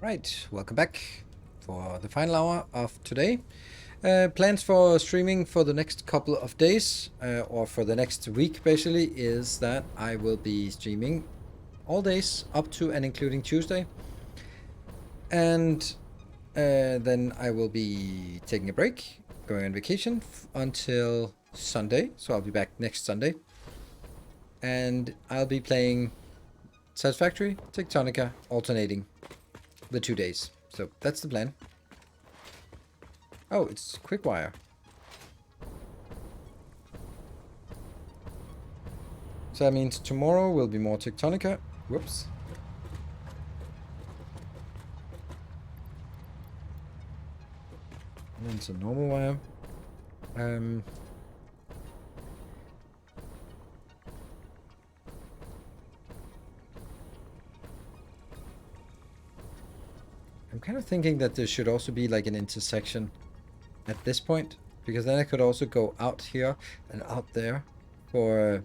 Right, welcome back for the final hour of today. Plans for streaming for the next couple of days, or for the next week basically, is that I will be streaming all days up to and including Tuesday. And then I will be taking a break, going on vacation until Sunday. So I'll be back next Sunday. And I'll be playing Satisfactory, Tectonica, alternating the 2 days. So that's the plan. Oh, it's quick-wire. So that means tomorrow will be more Tectonica. Whoops. And then some normal wire. I'm kind of thinking that there should also be like an intersection at this point, because then I could also go out here and out there for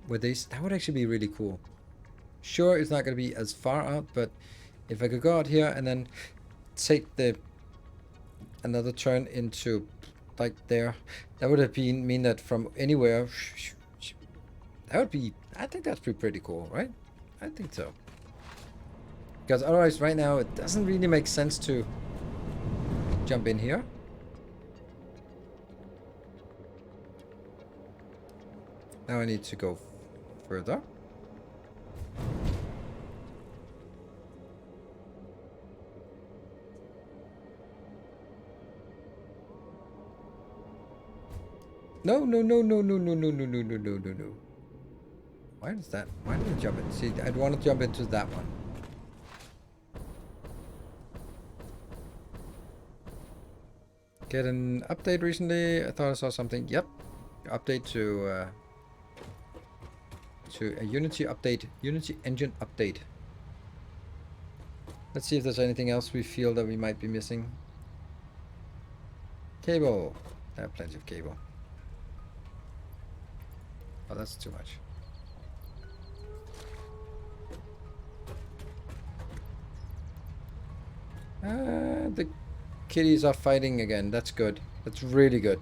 with these. That would actually be really cool. Sure, it's not going to be as far out, but if I could go out here and then take another turn into like there, that would have mean that from anywhere, that would be, I think that's pretty cool, right? I think so. Because otherwise right now it doesn't really make sense to jump in here. Now I need to go further. No. Why is that? Why did I jump in? See, I'd want to jump into that one. Get an update recently. I thought I saw something. Yep. Update to a Unity update. Unity engine update. Let's see if there's anything else we feel that we might be missing. Cable. I have plenty of cable. Oh, that's too much. The kitties are fighting again. That's good. That's really good.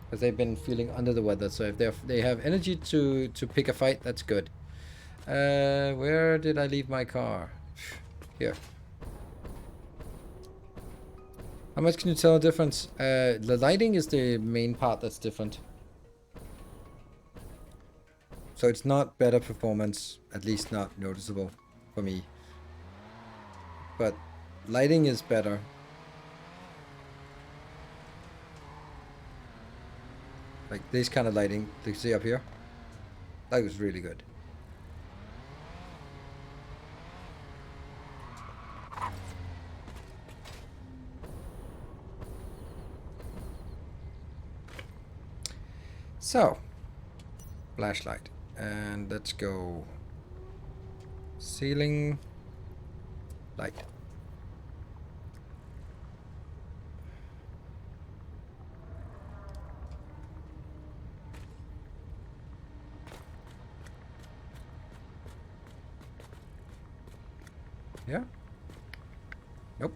Because they've been feeling under the weather. So if they have energy to pick a fight, that's good. Where did I leave my car? Here. How much can you tell the difference? The lighting is the main part that's different. So it's not better performance, at least not noticeable for me. But lighting is better. Like this kind of lighting, you see up here? That was really good. So, flashlight. And let's go ceiling light. Yeah? Nope.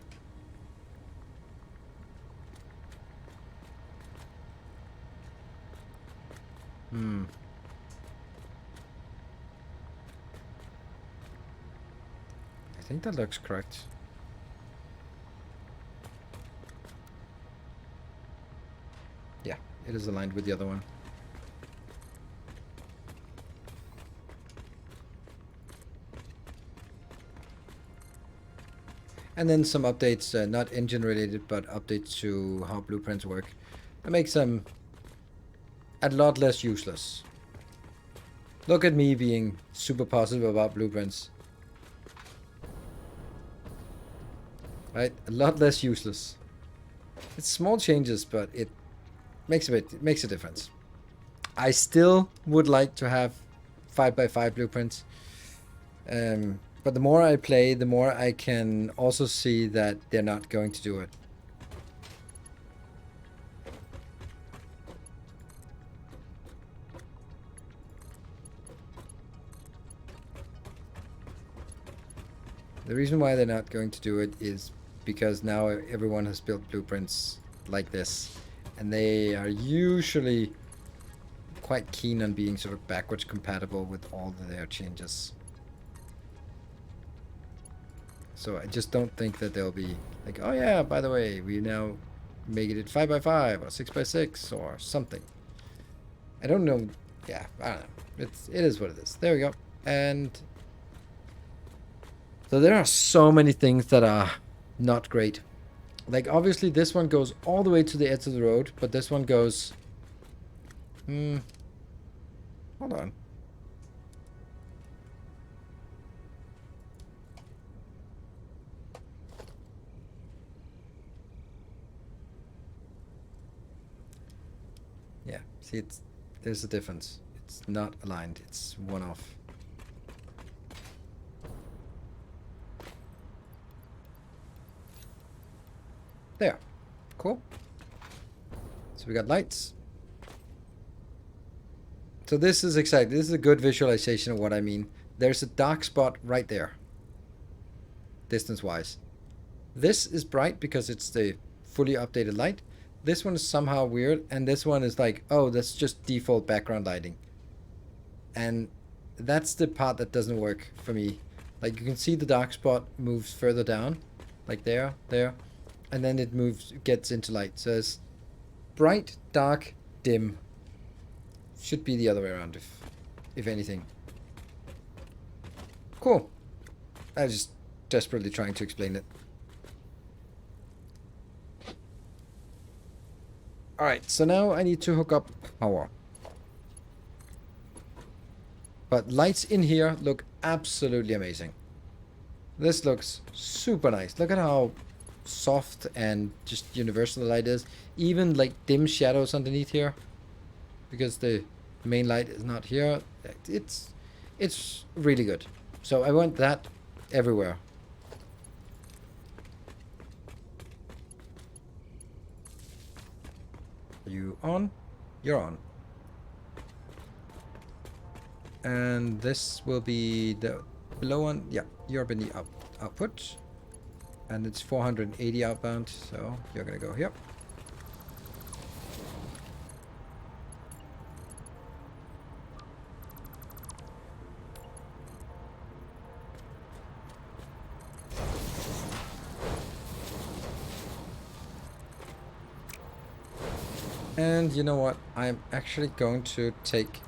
I think that looks correct. Yeah, it is aligned with the other one. And then some updates, not engine related, but updates to how blueprints work. That makes them a lot less useless. Look at me being super positive about blueprints. Right? A lot less useless. It's small changes, but it makes a difference. I still would like to have 5x5 blueprints. But the more I play, the more I can also see that they're not going to do it. The reason why they're not going to do it is because now everyone has built blueprints like this, and they are usually quite keen on being sort of backwards compatible with all of their changes. So I just don't think that they'll be like, oh yeah, by the way, we now make it 5x5 or 6x6 or something. I don't know. Yeah, I don't know. It is what it is. There we go. And so there are so many things that are not great. Like obviously this one goes all the way to the edge of the road, but this one goes hold on. Yeah, see, there's a difference. It's not aligned. It's one off. There. Cool. So we got lights. So this is exciting. This is a good visualization of what I mean. There's a dark spot right there, distance-wise. This is bright because it's the fully updated light. This one is somehow weird, and this one is like, oh, that's just default background lighting. And that's the part that doesn't work for me. Like you can see the dark spot moves further down, like there, and then it gets into light. So it's bright, dark, dim. Should be the other way around, if anything. Cool. I was just desperately trying to explain it. Alright, so now I need to hook up power. But lights in here look absolutely amazing. This looks super nice. Look at how soft and just universal the light is. Even like dim shadows underneath here, because the main light is not here. It's really good. So I want that everywhere. Are you on? You're on. And this will be the below one. Yeah, you're beneath output. And it's 480 outbound, so you're gonna go here. And you know what? I'm actually going to take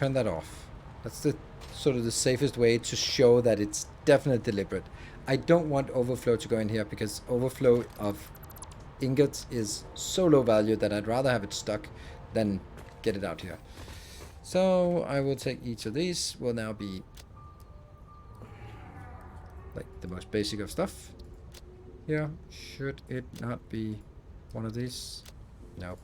turn that off. That's the sort of the safest way to show that it's definitely deliberate. I don't want overflow to go in here because overflow of ingots is so low value that I'd rather have it stuck than get it out here. So I will take each of these. Will now be like the most basic of stuff. Here, should it not be one of these? No.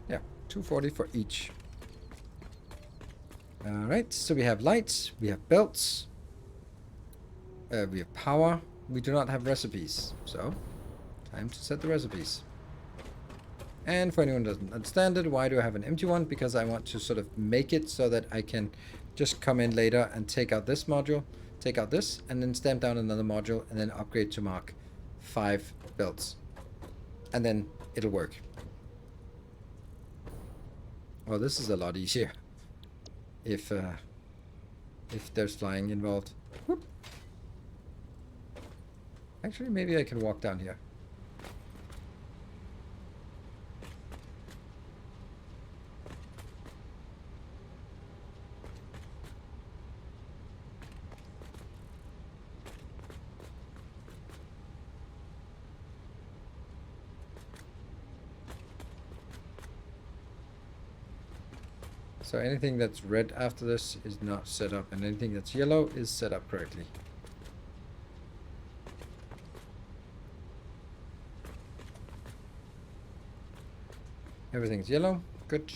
Yeah, 240 for each. Alright, so we have lights, we have belts, we have power. We do not have recipes, so time to set the recipes. And for anyone who doesn't understand it, why do I have an empty one? Because I want to sort of make it so that I can just come in later and take out this module, take out this, and then stamp down another module, and then upgrade to Mark 5 belts. And then it'll work. Well, this is a lot easier if there's flying involved. Whoop. Actually, maybe I can walk down here. So anything that's red after this is not set up, and anything that's yellow is set up correctly. Everything's yellow. Good.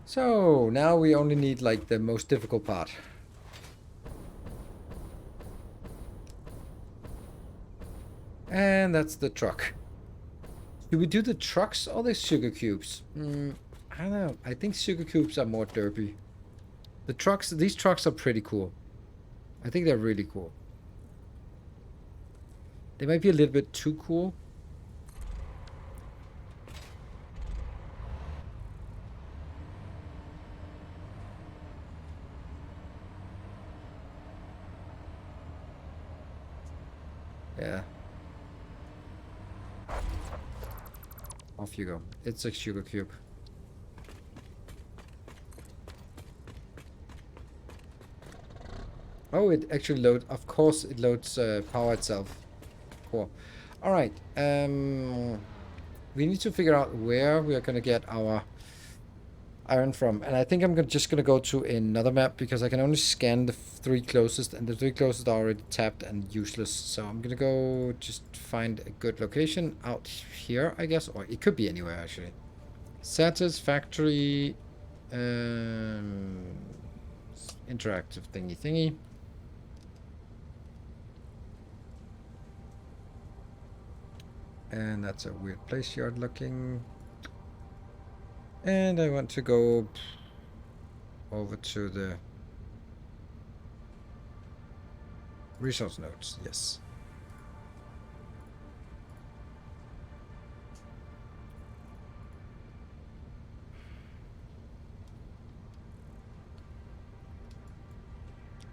So now we only need like the most difficult part. And that's the truck. Do we do the trucks or the sugar cubes? I don't know. I think sugar cubes are more derpy. The trucks, these trucks are pretty cool. I think they're really cool. They might be a little bit too cool. Yeah. Off you go. It's a sugar cube. Oh, it actually loads. Of course, it loads power itself. Cool. All right. We need to figure out where we are going to get our iron from, and I think I'm just going to go to another map because I can only scan the 3 closest, and the 3 closest are already tapped and useless. So I'm going to go just find a good location out here, I guess, or it could be anywhere actually. Satisfactory, interactive thingy. And that's a weird place yard looking. And I want to go over to the resource nodes. Yes.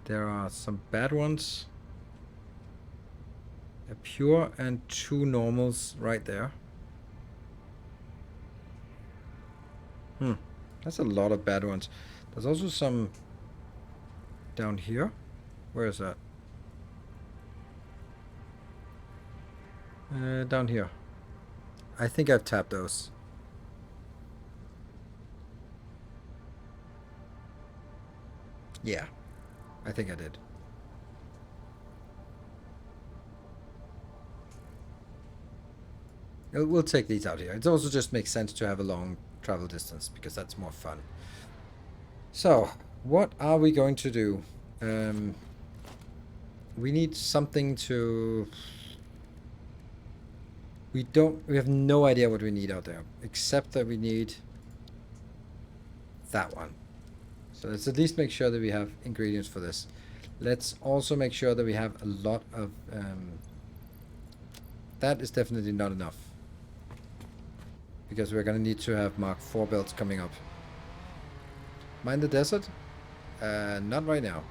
There are some bad ones. A pure and 2 normals right there. That's a lot of bad ones. There's also some down here. Where is that? Down here. I think I've tapped those. Yeah, I think I did. We'll take these out here. It also just makes sense to have a long travel distance because that's more fun. So, what are we going to do? We need something to... We have no idea what we need out there, except that we need that one. So let's at least make sure that we have ingredients for this. Let's also make sure that we have a lot of... that is definitely not enough. because we're gonna need to have Mark 4 builds coming up. Mind the desert? Not right now.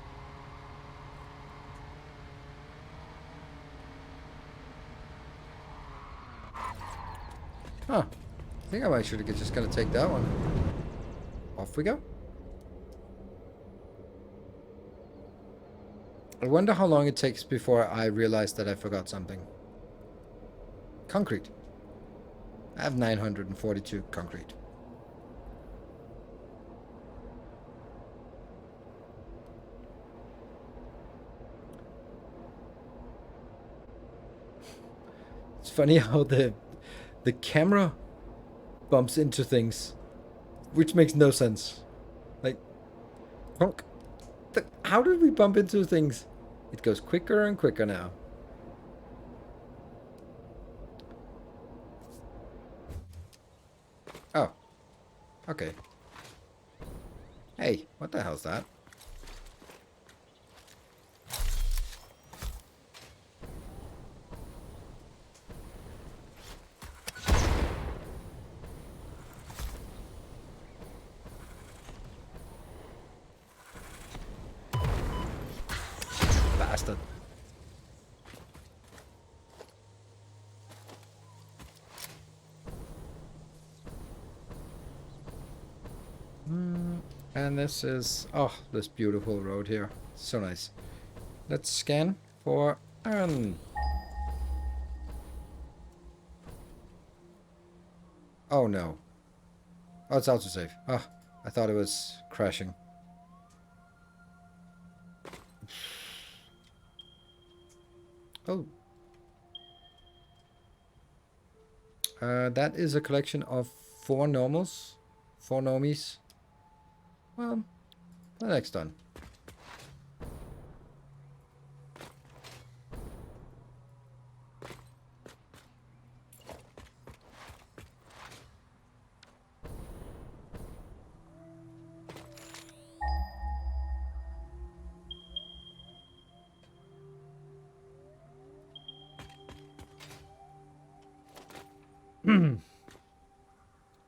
Huh. I think I might should have just gonna take that one. Off we go. I wonder how long it takes before I realize that I forgot something. Concrete. I have 942 concrete. It's funny how the camera bumps into things, which makes no sense. Like, how did we bump into things? It goes quicker and quicker now. Oh. Okay. Hey, what the hell's that? Bastard. And this is, oh, this beautiful road here. So nice. Let's scan for iron. Oh no. Oh, it's autosave. Oh, I thought it was crashing. Oh. That is a collection of 4 normals. 4 normies. Well, the next one.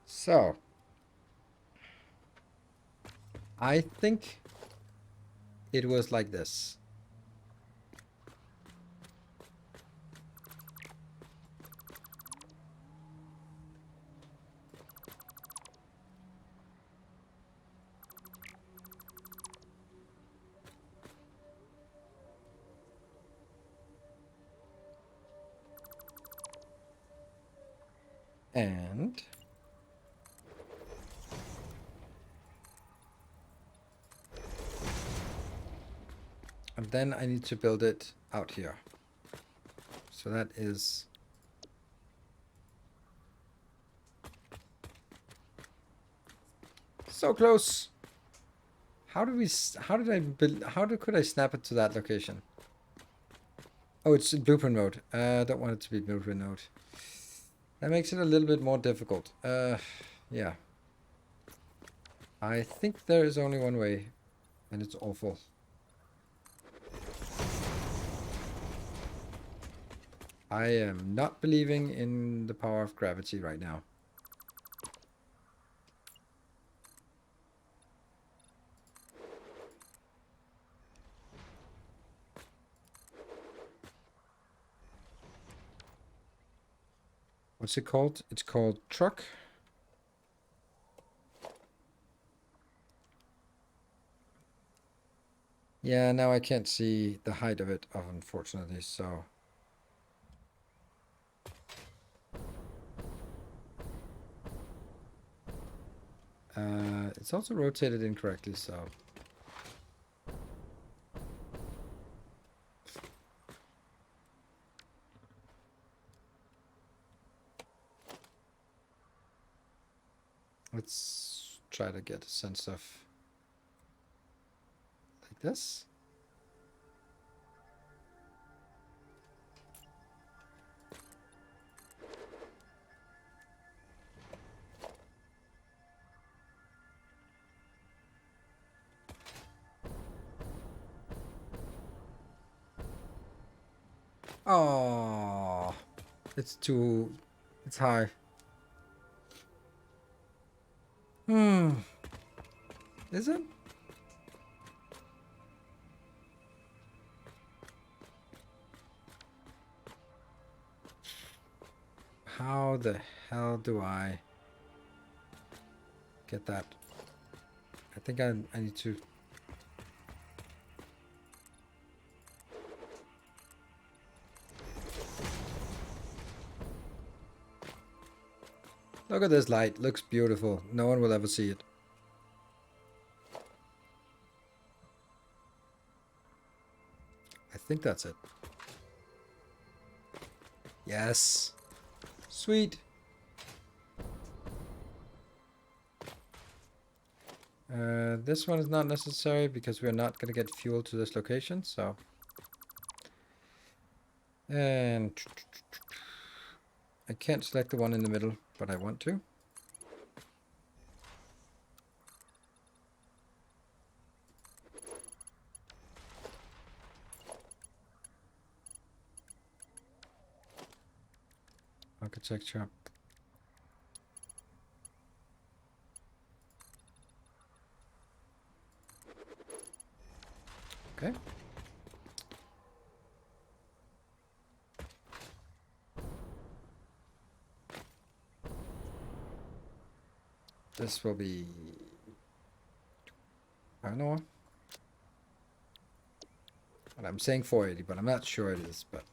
So, I think it was like this. And then I need to build it out here. So that is so close. How could I snap it to that location? Oh, it's in blueprint mode. I don't want it to be blueprint mode. That makes it a little bit more difficult. Yeah. I think there is only one way, and it's awful. I am not believing in the power of gravity right now. What's it called? It's called truck. Yeah, now I can't see the height of it, unfortunately, so... it's also rotated incorrectly, so... Let's try to get a sense of... like this. Oh, it's high. Is it? How the hell do I get that? I think I need to... Look at this light. Looks beautiful. No one will ever see it. I think that's it. Yes. Sweet. This one is not necessary because we're not going to get fuel to this location, so... And... I can't select the one in the middle, but I want to. Architecture. Okay. This will be... I don't know. Well, I'm saying 480, but I'm not sure it is, but...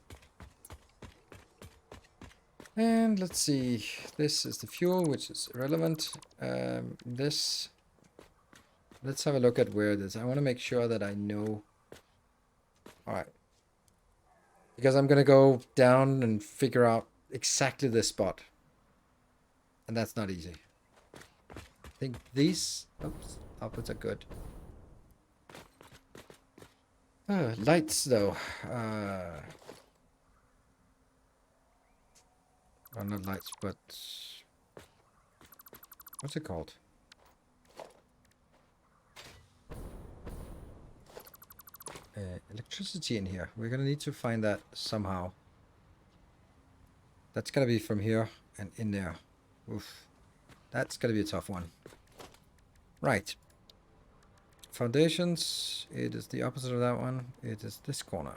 And let's see. This is the fuel, which is irrelevant. This... Let's have a look at where it is. I want to make sure that I know... Alright. Because I'm going to go down and figure out exactly this spot. And that's not easy. I think these outputs are good. Lights, though. Well, not lights, but... What's it called? Electricity in here. We're going to need to find that somehow. That's going to be from here and in there. Oof. That's going to be a tough one. Right. Foundations. It is the opposite of that one. It is this corner.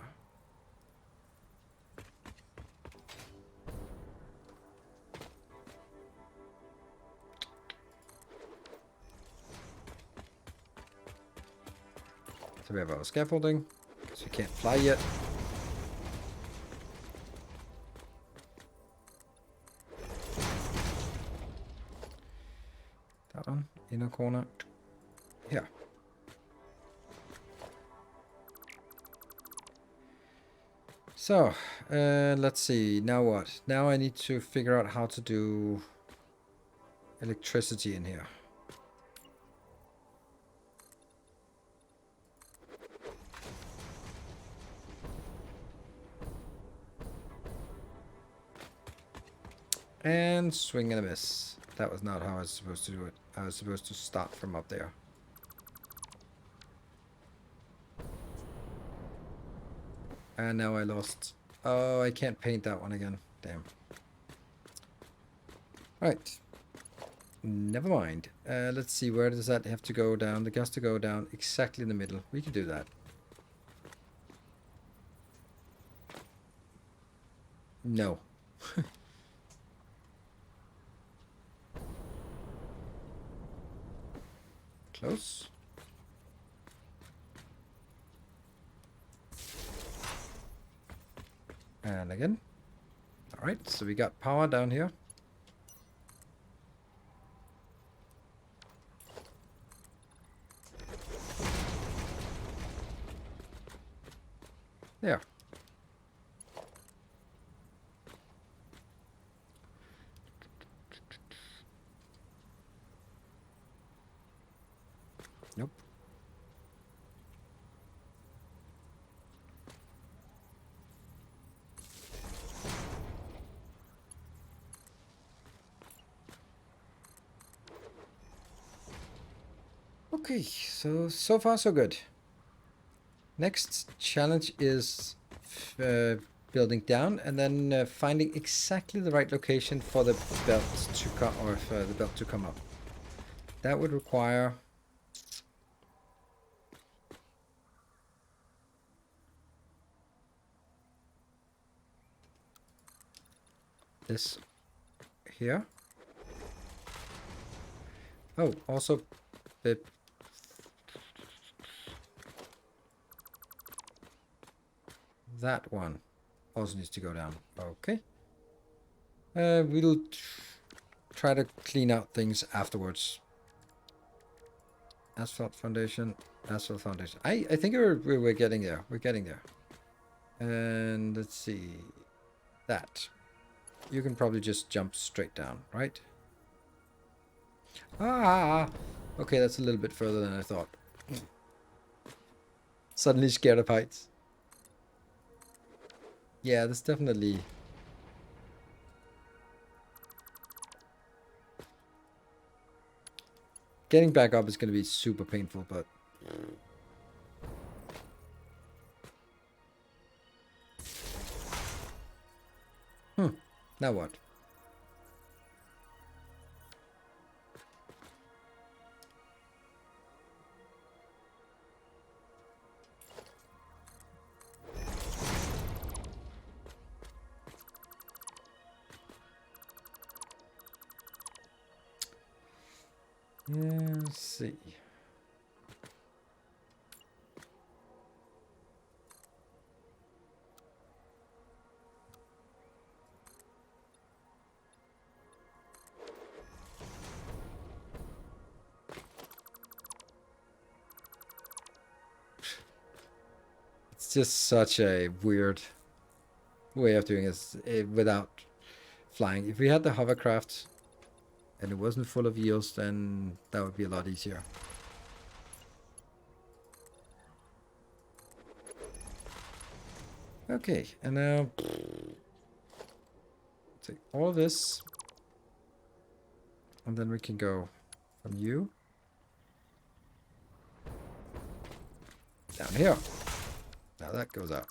So we have our scaffolding. So we can't fly yet. That one. Inner corner. Here. So, let's see. Now what? Now I need to figure out how to do electricity in here. And swing and a miss. That was not how I was supposed to do it. I was supposed to start from up there. And now I lost. Oh, I can't paint that one again. Damn. Right. Never mind. Let's see. Where does that have to go down? It has to go down exactly in the middle. We can do that. No. Close. And again. Alright, so we got power down here. There. Nope. Okay, so far so good. Next challenge is building down and then finding exactly the right location for the belt to come, or for the belt to come up. That would require this here. Oh, also the that one also needs to go down. Okay. We'll try to clean out things afterwards. Asphalt foundation, asphalt foundation. I think we're getting there. We're getting there. And let's see. That. You can probably just jump straight down, right? Ah! Okay, that's a little bit further than I thought. Suddenly scared of heights. Yeah, that's definitely... Getting back up is going to be super painful, but... Now what? Yeah, let's see. It's just such a weird way of doing this without flying. If we had the hovercraft and it wasn't full of eels, then that would be a lot easier. Okay, and now take all this, and then we can go from you down here. Now that goes out.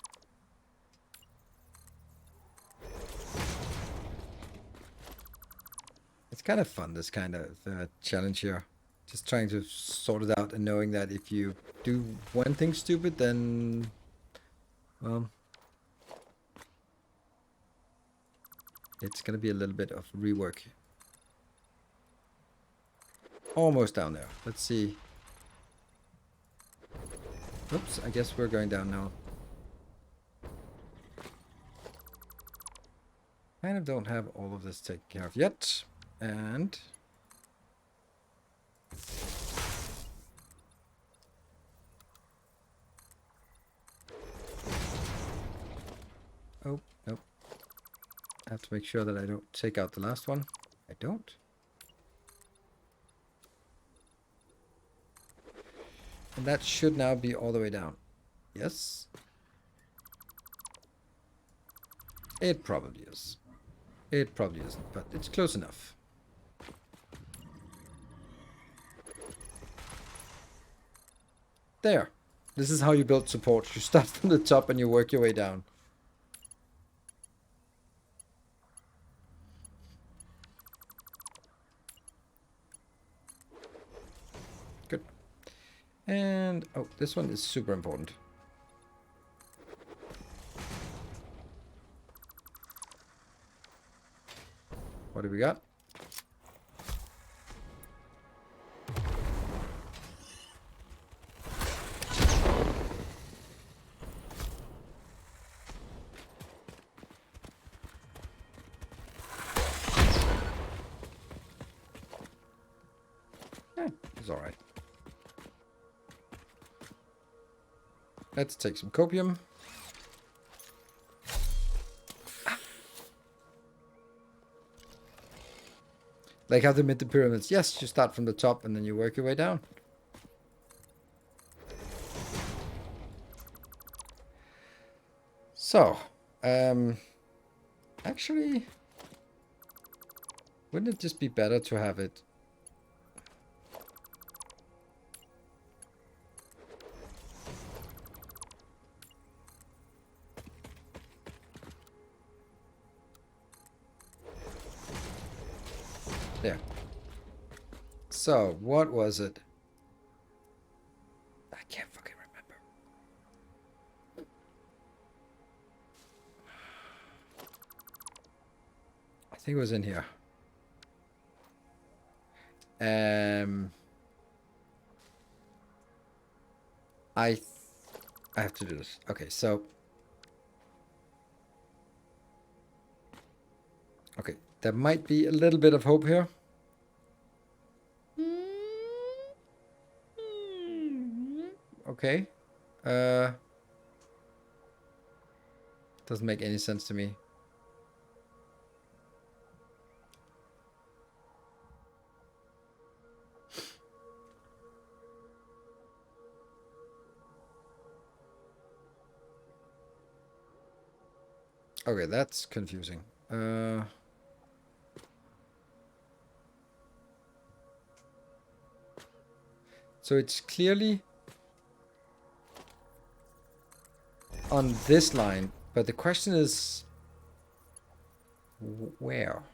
It's kind of fun, this kind of challenge here. Just trying to sort it out and knowing that if you do one thing stupid, then, well, it's going to be a little bit of rework. Almost down there. Let's see. Oops, I guess we're going down now. Kind of don't have all of this taken care of yet. And... oh, nope. I have to make sure that I don't take out the last one. I don't. And that should now be all the way down. Yes. It probably is. It probably isn't, but it's close enough. There. This is how you build support. You start from the top and you work your way down. Good. And, oh, this one is super important. What do we got? It's all right. Let's take some copium. Like how they made the pyramids. Yes, you start from the top and then you work your way down. So, actually, wouldn't it just be better to have it? There. So, what was it? I can't fucking remember. I think it was in here. I have to do this. Okay, so... Okay, there might be a little bit of hope here. Okay. Doesn't make any sense to me. Okay, that's confusing. So it's clearly on this line, but the question is where?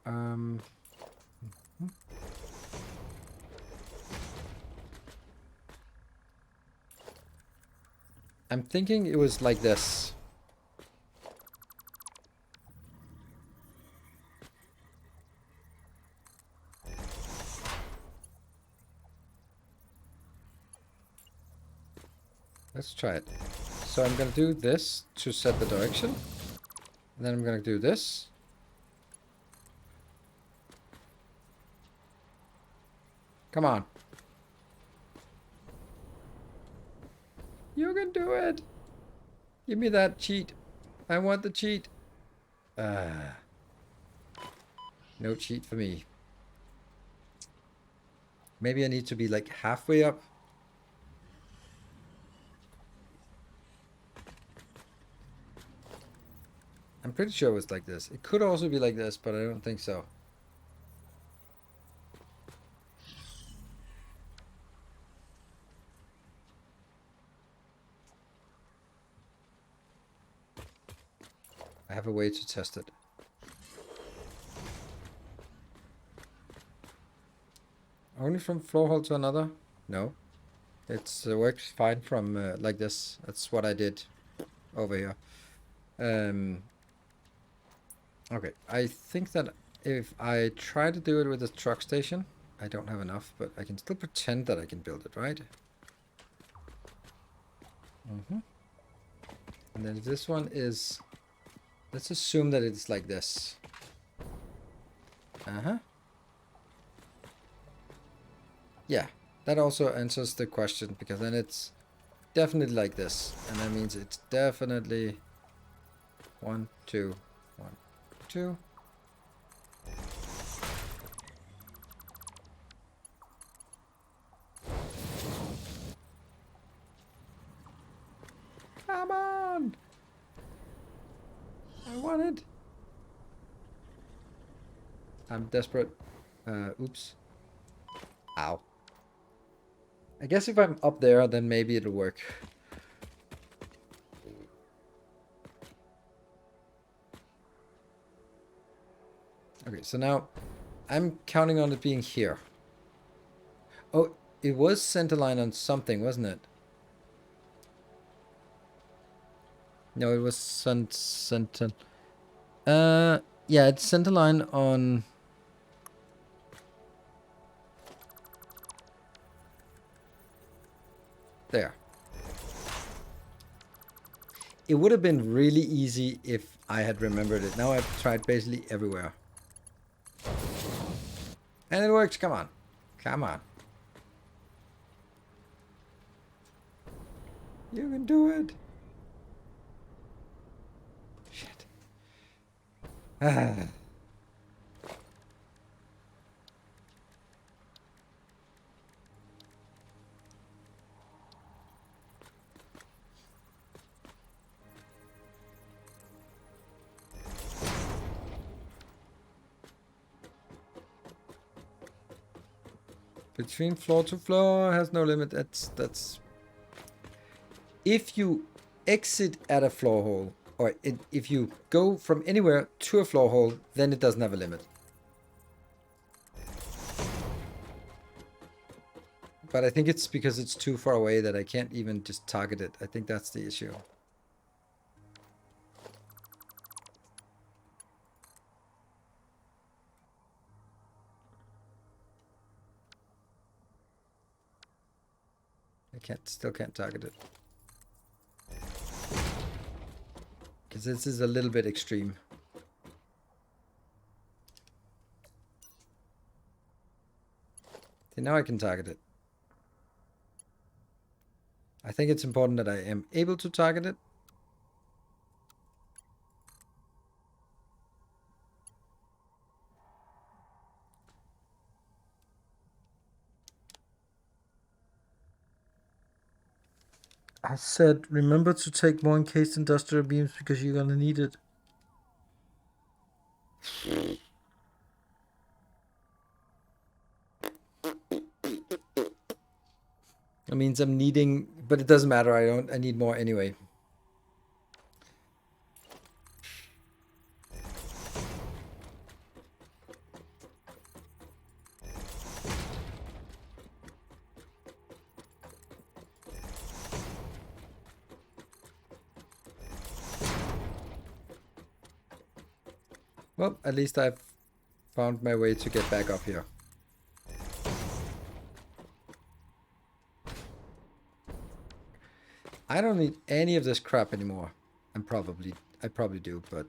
I'm thinking it was like this. Let's try it. So I'm going to do this to set the direction. And then I'm going to do this. Come on. You can do it. Give me that cheat. I want the cheat. No cheat for me. Maybe I need to be like halfway up. I'm pretty sure it was like this. It could also be like this, but I don't think so. I have a way to test it. Only from floor hole to another? No. It works fine from like this. That's what I did over here. Okay, I think that if I try to do it with a truck station, I don't have enough, but I can still pretend that I can build it, right? And then this one is... Let's assume that it's like this. Yeah, that also answers the question, because then it's definitely like this. And that means it's definitely 1, 2, 1, 2. Come on! I want it. I'm desperate. Oops. Ow. I guess if I'm up there, then maybe it'll work. Okay, so now I'm counting on it being here. Oh, it was centerline on something, wasn't it? No, it was center. Yeah, it's centerline on... There. It would have been really easy if I had remembered it. Now I've tried basically everywhere. And it works, come on. Come on. You can do it. Shit. Ah. Between floor to floor has no limit. That's... If you exit at a floor hole, or if you go from anywhere to a floor hole, then it doesn't have a limit. But I think it's because it's too far away that I can't even just target it. I think that's the issue. I still can't target it. Because this is a little bit extreme. See, now I can target it. I think it's important that I am able to target it. I said, remember to take more encased industrial beams because you're gonna need it. That means I'm needing, but it doesn't matter. I need more anyway. Well, at least I've found my way to get back up here. I don't need any of this crap anymore. I probably do, but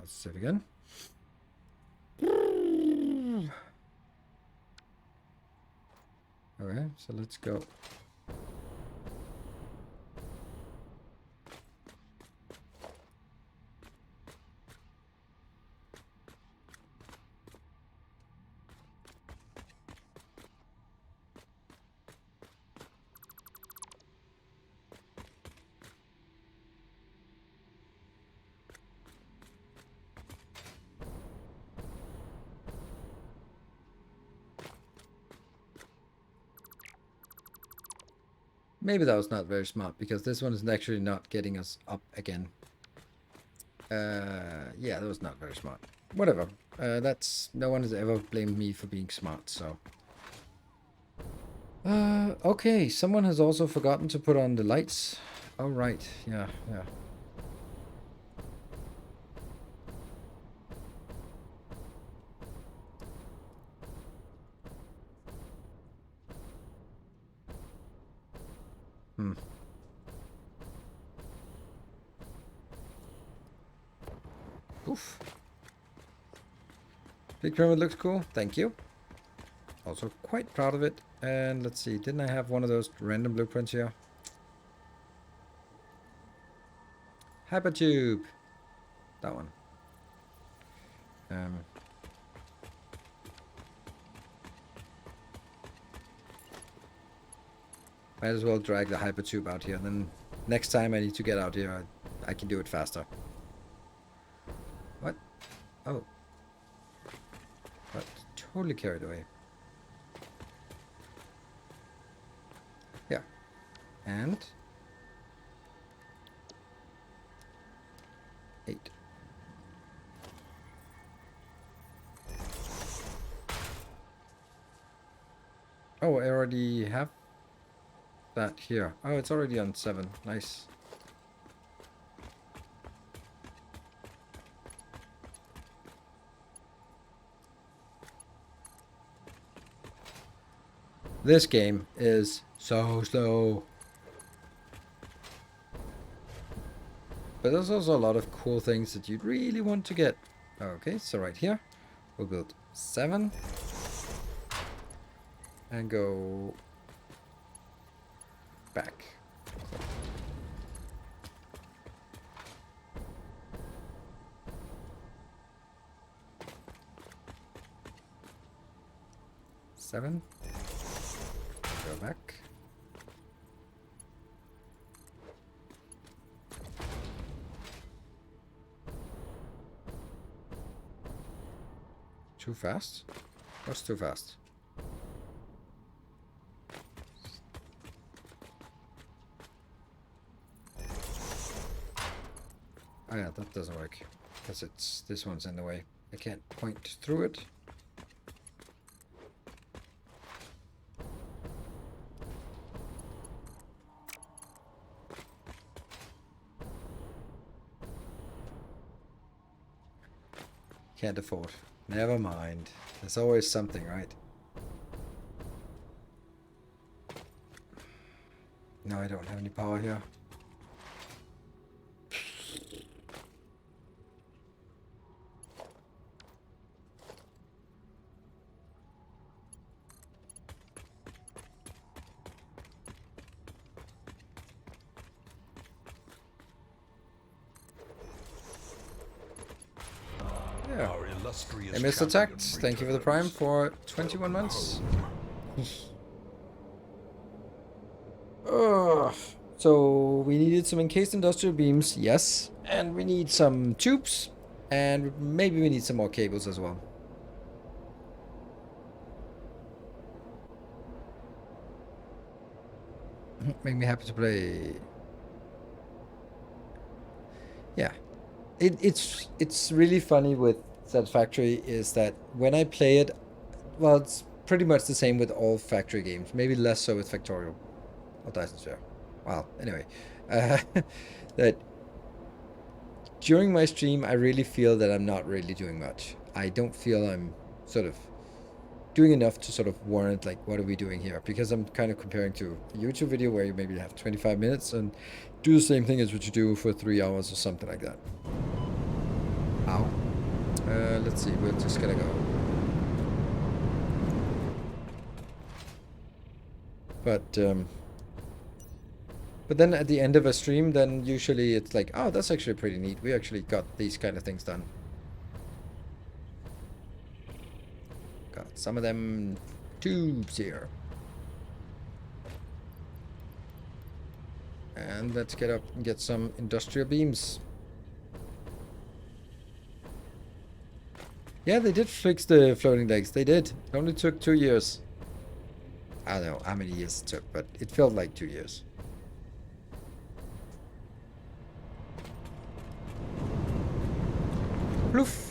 let's save again. Okay, so let's go. Maybe that was not very smart, because this one is actually not getting us up again. Yeah, that was not very smart. Whatever. No one has ever blamed me for being smart, so. Okay, someone has also forgotten to put on the lights. Oh, right. Yeah. Oof. Big pyramid looks cool. Thank you. Also quite proud of it. And let's see, didn't I have one of those random blueprints here? Hypertube. That one. Might as well drag the hypertube out here. Then next time I need to get out here, I can do it faster. What? Oh. Got totally carried away. Yeah. And 8. Oh, I already have that here. Oh, it's already on 7. Nice. This game is so slow. But there's also a lot of cool things that you'd really want to get. Okay, so right here, we'll build 7. And go back. Seven. Go back. Too fast? What's too fast? Oh yeah, that doesn't work. Because it's... this one's in the way. I can't point through it. Can't afford. Never mind. There's always something, right? No, I don't have any power here. Yeah. Our illustrious Hey, Mr. champion Tact, thank you for the Prime returns. for 21 months. Ugh. So we needed some encased industrial beams, yes. And we need some tubes. And maybe we need some more cables as well. Make me happy to play. Yeah. It's really funny with Satisfactory is that when I play it, well, it's pretty much the same with all factory games. Maybe less so with Factorial. Or Dyson Sphere. Well, anyway. That during my stream, I really feel that I'm not really doing much. I don't feel I'm sort of doing enough to sort of warrant, like, what are we doing here? Because I'm kind of comparing to a YouTube video where you maybe have 25 minutes and do the same thing as what you do for 3 hours or something like that. Ow. Let's see, we're just gonna go. But then at the end of a stream, then usually it's like, oh, that's actually pretty neat. We actually got these kind of things done. Got some of them tubes here. And let's get up and get some industrial beams. Yeah, they did fix the floating legs. They did. It only took 2 years. I don't know how many years it took, but it felt like 2 years. Ploof.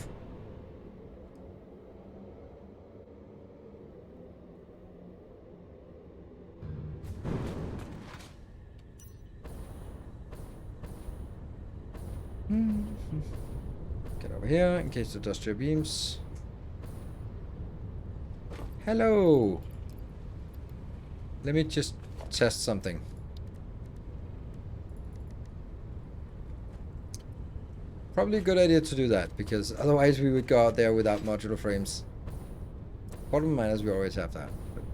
Get over here in case the industrial beams. Hello. Let me just test something. Probably a good idea to do that, because otherwise we would go out there without modular frames. Bottom line is we always have that. But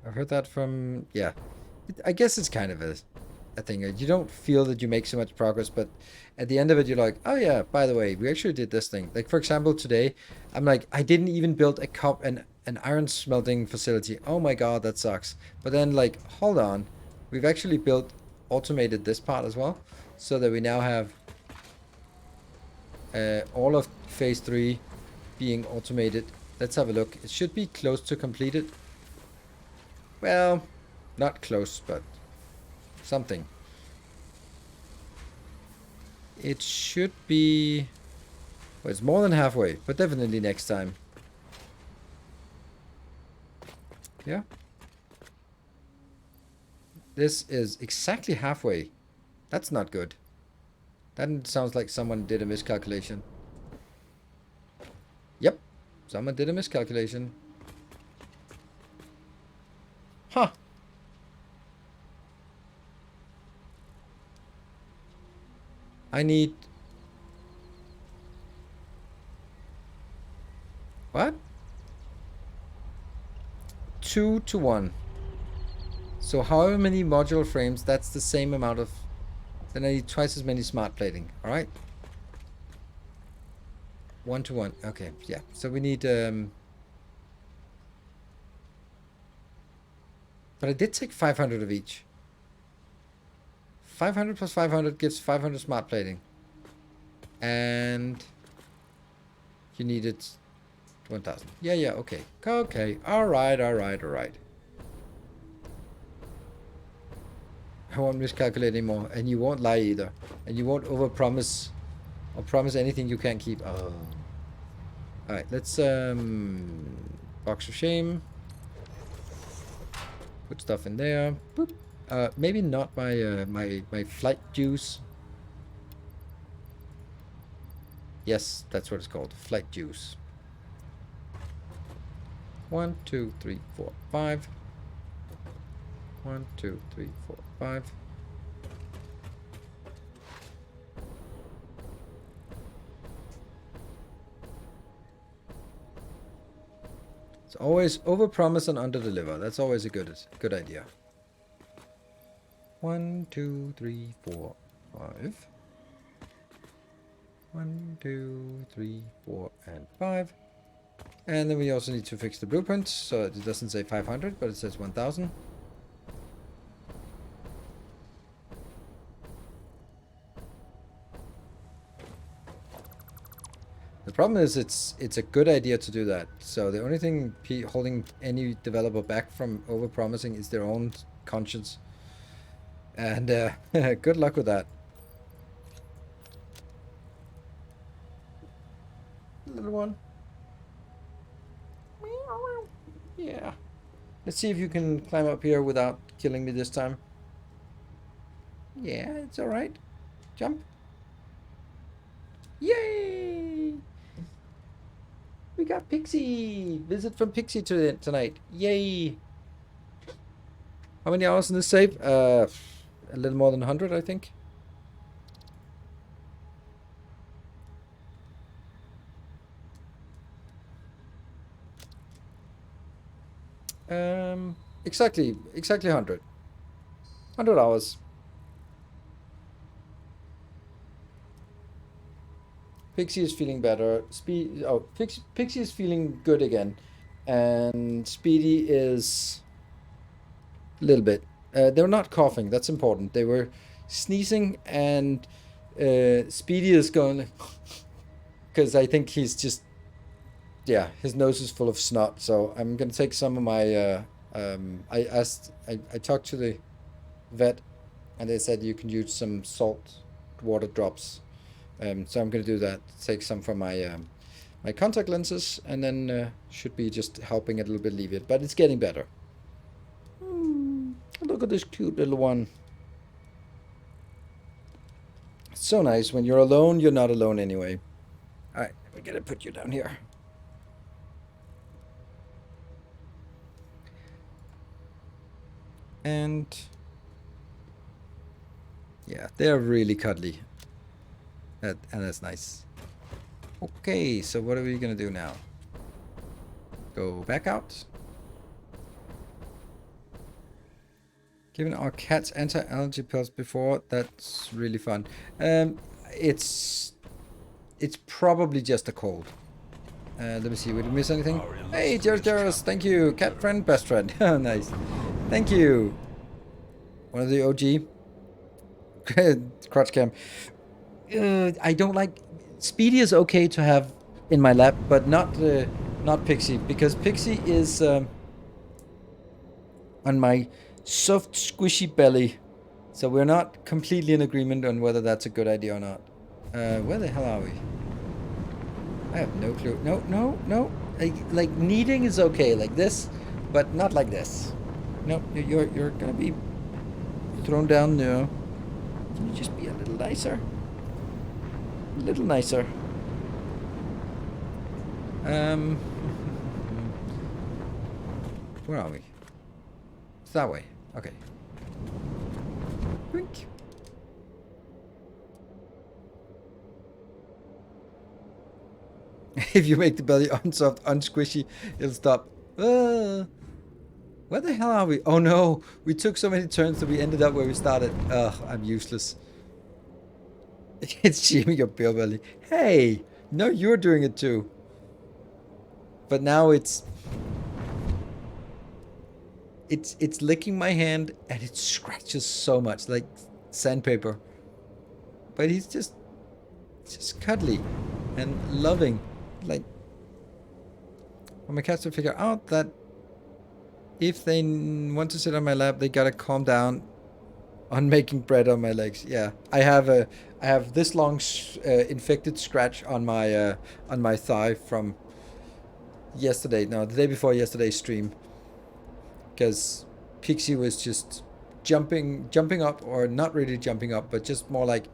I've heard that from, yeah. I guess it's kind of a thing. You don't feel that you make so much progress, but at the end of it, you're like, oh yeah, by the way, we actually did this thing. Like, for example, today, I'm like, I didn't even build an iron smelting facility. Oh my god, that sucks. But then, like, hold on. We've actually automated this part as well, so that we now have all of phase 3 being automated. Let's have a look. It should be close to completed. Well, not close, but something. It should be... well, it's more than halfway, but definitely next time. Yeah. This is exactly halfway. That's not good. That sounds like someone did a miscalculation. Yep. Someone did a miscalculation. Huh. I need... what? 2 to 1. So however many module frames, that's the same amount of... then I need twice as many smart plating. Alright. 1 to 1. Okay, yeah. So we need... but I did take 500 of each. 500 plus 500 gives 500 smart plating. And you needed 1000. Yeah, okay. Okay, alright. I won't miscalculate anymore, and you won't lie either. And you won't overpromise or promise anything you can't keep. Oh. Alright, let's box of shame. Put stuff in there. Boop. Maybe not my my flight juice. Yes, that's what it's called. Flight juice. 1, 2, 3, 4, 5. 1, 2, 3, 4, 5. It's always overpromise and underdeliver. That's always a good idea. 1, 2, 3, 4, 5. 1, 2, 3, 4, and 5. And then we also need to fix the blueprint, so it doesn't say 500, but it says 1000. The problem is it's a good idea to do that. So the only thing holding any developer back from overpromising is their own conscience. And good luck with that. Little one. Yeah. Let's see if you can climb up here without killing me this time. Yeah, it's alright. Jump. Yay! We got Pixie! Visit from Pixie tonight. Yay! How many hours in this save? A little more than 100, I think. Exactly 100. 100 hours. Pixie is feeling better. Pixie is feeling good again. And Speedy is a little bit. They're not coughing. That's important. They were sneezing, and Speedy is going because I think he's just, yeah, his nose is full of snot. So I'm gonna take some of my. I talked to the vet, and they said you can use some salt water drops. So I'm gonna do that. Take some from my my contact lenses, and then should be just helping a little bit leave it. But it's getting better. Look at this cute little one. So nice. When you're alone, you're not alone anyway. Alright, we're gonna put you down here. And yeah, they're really cuddly. And that's nice. Okay, so what are we gonna do now? Go back out. Given our cat's anti-allergy pills before, that's really fun. It's probably just a cold. Let me see, did we miss anything? Hey, Jaros, thank you. Cat friend, best friend. Nice. Thank you. One of the OG. Crotch cam. I don't like... Speedy is okay to have in my lap, but not Pixie, because Pixie is on my soft, squishy belly. So we're not completely in agreement on whether that's a good idea or not. Where the hell are we? I have no clue. No. Like kneading is okay, like this, but not like this. No, you're gonna be thrown down now. Can you just be a little nicer? A little nicer. Where are we? It's that way. Okay. Wink. If you make the belly unsoft, unsquishy, it'll stop. Where the hell are we? Oh no, we took so many turns that we ended up where we started. Ugh, I'm useless. It's shaming your beer belly. Hey, no, you're doing it too. But now it's licking my hand, and it scratches so much. Like, sandpaper. But he's just cuddly and loving. Like, when my cats will figure out that if they want to sit on my lap, they gotta calm down on making bread on my legs. Yeah, I have this long infected scratch on my thigh from yesterday. No, the day before yesterday's stream, because Pixie was just jumping up, or not really jumping up, but just more like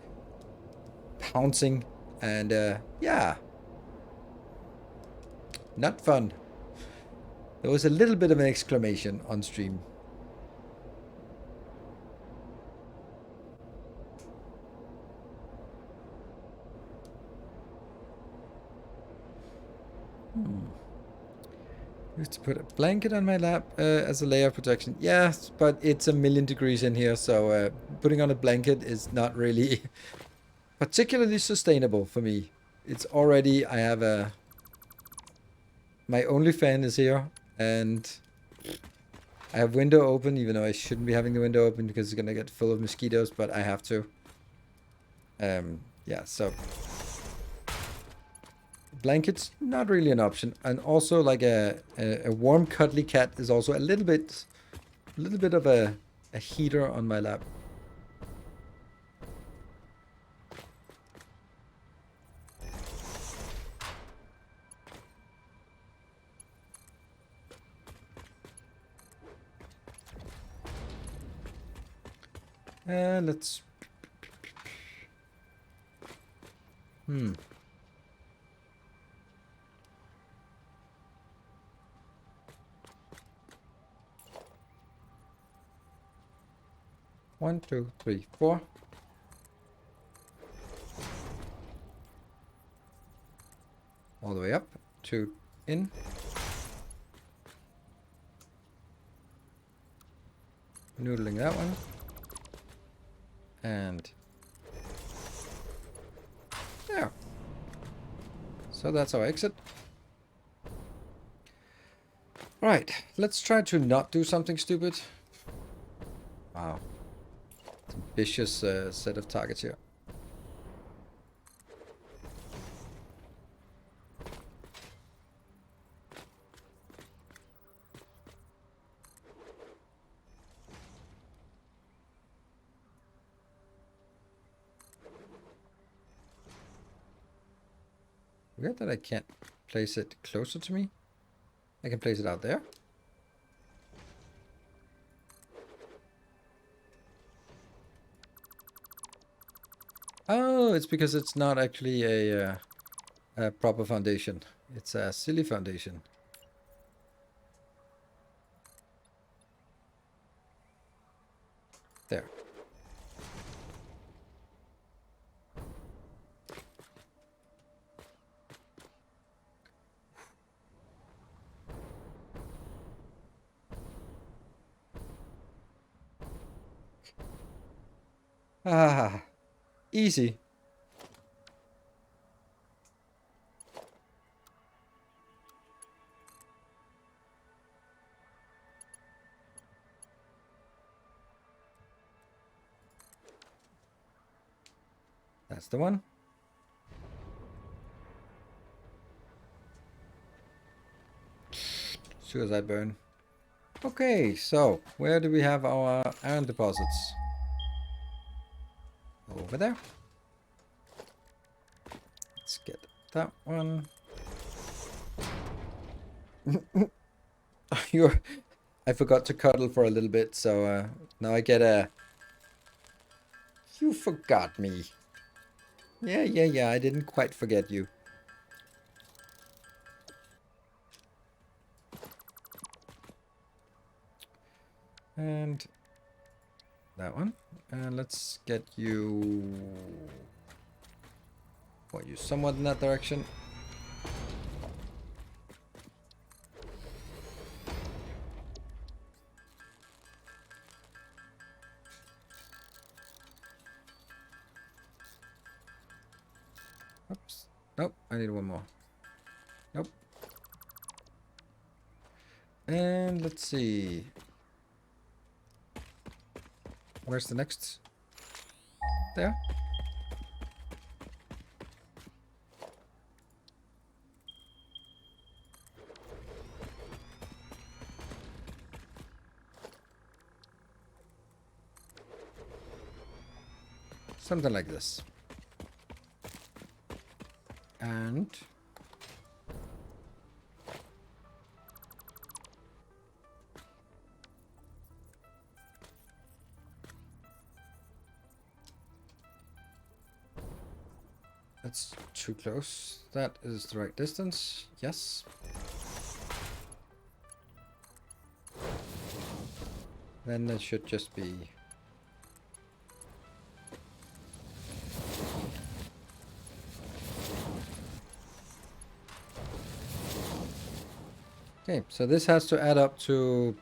pouncing, and yeah, not fun. There was a little bit of an exclamation on stream. Used to put a blanket on my lap as a layer of protection. Yes, but it's 1,000,000 degrees in here, so putting on a blanket is not really particularly sustainable for me. It's already, I have my only fan is here, and I have window open, even though I shouldn't be having the window open because it's gonna get full of mosquitoes, but I have to. Yeah, so blankets, not really an option. And also, like, a warm cuddly cat is also a little bit of a heater on my lap. Let's 1, 2, 3, 4. All the way up, 2 in. Noodling that one. And there. So that's our exit. Right, let's try to not do something stupid. Wow. Some vicious set of targets here. Weird that I can't place it closer to me. I can place it out there. Oh, it's because it's not actually a proper foundation. It's a silly foundation. There. Ah, easy. That's the one. Sure as I burn. Okay, so where do we have our iron deposits? Over there. Let's get that one. I forgot to cuddle for a little bit, so now I get a... You forgot me. Yeah, I didn't quite forget you. And that one. And let's get you... What, you somewhat in that direction. Oops. Nope, I need one more. Nope. And let's see. Where's the next? there. Something like this. And that's too close. That is the right distance. Yes. Then it should just be okay, so this has to add up to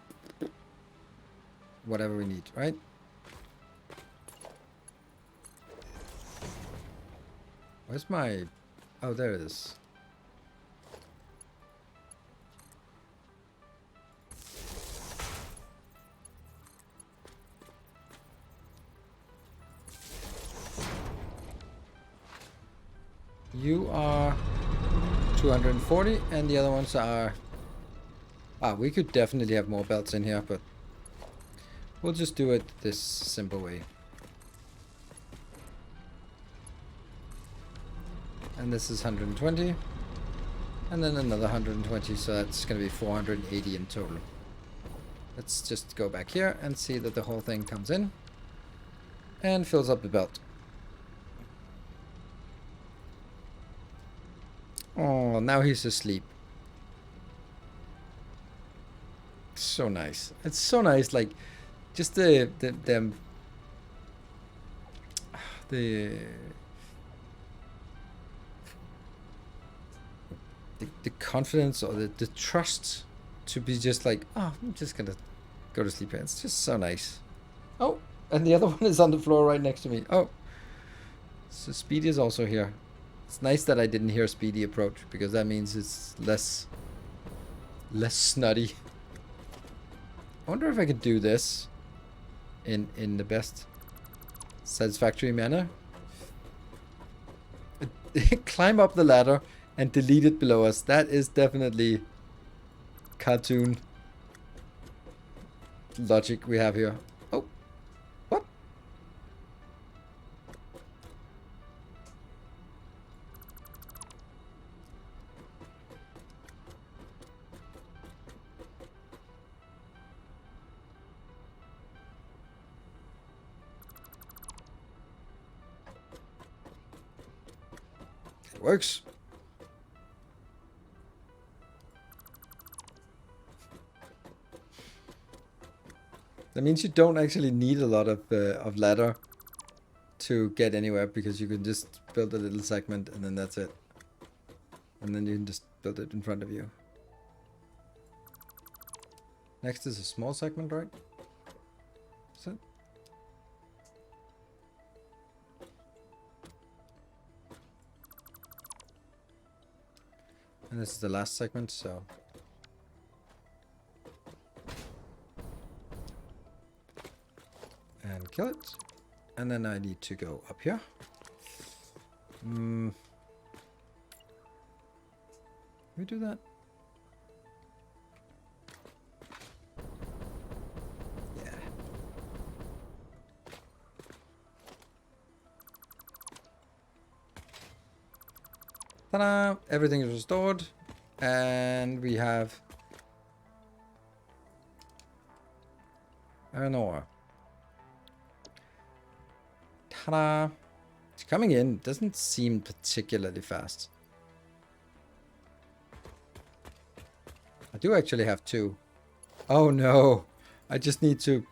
whatever we need, right? Where's my... Oh, there it is. You are 240 and the other ones are... Ah, we could definitely have more belts in here, but we'll just do it this simple way. And this is 120. And then another 120, so that's going to be 480 in total. Let's just go back here and see that the whole thing comes in and fills up the belt. Oh, now he's asleep. So nice. It's so nice, like just the confidence or the trust to be just like, oh, I'm just gonna go to sleep here. It's just so nice. Oh, and the other one is on the floor right next to me. Oh, so Speedy is also here. It's nice that I didn't hear Speedy approach, because that means it's less snotty. I wonder if I could do this in the best satisfactory manner. Climb up the ladder and delete it below us. That is definitely cartoon logic we have here. Oh, what? It works. That means you don't actually need a lot of ladder to get anywhere, because you can just build a little segment and then that's it. And then you can just build it in front of you. Next is a small segment, right? Is it? And this is the last segment, so... And kill it. And then I need to go up here. Can we do that? Yeah. Ta-da! Everything is restored. And we have iron ore. Ta-da! It's coming in. Doesn't seem particularly fast. I do actually have 2. Oh no! I just need to...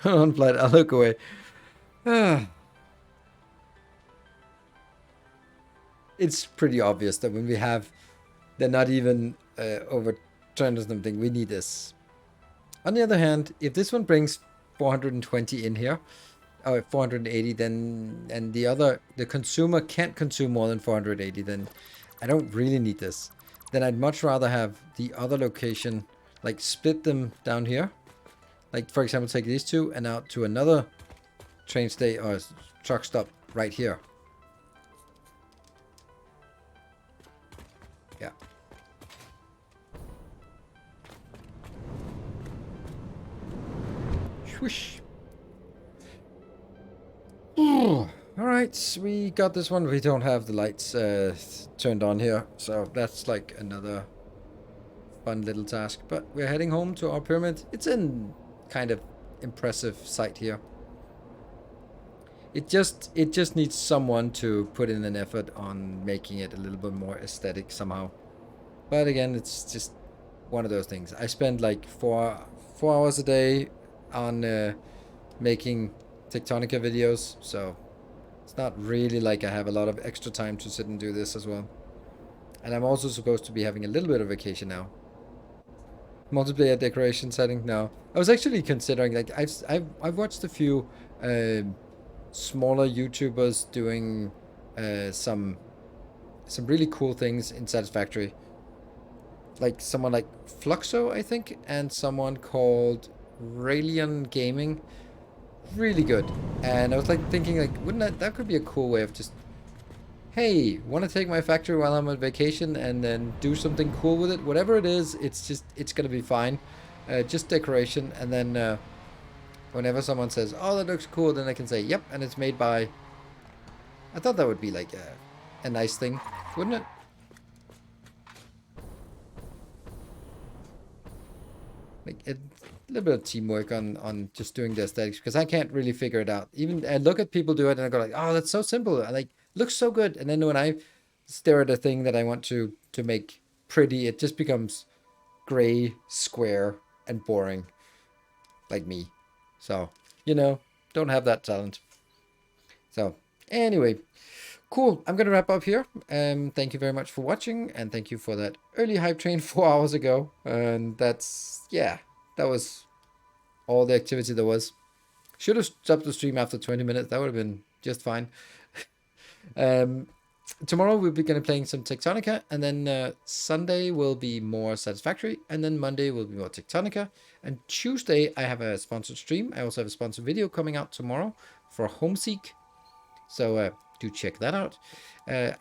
on flight, I'll look away. It's pretty obvious that when we have... They're not even overturned or something. We need this. On the other hand, if this one brings 420 in here, or 480, then, and the consumer can't consume more than 480, then I don't really need this. Then I'd much rather have the other location, like split them down here. Like, for example, take these two and out to another train station or truck stop right here. Yeah. Swoosh. Alright, we got this one. We don't have the lights turned on here, so that's like another fun little task. But we're heading home to our pyramid. It's in kind of impressive sight here. It just needs someone to put in an effort on making it a little bit more aesthetic somehow. But again, it's just one of those things. I spend like four hours a day on making Tectonica videos, so it's not really like I have a lot of extra time to sit and do this as well. And I'm also supposed to be having a little bit of vacation now. Multiplayer decoration setting? No. I was actually considering, like, I've watched a few smaller YouTubers doing some really cool things in Satisfactory. Like someone like Fluxo, I think, and someone called Raelian Gaming. Really good. And I was like thinking, like, wouldn't that could be a cool way of just, hey, want to take my factory while I'm on vacation and then do something cool with it? Whatever it is, it's gonna be fine. Just decoration, and then whenever someone says, oh, that looks cool, then I can say, yep, and it's made by... I thought that would be like a nice thing, wouldn't it? Like a little bit of teamwork on just doing the aesthetics, because I can't really figure it out. Even I look at people do it and I go like, oh, that's so simple. I like, looks so good. And then when I stare at a thing that I want to make pretty, it just becomes gray, square, and boring, like me. So, you know, don't have that talent. So, anyway, cool. I'm going to wrap up here. Thank you very much for watching, and thank you for that early hype train 4 hours ago. And that's, yeah, that was all the activity there was. Should have stopped the stream after 20 minutes. That would have been just fine. Tomorrow we'll be going to playing some Tectonica, and then Sunday will be more Satisfactory, and then Monday will be more Tectonica, and Tuesday I have a sponsored stream. I also have a sponsored video coming out tomorrow for Homeseek, so do check that out.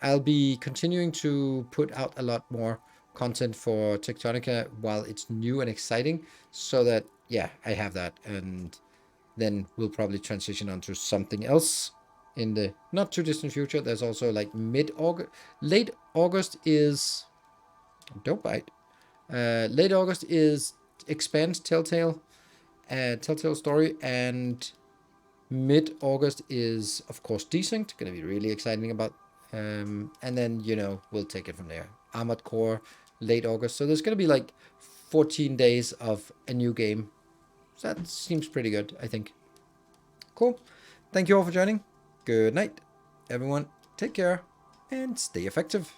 I'll be continuing to put out a lot more content for Tectonica while it's new and exciting, so that, yeah, I have that, and then we'll probably transition onto something else in the not too distant future. There's also like mid-August, late August is, don't bite. Late August is Expand Telltale Story, and mid-August is of course Desync. Gonna be really exciting about, and then, you know, we'll take it from there. Armored Core, late August. So there's gonna be like 14 days of a new game. So that seems pretty good, I think. Cool. Thank you all for joining. Good night, everyone. Take care and stay effective.